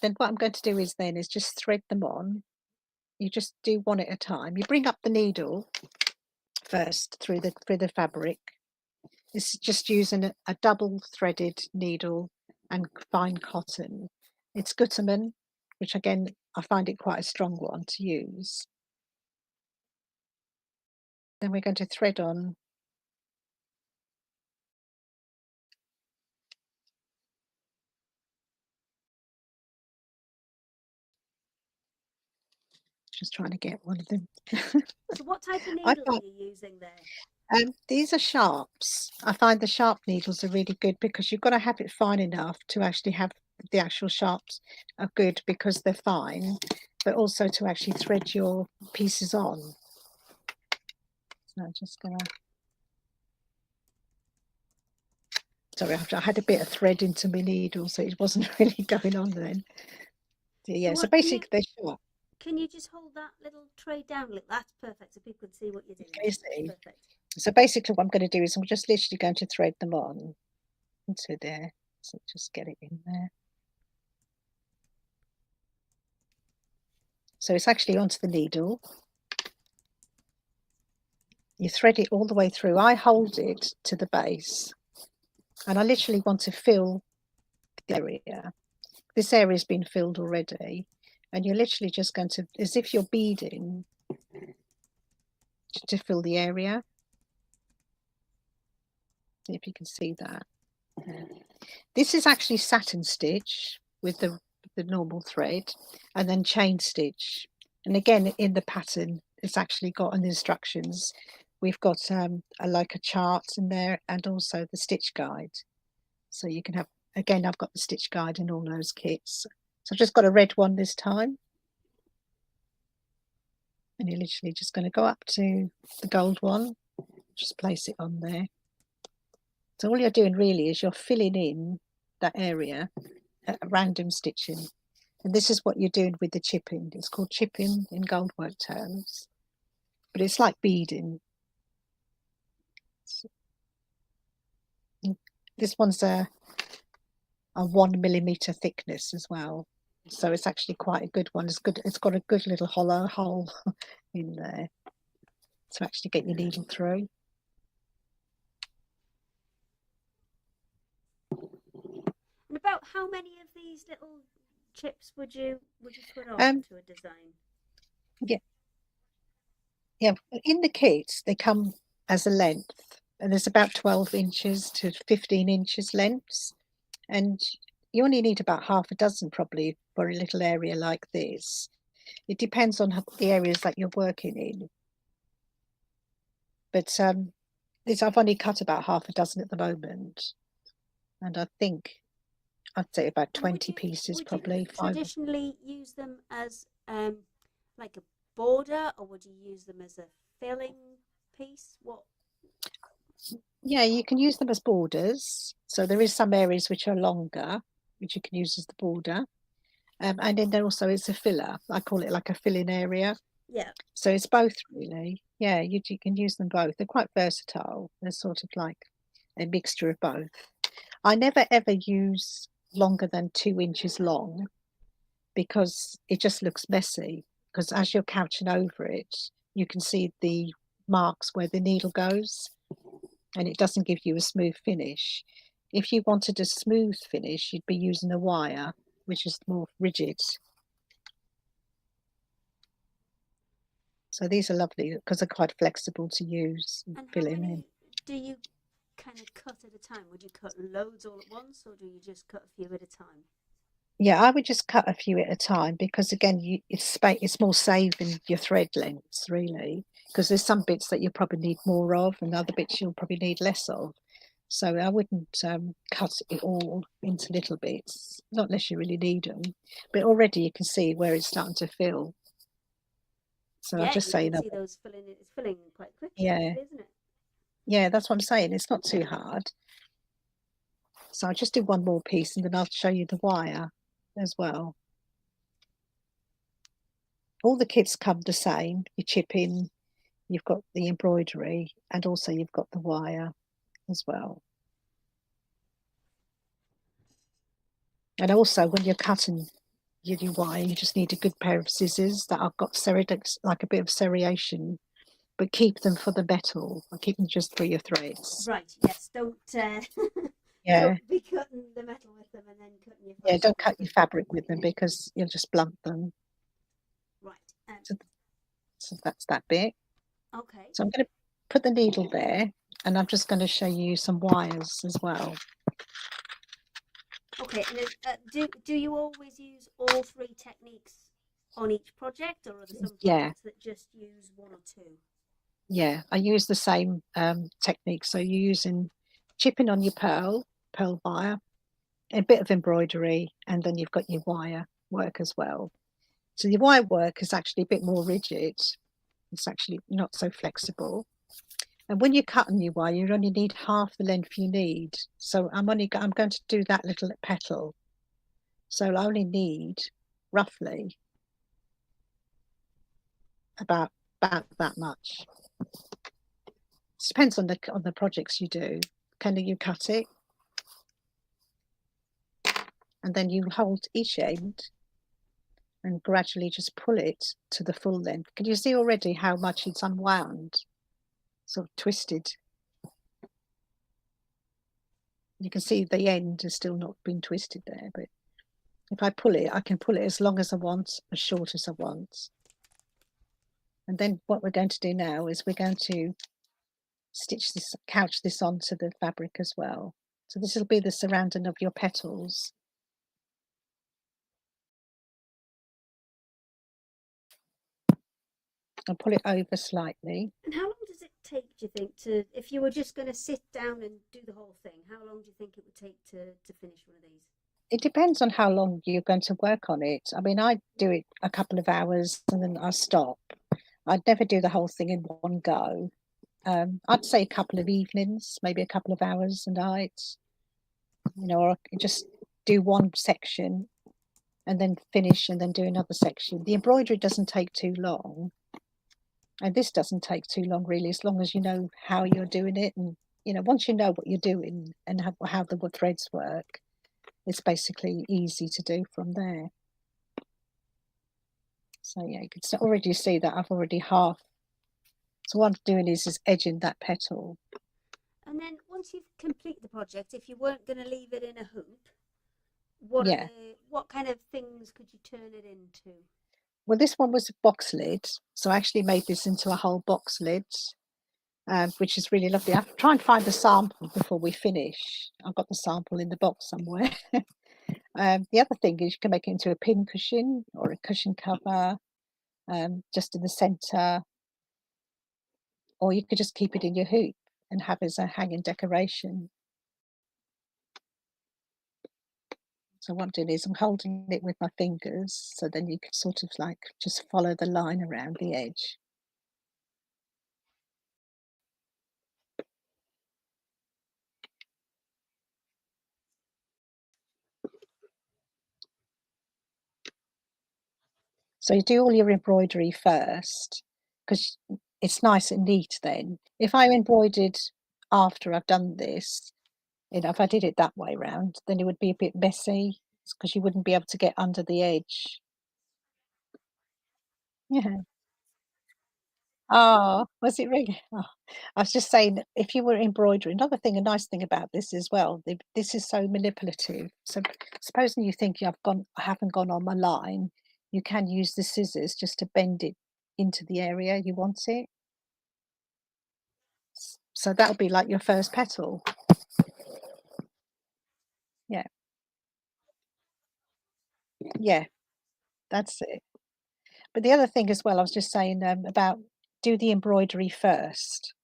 B: Then what I'm going to do is just thread them on. You just do one at a time. You bring up the needle first through the fabric. This is just using a double threaded needle and fine cotton. It's Gutermann, which again I find it quite a strong one to use. Then we're going to thread on just trying to get one of them.
C: So what type of needle are you using there?
B: These are sharps. I find the sharp needles are really good because you've got to have it fine enough to actually have the actual sharps are good because they're fine, but also to actually thread your pieces on. So I'm just gonna. Sorry, I had a bit of thread into my needle, so it wasn't really going on then. Yeah, so
C: what can you
B: basically they're short.
C: can you just hold that little tray down a little? That's perfect, so people can see what you're doing.
B: Can you see?
C: Perfect.
B: So basically what I'm going to do is I'm just literally going to thread them on into there. So just get it in there. So it's actually onto the needle. You thread it all the way through. I hold it to the base and I literally want to fill the area. This area has been filled already, and you're literally just going to, as if you're beading, to fill the area. See if you can see that. This is actually satin stitch with the normal thread, and then chain stitch. And again, in the pattern, it's actually got an instructions. We've got like a chart in there, and also the stitch guide. So you can have, again, I've got the stitch guide in all those kits. So I've just got a red one this time. And you're literally just going to go up to the gold one, just place it on there. So all you're doing really is you're filling in that area at random stitching. And this is what you're doing with the chipping. It's called chipping in gold work terms, but it's like beading. This one's a 1 millimeter thickness as well. So it's actually quite a good one. It's good. It's got a good little hollow hole in there to actually get your needle through.
C: And about how many of these little chips would you put on to a design?
B: Yeah, in the kits they come as a length, and there's about 12 inches to 15 inches lengths, and you only need about half a dozen probably for a little area like this. It depends on the areas that you're working in, but this I've only cut about half a dozen at the moment, and I think I'd say about 20 pieces probably.
C: Would you traditionally use them as like a border, or would you use them as a filling piece? What?
B: Yeah, you can use them as borders. So there is some areas which are longer, which you can use as the border. And then there also is a filler. I call it like a filling area.
C: Yeah.
B: So it's both really. Yeah, you can use them both. They're quite versatile. They're sort of like a mixture of both. I never ever use longer than 2 inches long because it just looks messy. Because as you're couching over it, you can see the marks where the needle goes, and it doesn't give you a smooth finish. If you wanted a smooth finish, you'd be using a wire, which is more rigid. So these are lovely because they're quite flexible to use and fill in.
C: Do you kind of cut at a time? Would you cut loads all at once, or do you just cut a few at a time?
B: Yeah, I would just cut a few at a time because again, it's more saving your thread lengths really, because there's some bits that you probably need more of and other bits you'll probably need less of. So I wouldn't cut it all into little bits, not unless you really need them. But already you can see where it's starting to fill. So
C: yeah,
B: I'll just say that.
C: See those filling. It's filling quite quickly,
B: Yeah,
C: isn't it?
B: Yeah, that's what I'm saying. It's not too hard. So I'll just do one more piece and then I'll show you the wire as well. All the kits come the same. You chip in, you've got the embroidery, and also you've got the wire as well. And also when you're cutting your wire, you just need a good pair of scissors that I've got like a bit of serration, but keep them for the metal. I keep them just for your threads.
C: Right, yes, don't don't be cutting the metal with them and then cutting your fabric.
B: Yeah, don't cut your fabric with them because you'll just blunt them.
C: Right.
B: So that's that bit.
C: Okay.
B: So I'm going to put the needle there, and I'm just going to show you some wires as well.
C: Okay, and do you always use all three techniques on each project, or are there some projects that just use one or two?
B: Yeah, I use the same technique. So you're using chipping on your pearl wire, a bit of embroidery, and then you've got your wire work as well. So your wire work is actually a bit more rigid. It's actually not so flexible. And when you're cutting your wire, you only need half the length you need. So I'm going to do that little petal. So I only need roughly about that much. It depends on the projects you do. Can you cut it? And then you hold each end and gradually just pull it to the full length. Can you see already how much it's unwound, sort of twisted? You can see the end has still not been twisted there, but if I pull it, I can pull it as long as I want, as short as I want. And then what we're going to do now is we're going to stitch this, couch this onto the fabric as well. So this will be the surrounding of your petals. I'll pull it over slightly.
C: And how long does it take, do you think, to, if you were just going to sit down and do the whole thing, how long do you think it would take to finish one of these?
B: It depends on how long you're going to work on it. I mean, I do it a couple of hours and then I stop. I'd never do the whole thing in one go. I'd say a couple of evenings, maybe a couple of hours a night, you know, or just do one section and then finish and then do another section. The embroidery doesn't take too long. And this doesn't take too long, really, as long as you know how you're doing it. And, you know, once you know what you're doing and how the threads work, it's basically easy to do from there. So, yeah, you can already see that I've already half. So what I'm doing is edging that petal.
C: And then once you've completed the project, if you weren't going to leave it in a hoop, what kind of things could you turn it into?
B: Well, this one was a box lid, so I actually made this into a whole box lid, which is really lovely. I'll try and find the sample before we finish. I've got the sample in the box somewhere. The other thing is you can make it into a pin cushion or a cushion cover, just in the centre, or you could just keep it in your hoop and have it as a hanging decoration. So what I'm doing is I'm holding it with my fingers, so then you can sort of like just follow the line around the edge. So you do all your embroidery first, because it's nice and neat then. If I embroidered after I've done this, you know, if I did it that way round, then it would be a bit messy because you wouldn't be able to get under the edge. Yeah. Oh, was it really? Oh, I was just saying, if you were embroidering, another thing, a nice thing about this as well, this is so manipulative. So supposing you think I haven't gone on my line, you can use the scissors just to bend it into the area you want it. So that'll be like your first petal. Yeah. Yeah, that's it. But the other thing as well, I was just saying about do the embroidery first.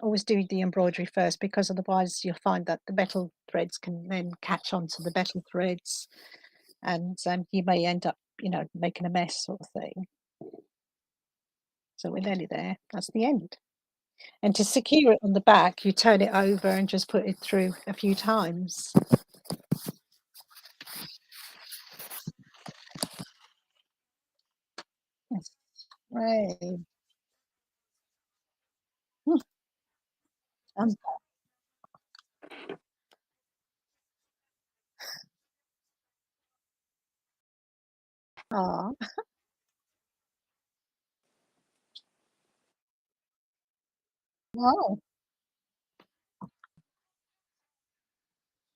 B: Always do the embroidery first, because otherwise you'll find that the metal threads can then catch on to the metal threads, and you may end up, you know, making a mess sort of thing. So we're nearly there. That's the end. And to secure it on the back, you turn it over and just put it through a few times. Yes. Right. Um, oh, wow.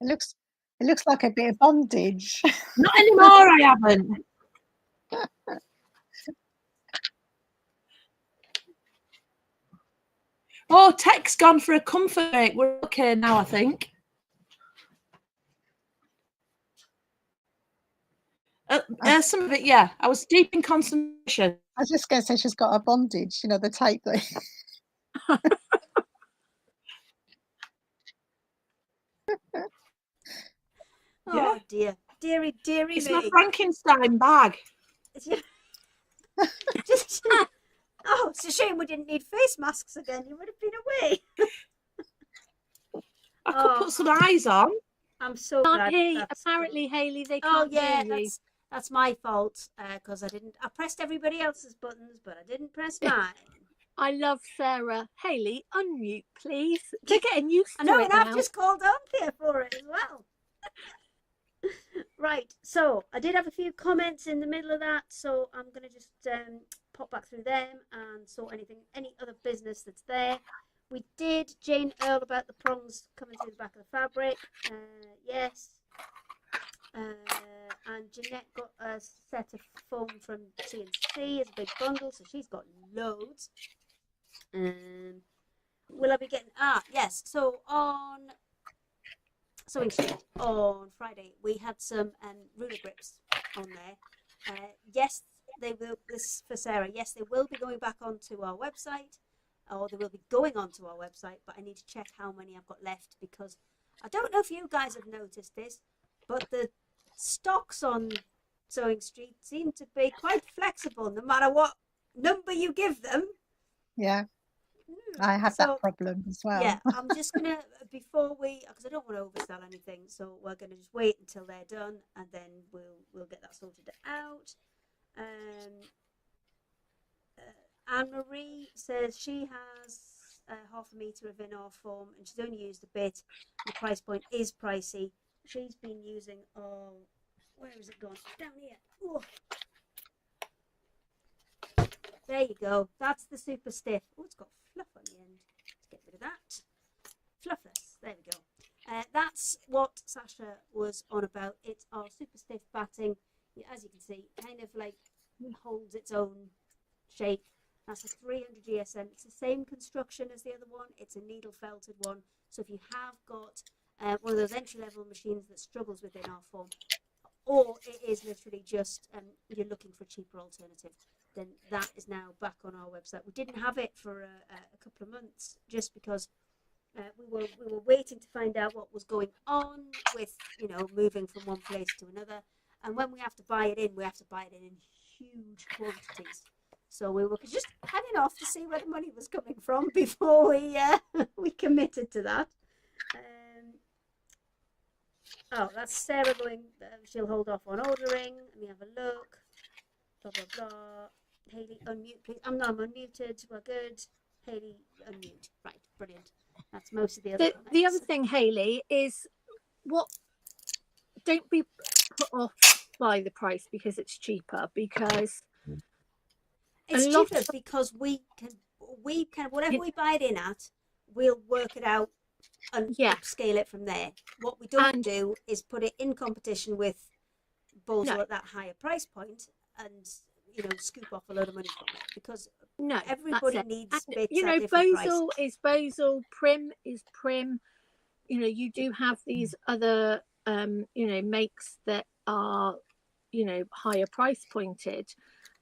B: It looks like a bit of bondage.
A: Not anymore, I haven't. Oh, Tech's gone for a comfort break. We're okay now, I think. Some of it, yeah. I was deep in concentration.
B: I was just going to say she's got a bondage, you know, the tape that.
C: Oh dear, dearie
A: It's
C: me.
A: my Frankenstein bag.
C: Oh, it's a shame we didn't need face masks again. You would have been away.
A: I could put some eyes on.
C: I'm so glad.
D: Apparently, Hayley, they
C: Oh
D: can't
C: yeah,
D: hear you.
C: That's my fault because I pressed everybody else's buttons, but I didn't press mine.
D: I love Sarah. Hayley, unmute, please. They're getting used
C: I know,
D: to it
C: and
D: now.
C: I've just called on there for it as well. Right, so I did have a few comments in the middle of that, so I'm going to just pop back through them and sort any other business that's there. We did Jane Earl about the prongs coming through the back of the fabric. Yes. And Jeanette got a set of foam from T&C as a big bundle, so she's got loads. Will I be getting... yes, so on Sewing Street on Friday, we had some ruler grips on there. Yes, they will, this for Sarah, yes, they will be going back onto our website, or they will be going onto our website, but I need to check how many I've got left, because I don't know if you guys have noticed this, but the stocks on Sewing Street seem to be quite flexible no matter what number you give them.
B: Yeah, I have that problem as well.
C: Yeah, I'm just gonna, before because I don't want to oversell anything, so we're gonna just wait until they're done and then we'll get that sorted out. Anne-Marie says she has half a metre of in-our form and she's only used a bit. The price point is pricey. She's been using, where has it gone? Down here. Oh. There you go. That's the super stiff. Oh, it's got fluff on the end. Let's get rid of that. Fluffless. There we go. That's what Sasha was on about. It's our super stiff batting. As you can see, kind of like holds its own shape. That's a 300 GSM. It's the same construction as the other one. It's a needle felted one. So if you have got one of those entry-level machines that struggles with in-our form, or it is literally just you're looking for a cheaper alternative, then that is now back on our website. We didn't have it for a couple of months just because we were waiting to find out what was going on with, you know, moving from one place to another. And when we have to buy it in, we have to buy it in huge quantities. So we were just hanging off to see where the money was coming from before we we committed to that. That's Sarah going, she'll hold off on ordering. Let me have a look. Blah, blah, blah. Hayley, unmute, please. I'm unmuted. We're good. Hayley, unmute. Right, brilliant. That's most of the other comments.
D: The other thing, Hayley, is don't be put off by the price because it's cheaper, because
C: it's cheaper because we can whatever we buy it in at, we'll work it out and upscale it from there. What we don't do is put it in competition with Bozel at that higher price point and, you know, scoop off a load of money from it, because everybody needs bits.
D: You know, Bozel is Bozel, Prim is Prim. You know, you do have these other you know, makes that are, you know, higher price pointed.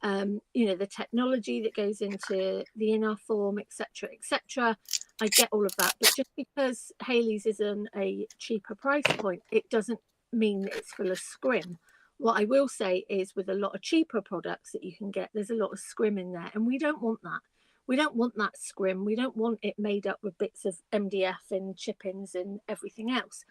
D: You know, the technology that goes into the inner form, etc., etc. I get all of that, but just because Hayley's is on a cheaper price point, it doesn't mean that it's full of scrim. What I will say is, with a lot of cheaper products that you can get, there's a lot of scrim in there, and we don't want that. We don't want that scrim. We don't want it made up with bits of MDF and chip-ins and everything else.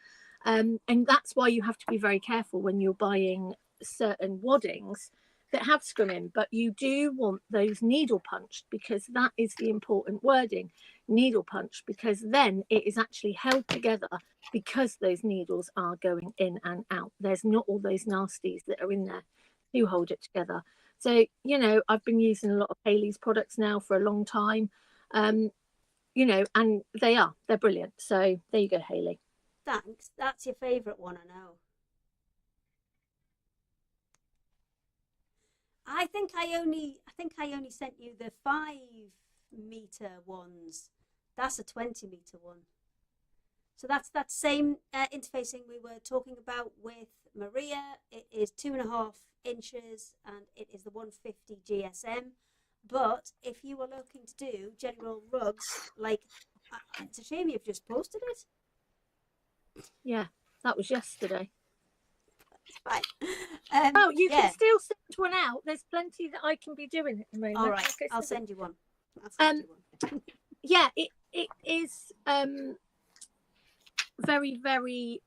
D: And that's why you have to be very careful when you're buying certain waddings that have scrim in, but you do want those needle punched, because that is the important wording, needle punched, because then it is actually held together, because those needles are going in and out. There's not all those nasties that are in there to hold it together. So, you know, I've been using a lot of Hayley's products now for a long time, you know, and they're brilliant. So there you go, Hayley.
C: Thanks. That's your favourite one, I know. I think I only sent you the 5 metre ones. That's a 20 metre one. So that's that same interfacing we were talking about with Maria. It is 2.5 inches and it is the 150 GSM. But if you were looking to do general rugs, like, it's a shame you've just posted it.
D: Yeah, that was yesterday.
C: Fine.
D: You can still send one out. There's plenty that I can be doing at the moment.
C: All right, I'll send you one.
D: Yeah, it is very, very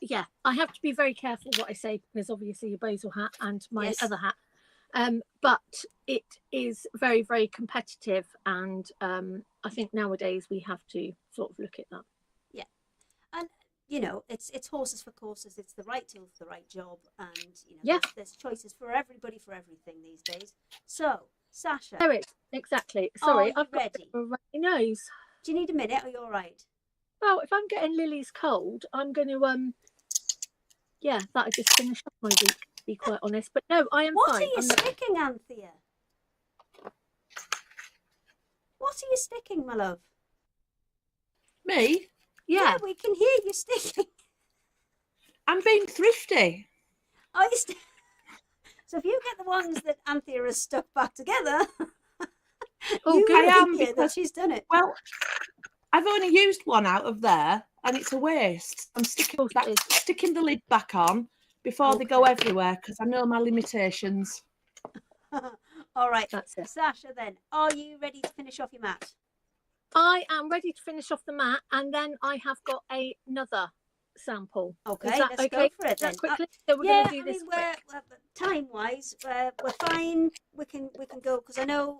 D: yeah, I have to be very careful what I say because obviously your Bozel hat and my
C: Yes.
D: other hat. But it is very, very competitive, and I think nowadays we have to sort of look at that.
C: Yeah, and you know, it's horses for courses. It's the right tool for the right job, and you know,
D: Yeah.
C: there's choices for everybody for everything these days. So, Sasha,
D: There it exactly. Sorry,
C: are you
D: I've got
C: ready?
D: a runny nose.
C: Do you need a minute? Are you all right?
D: Well, if I'm getting Lily's cold, I'm going to yeah, that'll just finish off my week. To be quite honest, but no, I am
C: What
D: fine.
C: are you sticking, Anthea? What are you sticking, my love?
A: Me?
D: Yeah,
C: we can hear you sticking.
A: I'm being thrifty.
C: Are you So if you get the ones that Anthea has stuck back together,
D: Oh,
C: you
D: good.
A: I am,
C: hear that
A: because
C: she's done it.
A: well, I've only used one out of there, and it's a waste. I'm
D: course it is.
A: sticking the lid back on before they go everywhere because I know my limitations.
C: All right,
D: That's it.
C: Sasha, then, are you ready to finish off your mat?
D: I am ready to finish off the mat, and then I have got another sample.
C: Okay,
D: Is that
C: let's
D: okay?
C: go for it then.
D: Quickly. So we're
C: Yeah,
D: going to do this quick.
C: time-wise, we're fine. We can go because I know,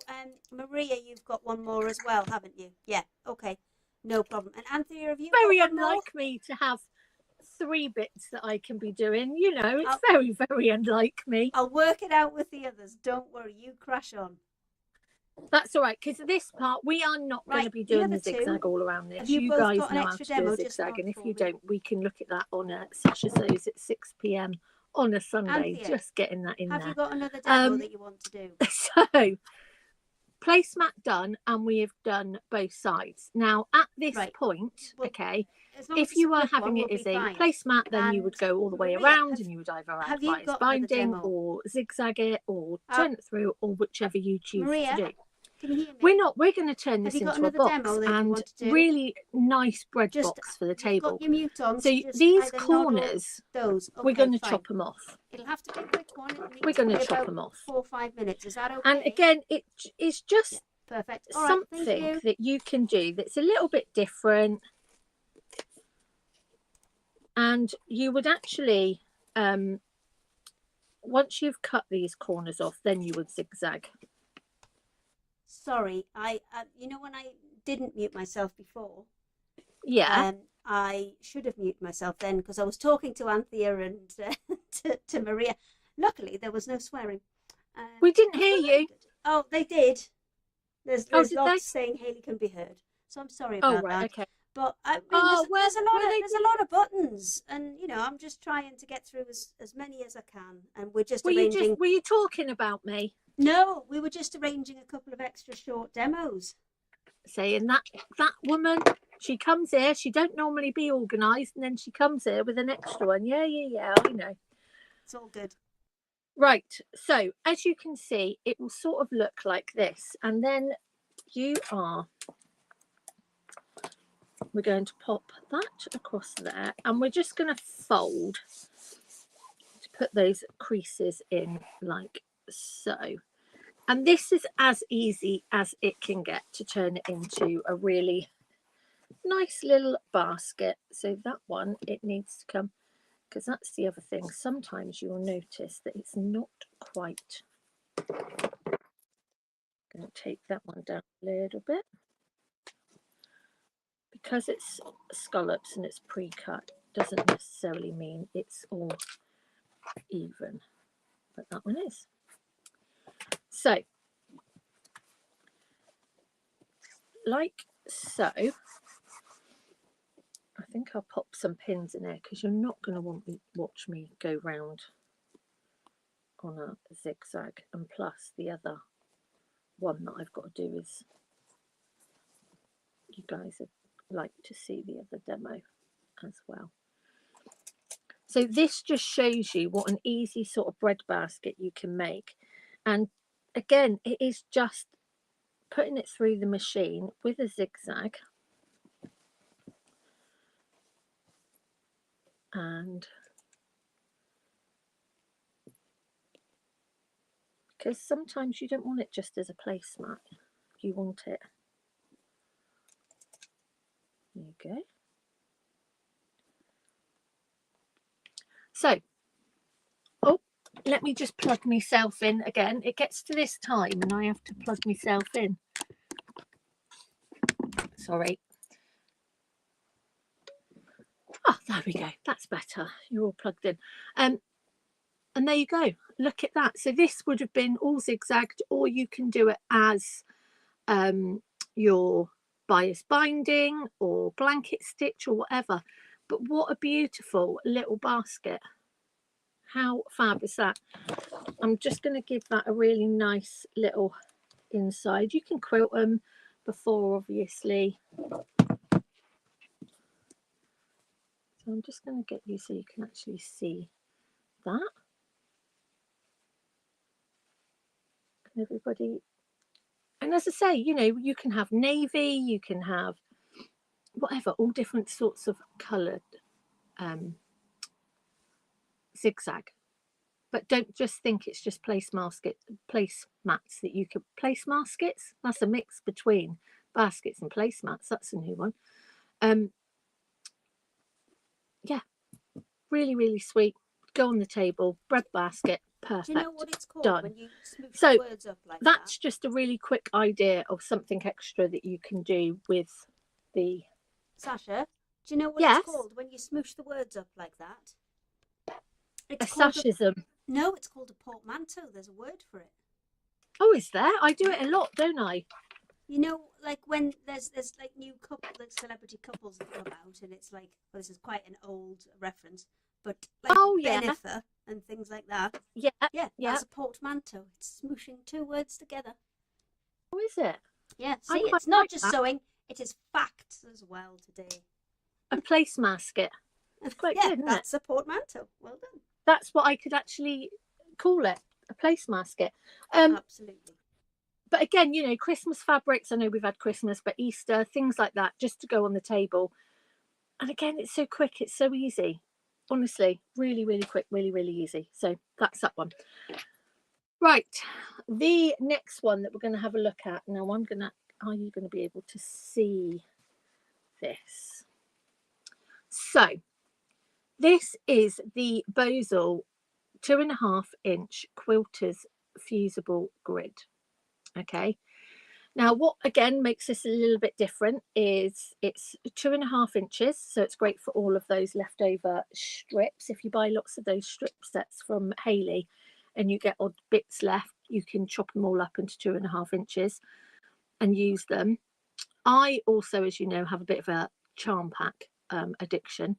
C: Maria, you've got one more as well, haven't you? Yeah. Okay, no problem. And Anthea, have you
D: Very
C: got one more?
D: unlike me to have 3 bits that I can be doing. You know, it's very, very unlike me.
C: I'll work it out with the others. Don't worry, you crash on.
D: That's all right, because this part we are not going to be doing the zigzag all around this.
C: You both
D: guys
C: got an
D: know how
C: extra
D: to do
C: demo,
D: a
C: just
D: zigzag,
C: not
D: and if
C: for
D: you
C: me.
D: don't, we can look at that on Sasha So's at 6 p.m. on a Sunday.
C: Anthea,
D: just getting that in
C: have
D: there.
C: you got another demo that you want to do?
D: So, placemat done, and we have done both sides. Now, at this point,
C: Well,
D: okay,
C: as long
D: if
C: as
D: you
C: it's
D: were
C: quick one,
D: having it
C: we'll
D: as
C: be
D: a
C: fine.
D: placemat, then you would
C: And
D: go all the way
C: Maria,
D: around, and you would either add
C: have you
D: bias
C: got another
D: binding
C: demo?
D: or zigzag it or turn it through, or whichever you choose
C: Maria,
D: to do.
C: can you hear me?
D: We're going to turn this
C: Have you got
D: into a
C: another
D: box
C: demo that you
D: and
C: want to do?
D: really nice bread
C: Just
D: box for the
C: you've
D: table.
C: got your mute on,
D: So
C: just
D: these
C: either nod or
D: corners,
C: those.
D: we're
C: Okay,
D: going to
C: fine.
D: chop them off.
C: It'll have to be a quick one. It
D: We're
C: needs
D: going
C: to
D: to
C: be
D: chop
C: about
D: them off.
C: 4 or 5 minutes. Is that okay?
D: And again, it is just
C: perfect. All right, thank
D: something
C: you.
D: that you can do that's a little bit different. And you would actually, once you've cut these corners off, then you would zigzag.
C: Sorry, I you know when I didn't mute myself before?
D: Yeah.
C: I should have muted myself then because I was talking to Anthea and to Maria. Luckily, there was no swearing.
D: We didn't hear you.
C: Oh, they did. There's
D: did
C: lots saying Hayley can be heard. So I'm sorry about that.
D: Okay.
C: But I mean, there's a lot of buttons, and you know, I'm just trying to get through as many as I can, and we're just arranging.
D: Were you talking about me?
C: No, we were just arranging a couple of extra short demos.
D: Saying that woman, she comes here, she don't normally be organised, and then she comes here with an extra one. Yeah, I know.
C: It's all good.
D: Right, so as you can see, it will sort of look like this, and then we're going to pop that across there, and we're just going to fold to put those creases in like so. And this is as easy as it can get to turn it into a really nice little basket. So that one, it needs to come, because that's the other thing. Sometimes you'll notice that it's not quite. I'm going to take that one down a little bit. Because it's scallops and it's pre-cut, doesn't necessarily mean it's all even, but that one is. So, like so, I think I'll pop some pins in there because you're not going to watch me go round on a zigzag, and plus the other one that I've got to do is, you guys would like to see the other demo as well. So this just shows you what an easy sort of bread basket you can make. And again, it is just putting it through the machine with a zigzag. And because sometimes you don't want it just as a placemat, you want it. There you go. So, oh, let me just plug myself in again. It gets to this time and I have to plug myself in. Sorry. Oh, there we go. That's better. You're all plugged in. And there you go. Look at that. So this would have been all zigzagged, or you can do it as your bias binding or blanket stitch or whatever. But what a beautiful little basket. How fab is that? I'm just going to give that a really nice little inside. You can quilt them before, obviously. So I'm just going to get you so you can actually see that. Can everybody? And as I say, you know, you can have navy, you can have whatever, all different sorts of coloured zigzag. But don't just think it's just placemats that you can place baskets. That's a mix between baskets and placemats. That's a new one. Yeah, really, really sweet. Go on the table, bread basket, perfect.
C: Do you know what it's called
D: done.
C: when you smoosh
D: So
C: the words up like that?
D: that's just a really quick idea of something extra that you can do with the.
C: Sasha, do you know what
D: Yes.
C: it's called when you smoosh the words up like that?
D: A sashism.
C: No, it's called a portmanteau. There's a word for it.
D: Oh, is there? I do it a lot, don't I?
C: You know, like when there's like new couple, like celebrity couples that come out, and it's like, well, this is quite an old reference, but like Bennifer and things like that.
D: Yeah,
C: that's a portmanteau. It's smooshing two words together.
D: Oh, is it?
C: Yeah, see, it's not just sewing; it is facts as well today.
D: A placemat. That's quite good, isn't
C: that's a portmanteau. Well done.
D: That's what I could actually call it, a placemat.
C: Absolutely.
D: But again, you know, Christmas fabrics, I know we've had Christmas, but Easter, things like that, just to go on the table. And again, it's so quick, it's so easy. Honestly, really, really quick, really, really easy. So that's that one. Right, the next one that we're going to have a look at. Now, are you going to be able to see this? So, this is the Bozel 2.5 inch quilters fusible grid. Okay, now what again makes this a little bit different is it's 2.5 inches, so it's great for all of those leftover strips. If you buy lots of those strip sets from Hayley and you get odd bits left, you can chop them all up into 2.5 inches and use them. I also, as you know, have a bit of a charm pack addiction.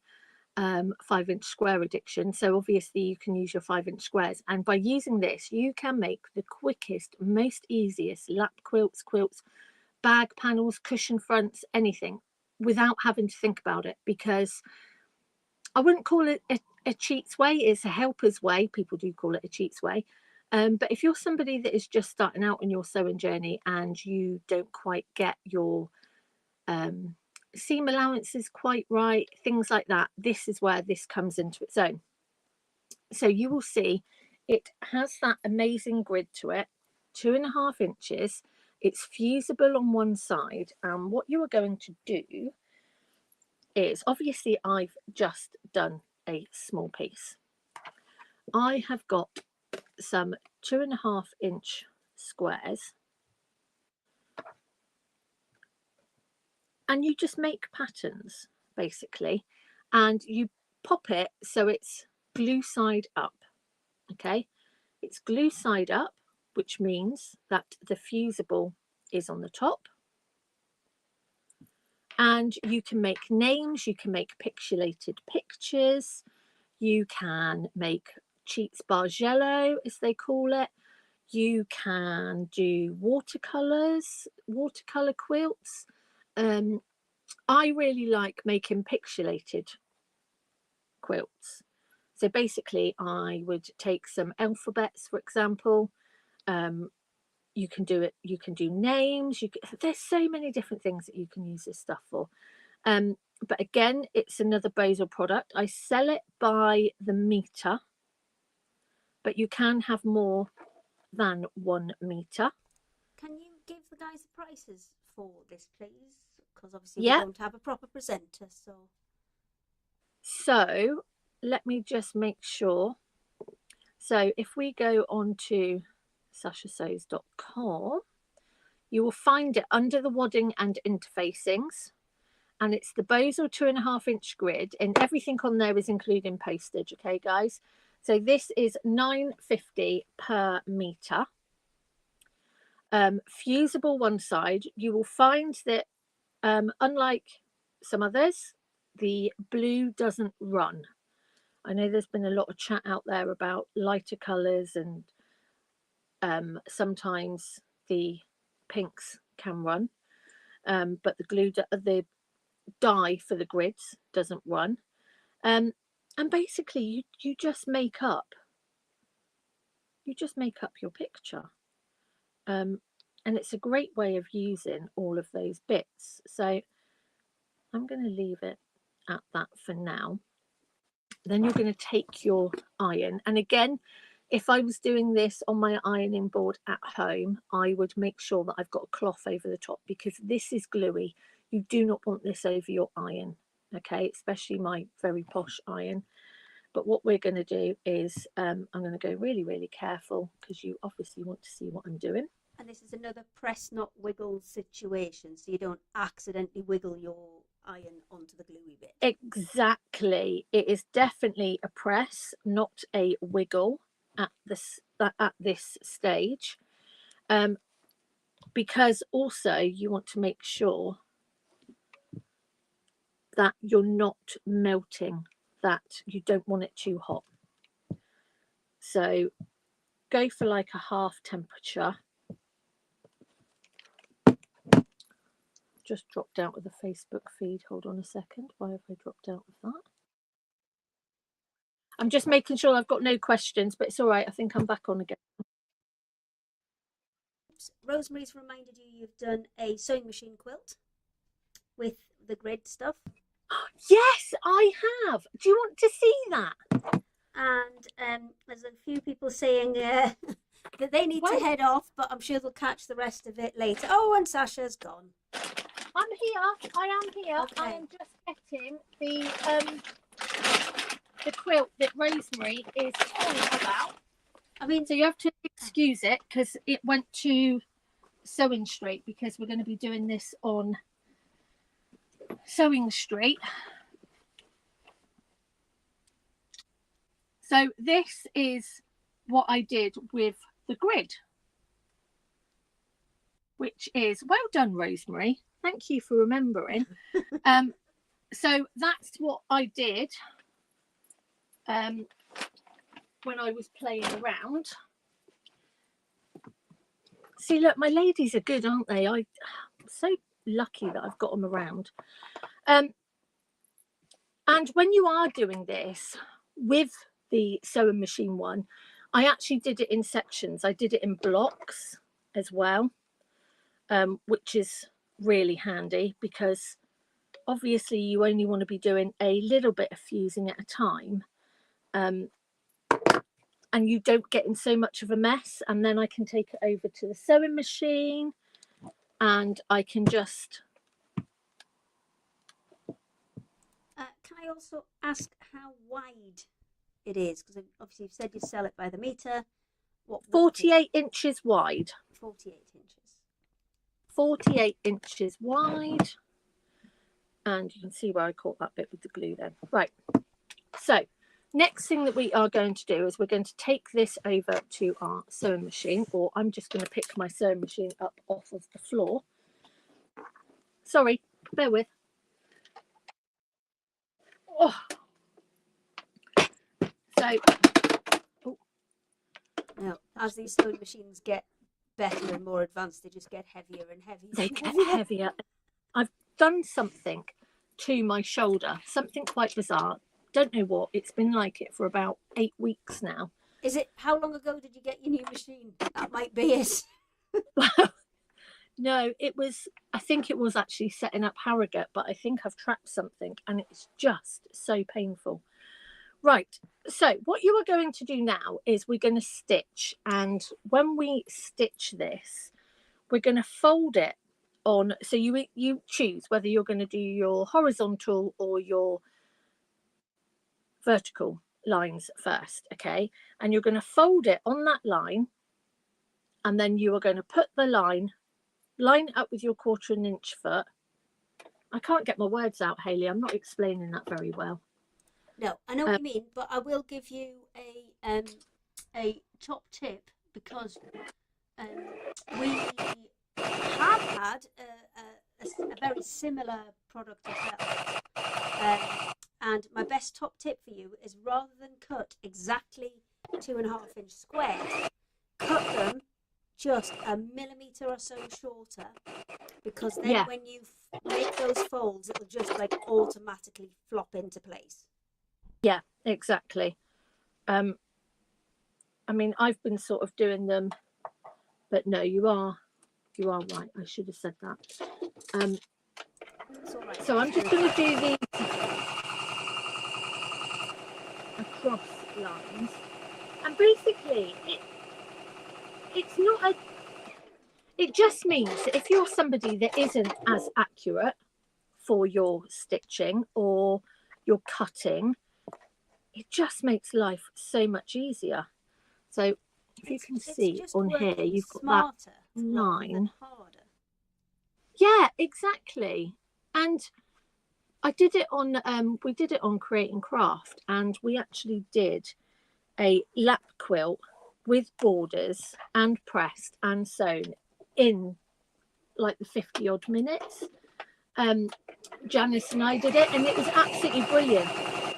D: 5-inch square addiction, so obviously you can use your 5-inch squares, and by using this you can make the quickest, most easiest lap quilts, bag panels, cushion fronts, anything without having to think about it, because I wouldn't call it a cheat's way. It's a helper's way. People do call it a cheat's way, but if you're somebody that is just starting out on your sewing journey and you don't quite get your seam allowances quite right, things like that, this is where this comes into its own. So you will see it has that amazing grid to it, 2.5 inches. It's fusible on one side, and what you are going to do is, obviously I've just done a small piece. I have got some 2.5 inch squares, and you just make patterns basically, and you pop it so it's glue side up. Okay, it's glue side up, which means that the fusible is on the top, and you can make names, you can make pixelated pictures, you can make cheats bargello as they call it, you can do watercolor quilts. I really like making pixelated quilts. So basically I would take some alphabets, for example. You can do it, you can do names, there's so many different things that you can use this stuff for. But again, it's another Bozel product. I sell it by the meter, but you can have more than 1 meter. Can
C: you give the guys the prices for this, please? Because obviously we don't have a proper presenter. So
D: let me just make sure. So if we go on to sashasews.com, you will find it under the wadding and interfacings, and it's the Bozel 2.5 inch grid, and everything on there is including postage. Okay, guys. So this is £9.50 per meter. Fusible one side. You will find that unlike some others, the blue doesn't run. I know there's been a lot of chat out there about lighter colours, and sometimes the pinks can run, but the dye for the grids doesn't run. And basically you just make up your picture, and it's a great way of using all of those bits. So I'm going to leave it at that for now. Then you're going to take your iron, and again, if I was doing this on my ironing board at home, I would make sure that I've got a cloth over the top, because this is gluey. You do not want this over your iron, okay, especially my very posh iron. But what we're going to do is I'm going to go really, really careful, because you obviously want to see what I'm doing.
C: And this is another press not wiggle situation, so you don't accidentally wiggle your iron onto the gluey bit.
D: Exactly. It is definitely a press, not a wiggle at this stage, because also you want to make sure that you're not melting, that you don't want it too hot. So go for like a half temperature. Just dropped out of the Facebook feed. Hold on a second. Why have I dropped out of that? I'm just making sure I've got no questions, but it's all right. I think I'm back on again.
C: Rosemary's reminded you you've done a sewing machine quilt with the grid stuff.
D: Yes, I have. Do you want to see that?
C: And there's a few people saying that they need to head off, but I'm sure they'll catch the rest of it later. Oh, and Sasha's gone.
D: I'm here. I am here.
C: Okay.
D: I am just getting the quilt that Rosemary is talking about.
C: I mean,
D: so you have to excuse it because it went to Sewing Street, because we're going to be doing this on Sewing Street. So this is what I did with the grid, which is, well done, Rosemary. Thank you for remembering. So that's what I did when I was playing around. See, look, my ladies are good, aren't they? I'm so lucky that I've got them around. And when you are doing this with the sewing machine one, I actually did it in sections. I did it in blocks as well, which is really handy, because obviously you only want to be doing a little bit of fusing at a time, and you don't get in so much of a mess. And then I can take it over to the sewing machine and I can just
C: can I also ask how wide it is? Because obviously you've said you sell it by the meter. What
D: 48 inches wide.
C: 48 inches.
D: 48 inches wide. And you can see where I caught that bit with the glue then. Right. So next thing that we are going to do is we're going to take this over to our sewing machine, or I'm just going to pick my sewing machine up off of the floor. Sorry, bear with. Oh. So,
C: now, as these sewing machines get better and more advanced, they just get heavier and heavier.
D: They get heavier. I've done something to my shoulder, something quite bizarre. Don't know what. It's been like it for about 8 weeks now.
C: Is it? How long ago did you get your new machine? That might be it.
D: No, I think it was actually setting up Harrogate, but I think I've trapped something and it's just so painful. Right, so what you are going to do now is we're going to stitch, and when we stitch this, we're going to fold it on. So you choose whether you're going to do your horizontal or your vertical lines first, okay? And you're going to fold it on that line, and then you are going to put the line it up with your 1/4 inch foot. I can't get my words out, Hayley. I'm not explaining that very well.
C: No, I know what you mean, but I will give you a top tip, because we have had a very similar product as well. And my best top tip for you is, rather than cut exactly 2.5 inch squares, cut them just a millimetre or so shorter, because then when you make those folds, it'll just like automatically flop into place.
D: Yeah, exactly. I mean, I've been sort of doing them, but no, you are right. I should have said that.
C: It's all right.
D: So I'm just going to do these across lines, and basically it's not a. It just means that if you're somebody that isn't as accurate for your stitching or your cutting, it just makes life so much easier. So if you can see on here, you've got that line. Yeah, exactly. And I did it on, we did it on Creating Craft, and we actually did a lap quilt with borders and pressed and sewn in like the 50 odd minutes. Janice and I did it, and it was absolutely brilliant.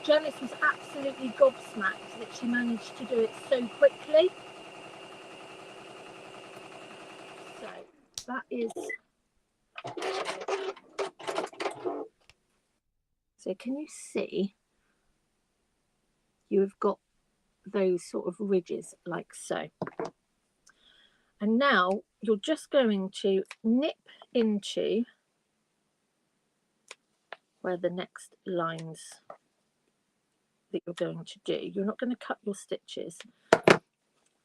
D: Janice was absolutely gobsmacked that she managed to do it so quickly. So that is, so can you see you have got those sort of ridges like so, and now you're just going to nip into where the next lines that you're going to do. You're not going to cut your stitches,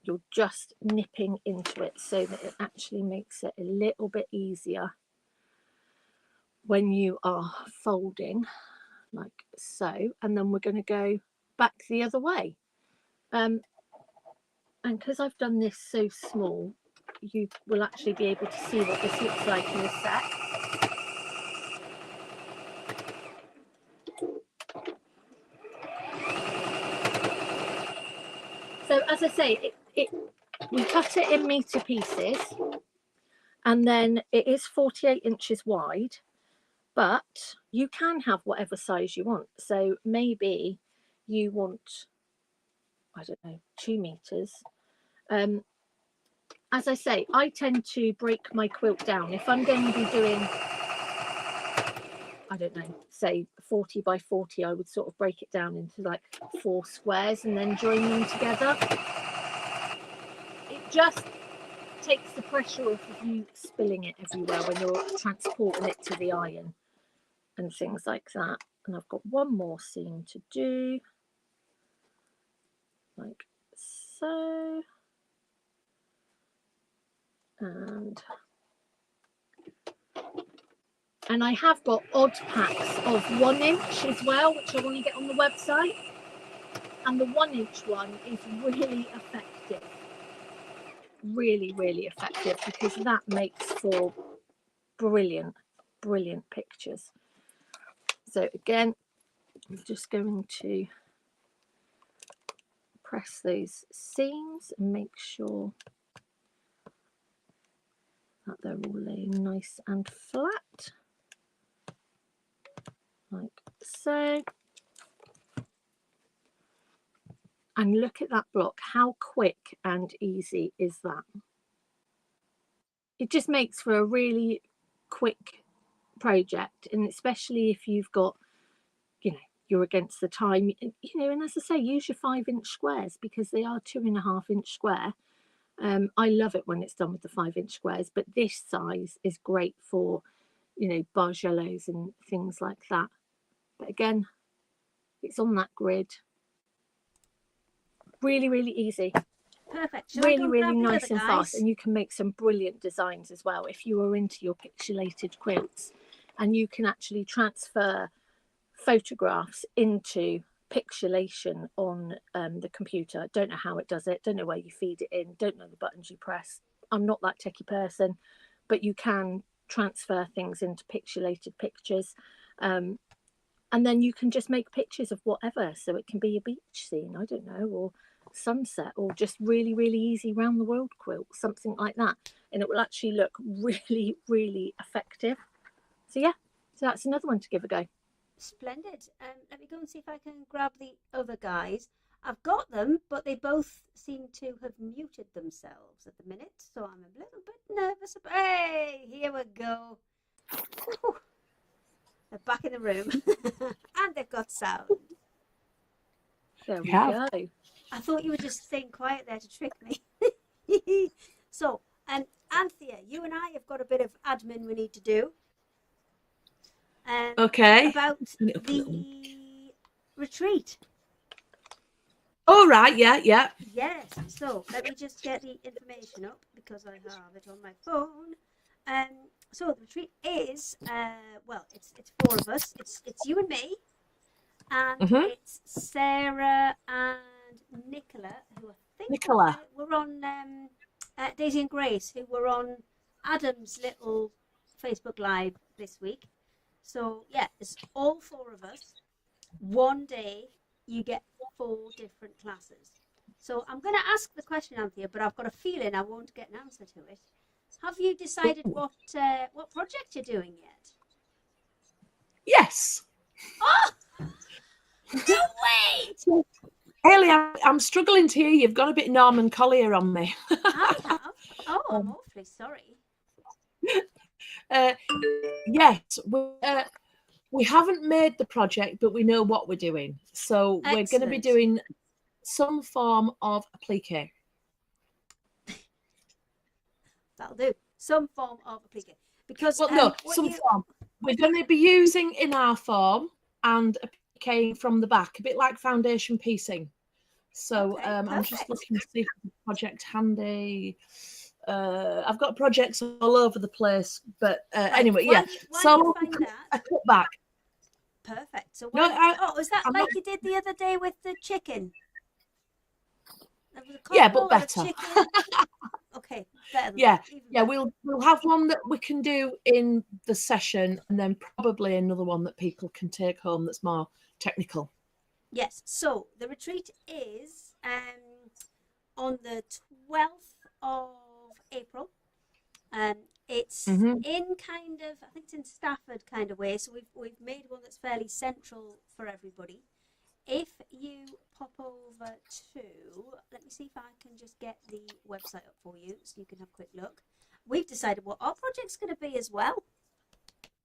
D: you're just nipping into it so that it actually makes it a little bit easier when you are folding, like so. And then we're going to go back the other way, and because I've done this so small, you will actually be able to see what this looks like in a sec. So as I say, we cut it in metre pieces, and then it is 48 inches wide, but you can have whatever size you want. So maybe you want, I don't know, 2 meters. As I say, I tend to break my quilt down. If I'm going to be doing, I don't know, say 40 by 40, I would sort of break it down into like 4 squares and then join them together. It just takes the pressure off of you spilling it everywhere when you're transporting it to the iron and things like that. And I've got one more seam to do, like so. And I have got odd packs of 1 inch as well, which I want to get on the website. And the 1 inch one is really effective. Really, really effective, because that makes for brilliant, brilliant pictures. So again, I'm just going to press those seams and make sure that they're all laying nice and flat, like so. And look at that block, how quick and easy is that? It just makes for a really quick project, and especially if you've got, you know, you're against the time, you know, and as I say, use your 5 inch squares, because they are 2.5 inch square. I love it when it's done with the 5 inch squares, but this size is great for, you know, bargellos and things like that. But again, it's on that grid. Really, really easy.
C: Perfect. Shall
D: Really, really nice and fast, and you can make some brilliant designs as well if you are into your pixelated quilts, and you can actually transfer photographs into pixelation on the computer. Don't know how it does it, don't know where you feed it in, don't know the buttons you press. I'm not that techie person, but you can transfer things into pixelated pictures. And then you can just make pictures of whatever. So it can be a beach scene, I don't know, or sunset, or just really, really easy round the world quilt, something like that. And it will actually look really, really effective. So yeah, so that's another one to give a go.
C: Splendid. Let me go and see if I can grab the other guys. I've got them, but they both seem to have muted themselves at the minute, so I'm a little bit nervous. Hey, here we go. Whew. They're back in the room, and they've got sound.
D: There we go.
C: I thought you were just staying quiet there to trick me. So, Anthea, you and I have got a bit of admin we need to do.
A: Okay.
C: About the retreat.
A: Oh, right. Yeah.
C: Yes. So let me just get the information up because I have it on my phone. So the retreat is well, it's four of us. It's you and me, and it's Sarah and Nicola, who I think were on Daisy and Grace, who were on Adam's little Facebook Live this week. So yeah, it's all four of us. One day you get 4 different classes. So I'm going to ask the question, Anthea, but I've got a feeling I won't get an answer to it. Have you decided what project you're doing yet?
A: Yes.
C: Oh, no way!
A: Hayley, I'm struggling to hear you. You've got a bit Norman Collier on me.
C: I have. Oh, I'm awfully sorry.
A: Yes, we haven't made the project, but we know what we're doing. So we're going to be doing some form of applique.
C: That'll do. Some form of applique. Because
A: form. We're going to be using in our form and appliquing from the back, a bit like foundation piecing. So I'm just looking to see if the project handy. I've got projects all over the place, but anyway, yeah. So I cut back.
C: Perfect. So is that like you did the other day with the chicken?
A: Yeah, but better.
C: Okay, better.
A: Yeah. We'll have one that we can do in the session, and then probably another one that people can take home that's more technical.
C: Yes. So the retreat is on the 12th of April. It's in kind of, I think it's in Stafford kind of way. So we've made one that's fairly central for everybody. If you pop over to, let me see if I can just get the website up for you so you can have a quick look. We've decided what our project's going to be as well.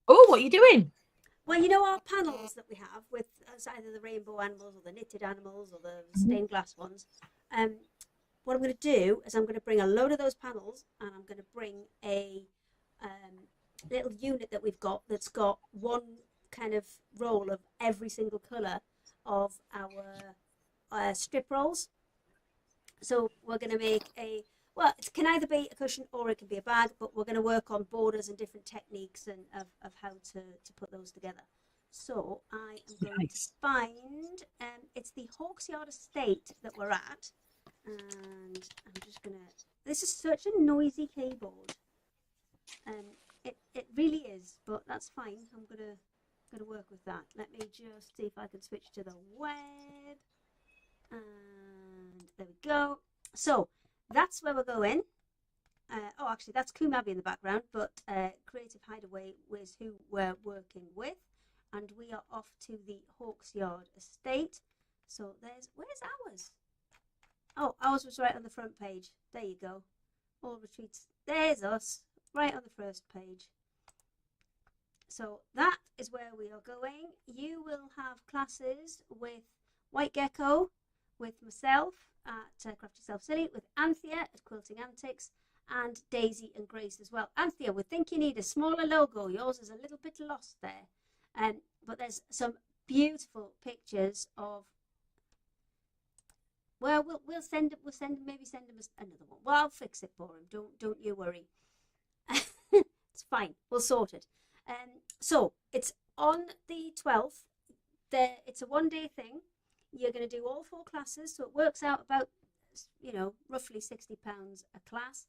A: Oh, what are you doing?
C: Well, you know our panels that we have with either the rainbow animals or the knitted animals or the stained glass ones. What I'm going to do is I'm going to bring a load of those panels, and I'm going to bring a little unit that we've got that's got one kind of roll of every single colour of our strip rolls. So we're going to make it can either be a cushion or it can be a bag, but we're going to work on borders and different techniques and of how to put those together. So I am going to find, it's the Hawksyard Estate that we're at. And I'm just gonna. This is such a noisy keyboard. It really is, but that's fine. I'm gonna work with that. Let me just see if I can switch to the web. And there we go. So that's where we're going. Actually, that's Kumabi in the background, but Creative Hideaway is who we're working with, and we are off to the Hawksyard Estate. So where's ours? Oh, ours was right on the front page. There you go. All retreats. There's us, right on the first page. So that is where we are going. You will have classes with White Gecko, with myself at Craft Yourself Silly, with Anthea at Quilting Antics, and Daisy and Grace as well. Anthea, we think you need a smaller logo. Yours is a little bit lost there. But there's some beautiful pictures of. Well, we'll send him another one. Well, I'll fix it for him. Don't you worry. It's fine. We'll sort it. So it's on the 12th. It's a one-day thing. You're going to do all 4 classes, so it works out about, roughly £60 a class.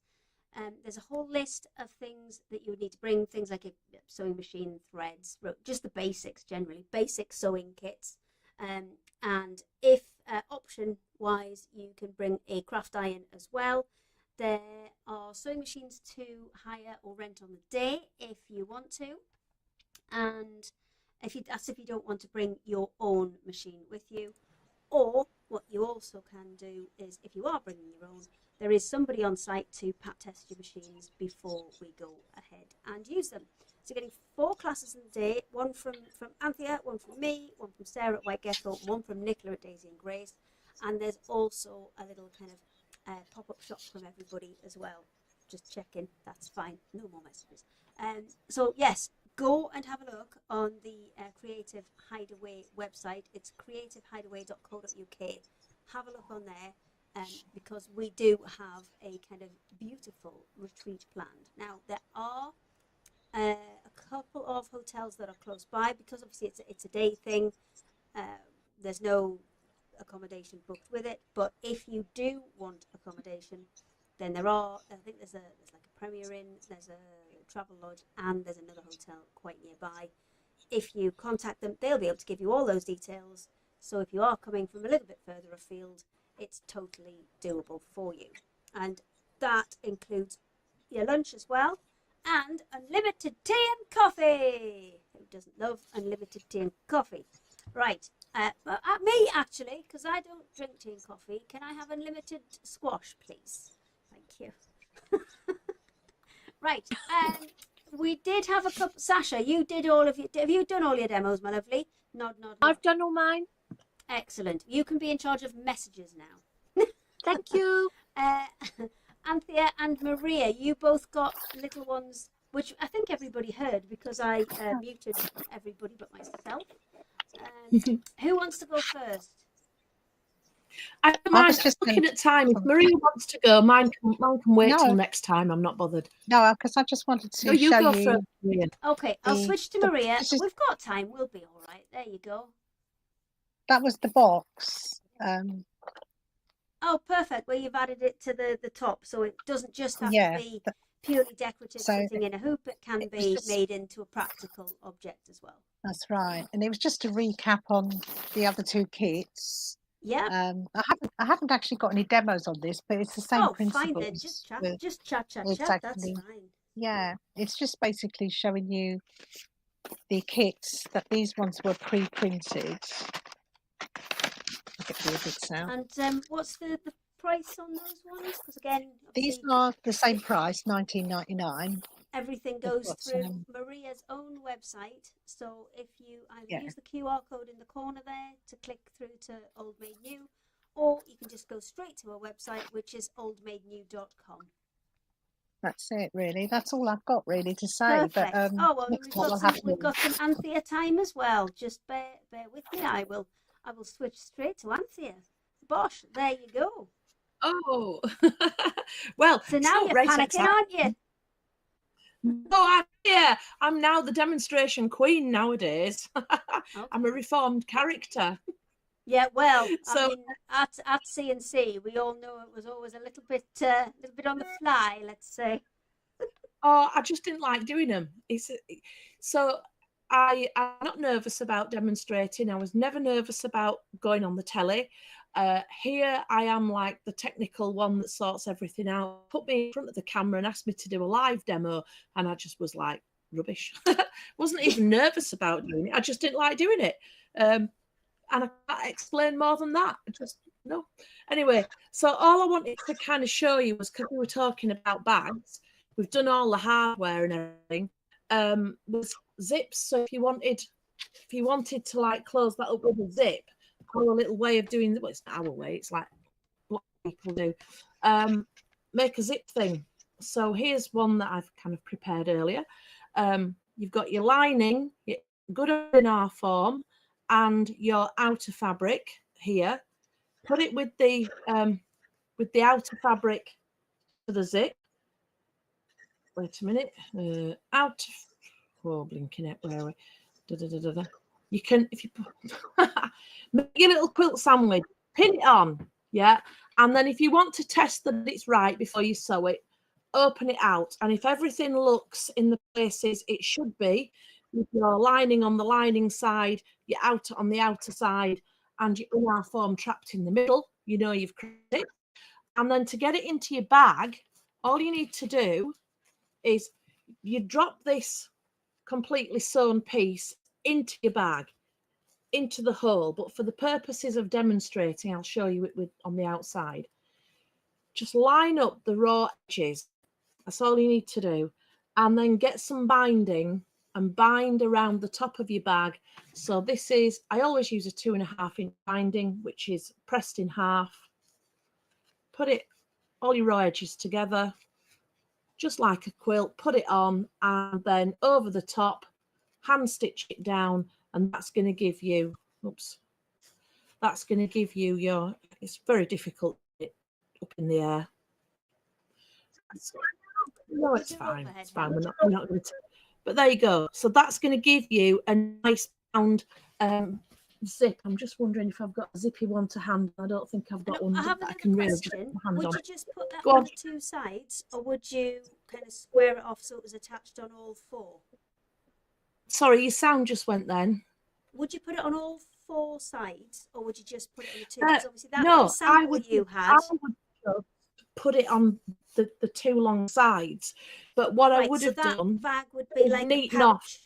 C: There's a whole list of things that you would need to bring, things like a sewing machine, threads, just the basics generally, basic sewing kits. And if option-wise, you can bring a craft iron as well. There are sewing machines to hire or rent on the day if you want to. And if you don't want to bring your own machine with you. Or what you also can do is, if you are bringing your own, there is somebody on site to pat test your machines before we go ahead and use them. So you're getting 4 classes in the day, one from Anthea, one from me, one from Sarah at White Gethel, one from Nicola at Daisy and Grace. And there's also a little kind of pop-up shop from everybody as well. Just checking, that's fine, no more messages. So yes, go and have a look on the Creative Hideaway website. It's creativehideaway.co.uk. Have a look on there because we do have a kind of beautiful retreat planned. Now, there are a couple of hotels that are close by because obviously it's a day thing. There's no accommodation booked with it, but if you do want accommodation, then there's like a Premier Inn, there's a Travel Lodge, and there's another hotel quite nearby. If you contact them, they'll be able to give you all those details. So if you are coming from a little bit further afield, it's totally doable for you. And that includes your lunch as well, and unlimited tea and coffee. Who doesn't love unlimited tea and coffee? Right. But me, actually, because I don't drink tea and coffee, can I have unlimited squash, please? Thank you. Right. We did have a couple. Sasha, you did all of your. Have you done all your demos, my lovely? Nod.
D: I've done all mine.
C: Excellent. You can be in charge of messages now.
D: Thank you.
C: Anthea and Maria, you both got little ones, which I think everybody heard because I muted everybody but myself. Who wants to go first?
A: I don't mind looking at time. If Maria wants to go, mine can wait till next time. I'm not bothered.
B: No, because I just wanted to
A: No, you
B: show
A: go
B: you.
A: first, Maria.
C: Okay, I'll switch to Maria. We've got time. We'll be all right. There you go.
B: That was the box.
C: Oh, perfect. Well, you've added it to the top, so it doesn't just have to be purely decorative, sitting in a hoop. It can be made into a practical object as well.
B: That's right. And it was just to recap on the other 2 kits.
C: Yeah.
B: I haven't actually got any demos on this, but it's the same principle.
C: Fine then. Just chat.
B: Exactly.
C: That's fine.
B: Yeah, it's just basically showing you the kits that these ones were pre-printed. I'll get the bits out.
C: And what's the price on those ones? Because again,
B: these are the same price, $19.99.
C: Everything goes through Maria's own website. So if you either use the QR code in the corner there to click through to Old Made New, or you can just go straight to her website, which is oldmadenew.com.
B: That's it, really. That's all I've got really to say.
C: Perfect.
B: But
C: we've got some Anthea time as well. Just bear with me. I will switch straight to Anthea. Bosh, there you go.
A: Oh, well.
C: So now you're panicking, aren't you?
A: No, I'm now the demonstration queen nowadays. Okay. I'm a reformed character.
C: Yeah, well, so, I mean, at C&C, we all know it was always a little bit on the fly, let's say.
A: Oh, I just didn't like doing them. So I'm not nervous about demonstrating. I was never nervous about going on the telly. Here I am like the technical one that sorts everything out. Put me in front of the camera and asked me to do a live demo, and I just was like, rubbish. Wasn't even nervous about doing it. I just didn't like doing it. And I can't explain more than that. No. Anyway, so all I wanted to kind of show you was, because we were talking about bags, we've done all the hardware and everything. Was zips. So if you wanted to like close that up with a zip, our little way of doing it, well, it's not our way, it's like what people do. Make a zip thing. So here's one that I've kind of prepared earlier. You've got your lining, your good in our form, and your outer fabric here. Put it with the outer fabric to the zip. Wait a minute. Blinking it. Where are we? You can, if you Make your little quilt sandwich, pin it on, yeah. And then if you want to test that it's right before you sew it, open it out. And if everything looks in the places it should be, with your lining on the lining side, your outer on the outer side, and your inner form trapped in the middle, you know you've created it. And then to get it into your bag, all you need to do is you drop this completely sewn piece into your bag, into the hole. But for the purposes of demonstrating, I'll show you it with on the outside. Just line up the raw edges. That's all you need to do. And then get some binding and bind around the top of your bag. So this is, I always use a 2.5 inch binding, which is pressed in half. Put it, all your raw edges together, just like a quilt, put it on, and then over the top, hand stitch it down, and that's going to give you, that's going to give you your, it's very difficult up in the air. No, it's fine. It's fine. We're not going to. But there you go. So that's going to give you a nice round zip. I'm just wondering if I've got a zippy one to hand. I don't think I've got one that I can really just hand
C: would
A: on.
C: you just put that on the two sides, or would you kind of square it off so it was attached on all four?
A: Sorry, your sound just went then.
C: Would you put it on all four sides, or would you just put it on the two? Because obviously that
A: no,
C: I would. You had.
A: I would just put it on the two long sides. But what I would have done,
C: bag would be like
A: neaten off.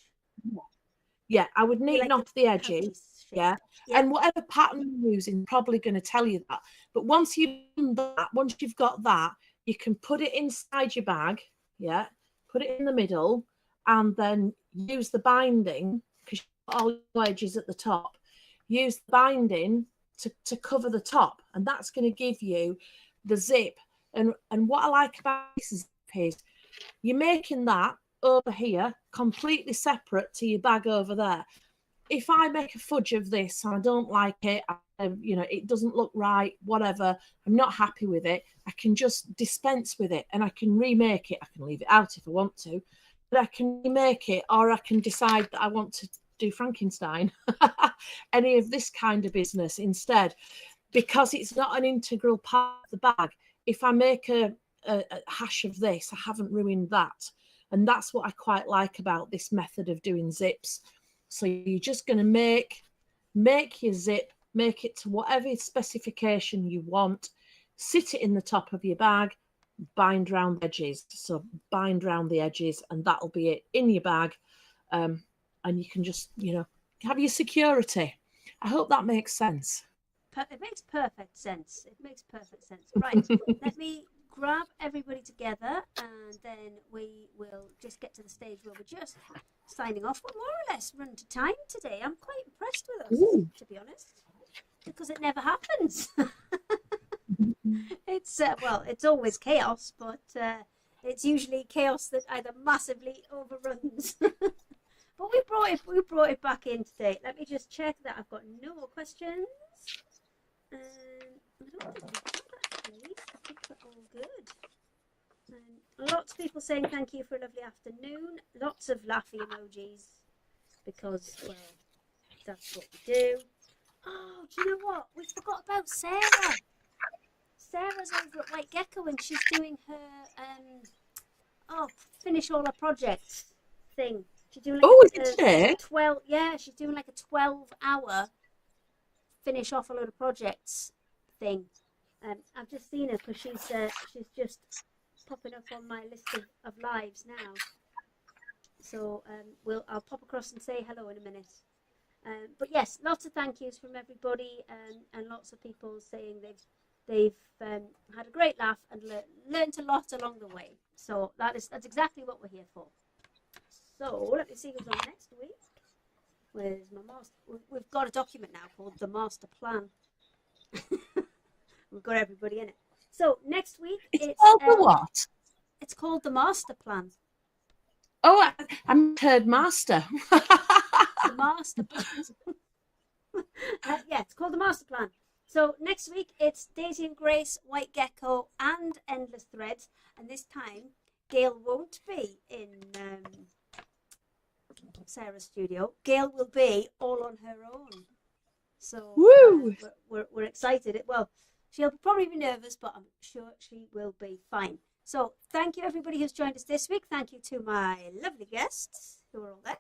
A: Yeah, I would neaten off the edges. Yeah. And whatever pattern you're using, probably going to tell you that. But once you've done that, once you've got that, you can put it inside your bag. Yeah. Put it in the middle, and then use the binding, because you've got all your edges at the top. Use the binding to cover the top, and that's going to give you the zip. And what I like about this is you're making that over here completely separate to your bag over there. If I make a fudge of this and I don't like it, you know, it doesn't look right, whatever, I'm not happy with it, I can just dispense with it and I can remake it. I can leave it out if I want to, but I can remake it, or I can decide that I want to do Frankenstein, any of this kind of business instead, because it's not an integral part of the bag. If I make a hash of this, I haven't ruined that. And that's what I quite like about this method of doing zips. So you're just going to make your zip, make it to whatever specification you want, sit it in the top of your bag, bind round the edges. So bind round the edges, and that'll be it in your bag. And you can just, you know, have your security. I hope that makes sense.
C: It makes perfect sense. It makes perfect sense. Right. Let me grab everybody together, and then we will just get to the stage where we're just signing off. We're more or less run to time today. I'm quite impressed with us, to be honest, because it never happens. It's well, it's always chaos, but it's usually chaos that either massively overruns. But we brought it back in today. Let me just check that I've got no more questions. I don't think we have, actually. I think we're all good. Lots of people saying thank you for a lovely afternoon. Lots of laughy emojis, because, well, that's what we do. Oh, do you know what? We forgot about Sarah. Sarah's over at White Gecko, and she's doing her finish all her projects thing. She's doing like 12. Yeah, she's doing like a 12-hour finish off a load of projects thing. I've just seen her because she's just popping up on my list of lives now. So I'll pop across and say hello in a minute. But yes, lots of thank yous from everybody, and lots of people saying they've had a great laugh and learned a lot along the way. So that's exactly what we're here for. So let me see who's on next week. Where's my master? We've got a document now called the master plan. We've got everybody in it. So next week it's
A: called the what?
C: It's called the master plan.
A: Oh, I heard master.
C: The master plan. Yeah, it's called the master plan. So next week it's Daisy and Grace, White Gecko, and Endless Threads. And this time Gail won't be in Sarah's studio. Gail will be all on her own. So
D: Woo!
C: we're excited. Well, she'll probably be nervous, but I'm sure she will be fine. So thank you everybody who's joined us this week. Thank you to my lovely guests who are all there.